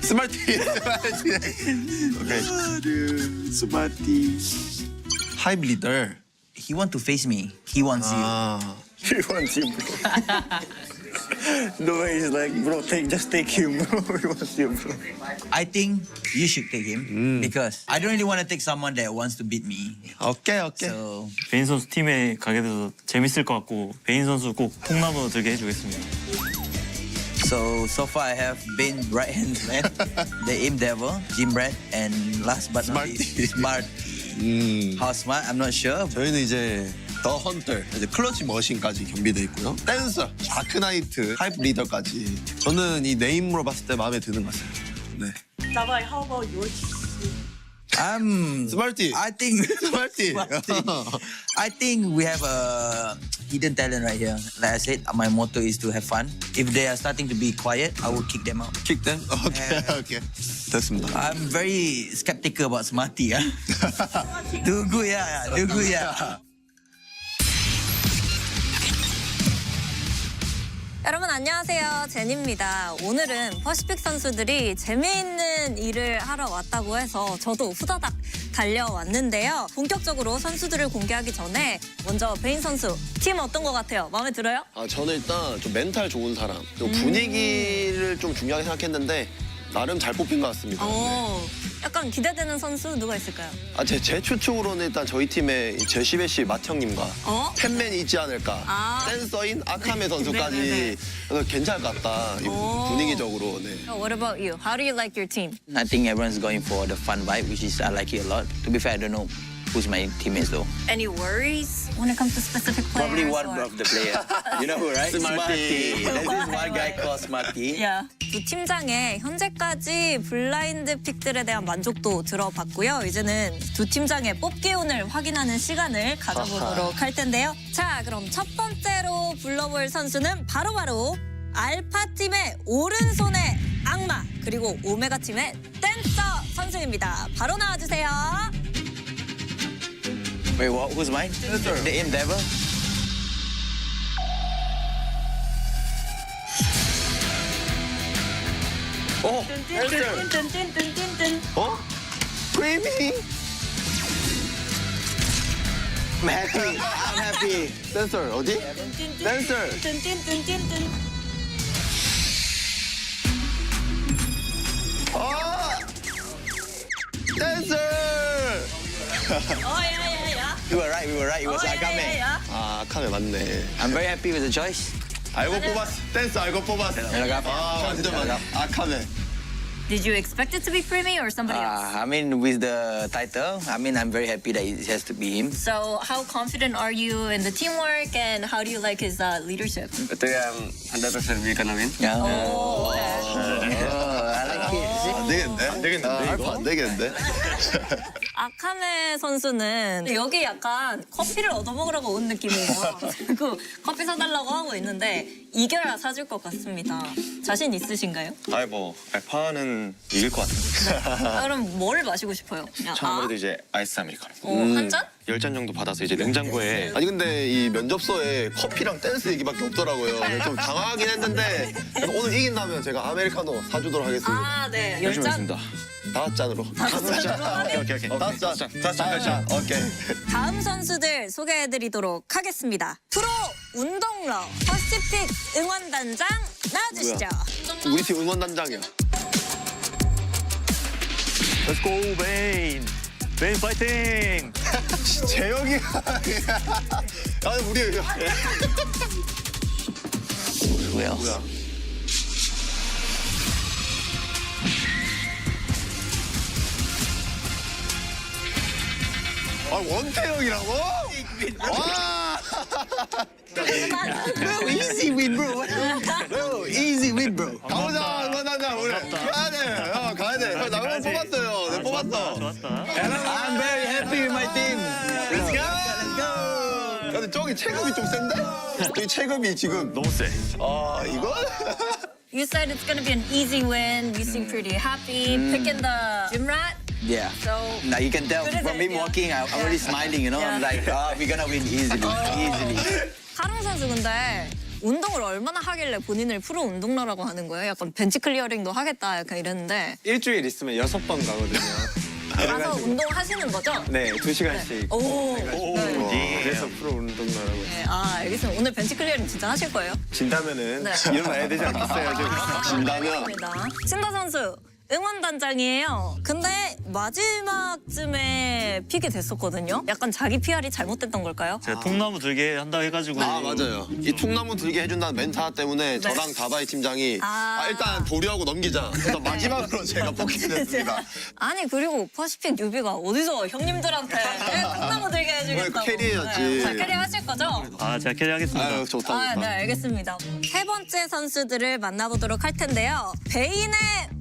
스마트. 오케이. 스마트. 하이브 리더. He want to face me. He wants you. He wants you, bro. The way he's like, bro, just take him, bro. He wants you, bro. I think you should take him because I don't really want to take someone that wants to beat me. 오케이. So 베인 선수 팀에 가게 돼서 재밌을 것 같고 베인 선수 꼭 통나무 들게 해주겠습니다. So far I have been right hand man, the Aim Devil, Jim Red, and last but not least, Smart. How smart? I'm not sure. 저희는 이제 더 헌터, 이제 클러치 머신까지 겸비돼 있고요. 댄서, 다크나이트, 하이브 리더까지. 저는 이 네임으로 봤을 때 마음에 드는 것 같습니다. 네. Davai, how about yours? 스마트. I think 스마트. I think we have a hidden talent right here. Like I said, my motto is to have fun. If they are starting to be quiet, I will kick them out. Kick them? 오케이. 됐습니다. I'm very skeptical about Smarty. 누구야? 여러분 안녕하세요. 제니입니다. 오늘은 퍼시픽 선수들이 재미있는 일을 하러 왔다고 해서 저도 후다닥 달려왔는데요. 본격적으로 선수들을 공개하기 전에 먼저 베인 선수, 팀 어떤 것 같아요? 마음에 들어요? 저는 일단 좀 멘탈 좋은 사람, 또 분위기를 좀 중요하게 생각했는데 나름 잘 뽑힌 것 같습니다. 약간 기대되는 선수 누가 있을까요? 제 추측으로는 일단 저희 팀의 제시베시 마청님과 팬맨이 있지 않을까. 댄서인 아카메 선수까지 괜찮을 것 같다. 분위기적으로. 네. What about you? How do you like your team? I think everyone's going for the fun vibe, which is I like it a lot. To be fair, I don't know who's my teammates though. Any worries when it comes to specific players? Probably one of the player. You know who, right? Smarty. There's this one guy called Smarty. Yeah. 두 팀장의 현재까지 블라인드 픽들에 대한 만족도 들어봤고요. 이제는 두 팀장의 뽑기운을 확인하는 시간을 가져보도록 할 텐데요. 자, 그럼 첫 번째로 불러볼 선수는 바로바로 알파팀의 오른손의 악마 그리고 오메가팀의 댄서 선수입니다. 바로 나와주세요. Wait, what? Who's mine? The aim devil? 어? 어? 프리미? I'm happy. I'm happy. 댄서 어디? 댄서. 아! 댄서! We were right. We were right. It was Akame. 아, 아카메 맞네. I'm very happy with the choice. 알고 뽑았어. 댄서 알고 뽑았어. 아, 완전 맞아. 아카메. Did you expect it to be Primi or somebody else? I mean, with the title, I mean, I'm very happy that it has to be him. So how confident are you in the teamwork and how do you like his leadership? Betul yang 100% we gonna win. Yeah. Oh, okay. I like it. 안 되겠는데? 안 되겠는데? 알파 안 되겠는데? 아카메 선수는 여기 약간 커피를 얻어먹으려고 온 느낌이에요. 그 커피 사달라고 하고 있는데 이겨야 사줄 것 같습니다. 자신 있으신가요? 아이 뭐 알파는 이길 것 같은데. 그럼 뭘 마시고 싶어요? 그냥 아무래도 이제 아이스 아메리카노. 한 잔? 10잔 정도 받아서 이제 냉장고에 아니 근데 이 면접서에 커피랑 댄스 얘기밖에 없더라고요. 좀 당황하긴 했는데 그래서 오늘 이긴다면 제가 아메리카노 사주도록 하겠습니다. 아, 네. 열심히 10잔? 하겠습니다. 5잔으로. 5잔으로? 오케이. 5잔. 오케이. 다음 선수들 소개해드리도록 하겠습니다. 프로 운동러 퍼시픽 응원단장 나와주시죠. 우리 팀 응원단장이야. Let's go, 베인. 베인 파이팅. 재혁이가 아니 우리 Who else? 뭐야? 아 원태형이라고? 와! No, easy win, bro. No, easy win, bro. 가보자 응원단장 우리 가야 돼. 가야 돼. 형 나만 뽑았어요. 내 뽑았어. I'm very happy with my team. Let's go. 근데 저기 체급이 좀 센데? 저기 체급이 지금 너무 세. 아 이거? You said it's gonna be an easy win. You seem pretty happy picking the gym rat. Yeah. So Now you can tell good as from it, him yeah. walking, I'm already smiling, you know? I'm like, oh, we're gonna win easily, easily. 카롱 선수 근데 운동을 얼마나 하길래 본인을 프로 운동러라고 하는 거예요? 약간 벤치 클리어링도 하겠다 약간 이랬는데 일주일 있으면 6번 가거든요. 가서 운동하시는 거죠? 네, 2시간씩. 오. 그래서 프로 운동가라고. 네, 알겠습니다. 오늘 벤치 클리어링 진짜 하실 거예요? 진다면은 네. 일어나야 되지 않겠어요? 진다면 알겠습니다. 신다 선수 응원단장이에요. 근데 마지막쯤에 픽이 됐었거든요. 약간 자기 PR이 잘못됐던 걸까요? 제가 통나무 들게 한다 해가지고. 아 맞아요. 이 통나무 들게 해준다는 멘트 하나 때문에 저랑 다바이 팀장이 일단 보류하고 넘기자. 그래서 마지막으로 제가 뽑히게 됐습니다. 아니 그리고 퍼시픽 뉴비가 어디서 형님들한테 통나무 들게 해주겠다고. 캐리해야지. 잘 캐리하실 거죠? 아, 제가 캐리하겠습니다. 아유 좋다. 네 알겠습니다. 세 번째 선수들을 만나보도록 할 텐데요. 베인의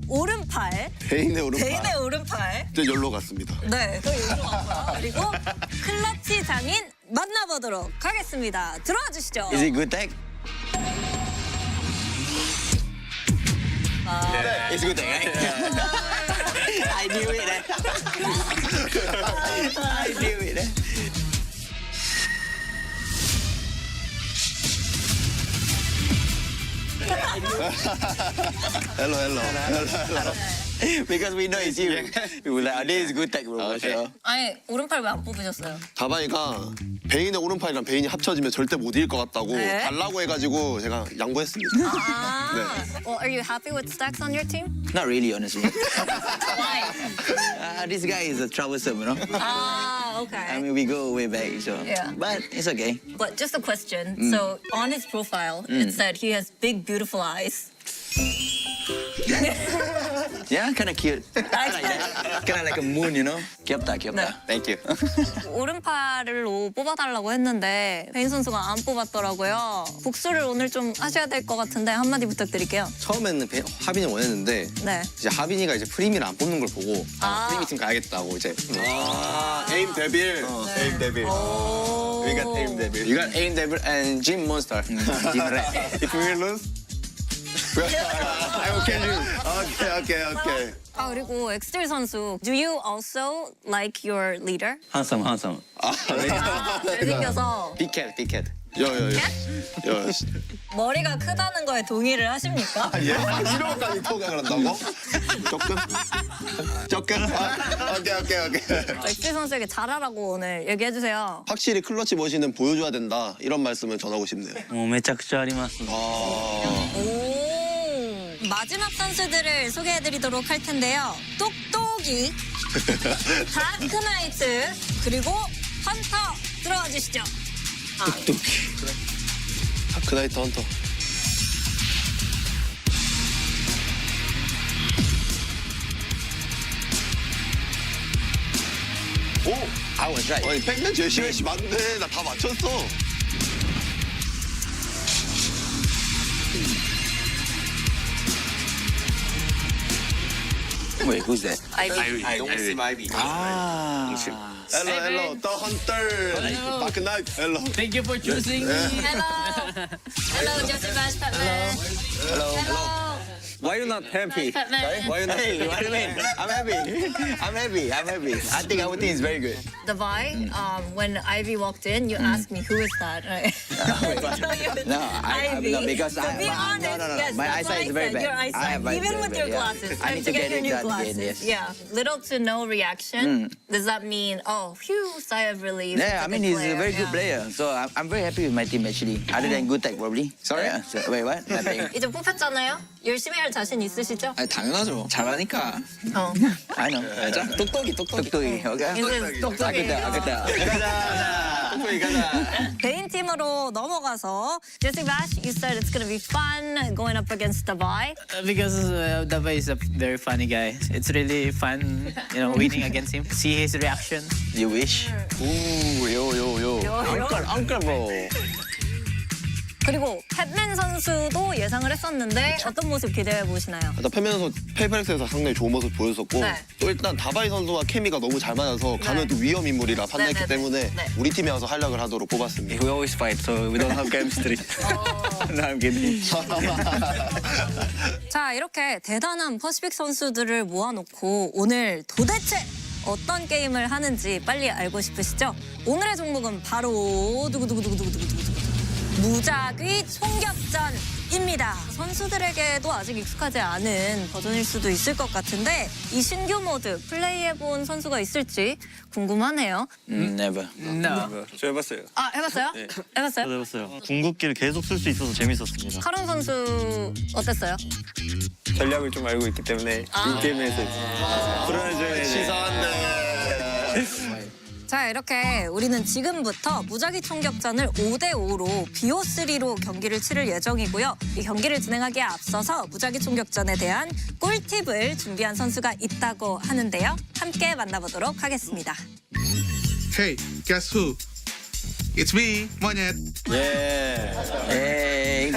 오른팔. 베인의 오른팔. 베인의 오른팔. 이제 열로 갔습니다. 네, 그 여기로 갔고요. 그리고 클러치 장인 만나보도록 하겠습니다. 들어와 주시죠. Is it good tech? Yeah, it's good tech, right? I knew it. I knew it. hello. Because we know it's you. We were like, oh, this is good tech, bro. For sure. 아니 오른팔 왜 안 뽑으셨어요? 다바이가 베인의 오른팔이랑 베인이 합쳐지면 절대 못 이길 것 같다고 네. 달라고 해가지고 제가 양보했습니다. Well, are you happy with stacks on your team? Not really, honestly. Why? This guy is troublesome, you know? Okay. I mean, we go way back, so. Yeah. But it's okay. But just a question. So on his profile, it said he has big, beautiful eyes. Yeah, kind of cute. Kind of like a moon, you know? 귀엽다. 네. Thank you. 오른팔로 뽑아달라고 했는데 베인 선수가 안 뽑았더라고요. 복수를 오늘 좀 하셔야 될 것 같은데 한마디 부탁드릴게요. 처음에는 하빈이 원했는데 네. 이제 하빈이가 이제 프리미를 안 뽑는 걸 보고 프리미 팀 가야겠다고 이제. 에임 데빌. 에임 데빌. We got aim devil. You got aim devil and gym monster. Gym rat. If we lose, I will kill you. Okay. 아 그리고 엑스틸 선수, do you also like your leader? Handsome. 잘생겨서 Big 야. 머리가 크다는 거에 동의를 하십니까? 아, 예? 이런 것까지 통역을 한다고? 조금? 오케이. 엑스틸 선수에게 잘하라고 오늘 얘기해주세요. 확실히 클러치 머신은 보여줘야 된다. 이런 말씀을 전하고 싶네요. もうめちゃくちゃあります。 오, 마지막 선수들을 소개해드리도록 할 텐데요. 똑똑이, 다크나이트, 그리고 헌터 들어와 주시죠. 다크나이트 헌터. 오! I was right. 아니, 팩맨 제시베시 맞네. 나 다 맞췄어. Wait, who's that? Ivy. Ah. Hello. The hunter. 다크나이트. Hello. Thank you for choosing me. Hello, Joseph Bash Batman. Hello. Why you not happy? Batman. Why you not happy? What do you mean? I'm happy. I think everything is very good. The Vi, when Ivy walked in, you asked me, who is that? Right? No, Ivy. no, because To be honest, no. yes, My that's why eyesight I is very said bad. your I eyesight, have even very with bad, your yeah. glasses. I Time need to get your it new done glasses. again, yes. Yeah, little to no reaction. Does that mean, oh, phew, sigh of relief? Yeah, I it's mean good he's player, a very good yeah. player. So I'm very happy with my team actually. Other than good tech probably. Sorry? Yeah, so, wait, what? Nothing. 이제 뽑혔잖아요. 열심히 할 자신 있으시죠? 아니, 당연하죠. 잘하니까. 어. I know. 자, 똑똑이. 똑똑이. Okay. 이제 똑똑이. 아겠다. 똑똑이 가자. 개인 팀으로 넘어가서 Jesse Bash, you said it's gonna be fun going up against the Vi. Because Dava is a very funny guy. It's really fun, winning against him. See his reaction. You wish. Ooh, yo. Uncle bro. 그리고 팻맨 선수도 예상을 했었는데 어떤 모습 기대해 보시나요? 일단 팬맨 선수 페이퍼렉스에서 상당히 좋은 모습 보였었고 네. 또 일단 다바이 선수와 케미가 너무 잘 맞아서 가면 또 위험 인물이라 판단했기 때문에 우리 팀에 와서 활약을 하도록 뽑았습니다. We always fight, so we don't have chemistry. No, I'm kidding. 자, 이렇게 대단한 퍼시픽 선수들을 모아놓고 오늘 도대체 어떤 게임을 하는지 빨리 알고 싶으시죠? 오늘의 종목은 바로 두구두구두구두구두구두구 무작위 총격전입니다. 선수들에게도 아직 익숙하지 않은 버전일 수도 있을 것 같은데 이 신규 모드 플레이해본 선수가 있을지 궁금하네요. Never. No. 저 해봤어요. 아, 해봤어요? 네. 해봤어요? 저도 해봤어요. 궁극기를 계속 쓸 수 있어서 재밌었습니다. 카론 선수 어땠어요? 전략을 좀 알고 있기 때문에 이 게임에서 불안해져야 치사한데. 자, 이렇게 우리는 지금부터 무작위 총격전을 5대5로 BO3로 경기를 치를 예정이고요. 이 경기를 진행하기에 앞서서 무작위 총격전에 대한 꿀팁을 준비한 선수가 있다고 하는데요. 함께 만나보도록 하겠습니다. Hey, guess who? It's me, Monyet. Yeah. Hey.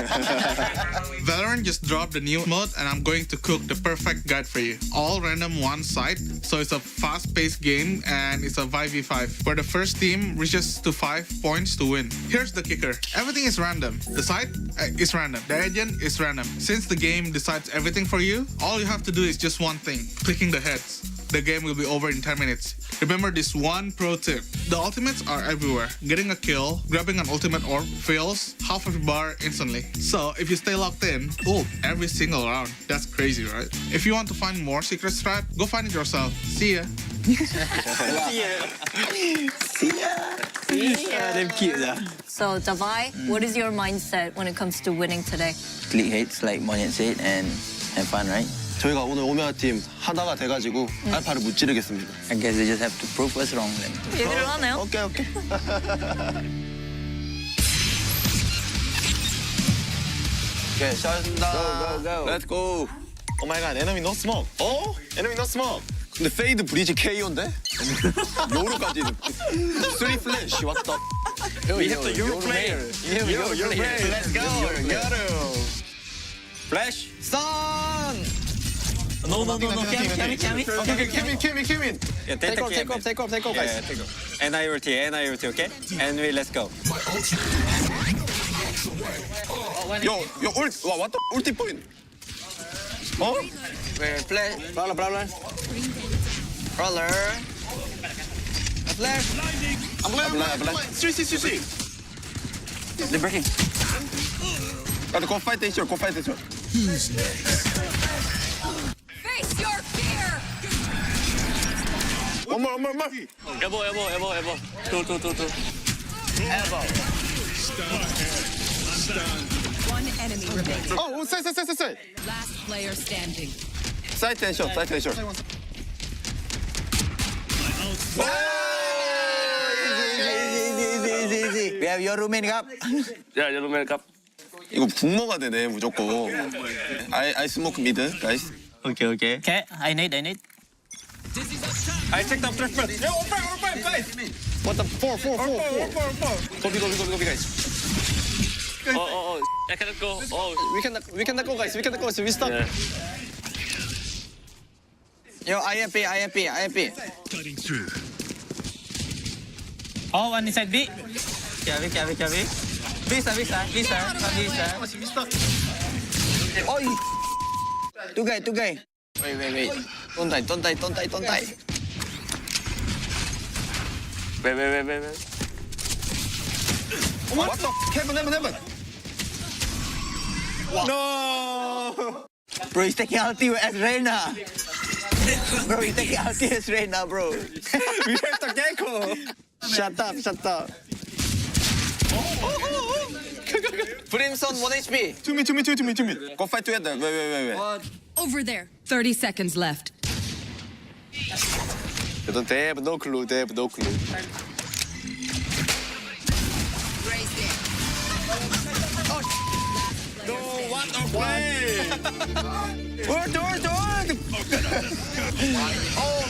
Valorant just dropped the new mode and I'm going to cook the perfect guide for you. All random one side, so it's a fast-paced game and it's a 5v5 where the first team reaches to 5 points to win. Here's the kicker. Everything is random. The side is random. The agent is random. Since the game decides everything for you, all you have to do is just one thing, clicking the heads. The game will be over in 10 minutes. Remember this one pro tip. The ultimates are everywhere. Getting a kill, grabbing an ultimate orb fills half of your bar instantly. So if you stay locked in, ult every single round. That's crazy, right? If you want to find more secret strat, go find it yourself. See ya. They're cute, though. So, Davai, what is your mindset when it comes to winning today? Click hits like Monyet said and have fun, right? 저희가 오늘 오메아 팀 하나가 돼가지고 알파를 무찌르겠습니다. I guess they just have to prove us wrong then. 얘기를 하네요. 오케이. 오케이, 시작하겠습니다. Go. Let's go. 오 마이 갓, 에너미 노 스모크. 에너미 노 스모크. 근데 페이드 브리지 KO인데? 요로까지. 3 플래시, what the? We have the Euro player. Euro player. Let's go. Got Flash. Stun. No. Kemin. Yeah, take off, guys. Yeah, take off. And I ulti, okay? And we let's go. 요, 왔다. 울티 포인트. 어? Wait, play. Brawler. Brawler. Flash. I'm blind. See. They're breaking. Gotta go fight the short. Face your fear. One more. Elbow. Two. One enemy remaining. Oh, side. Last player standing. Side and short. Easy. We have your roommate up. 야, 여러분 갑. 이거 분모가 되네 무조건. I smoke mid, guys. Okay. Okay, I need. I checked out first. Yo, open, guys. What the 4. Go, guys. I cannot go. We cannot go, guys. We stop. Yeah. Yo, IMP. Cutting through. Oh, one inside B. Carry. Visa. Oh, two guy. Wait. Don't die. Wait. What the? Heaven. No. Bro, he's taking ulti as Reina. Bro. We have to gecko. Shut up. Brimstone 1 HP. To me. Go fight together. Wait. Over there. 30 seconds left. They have no clue. No, what a play! Door! Oh!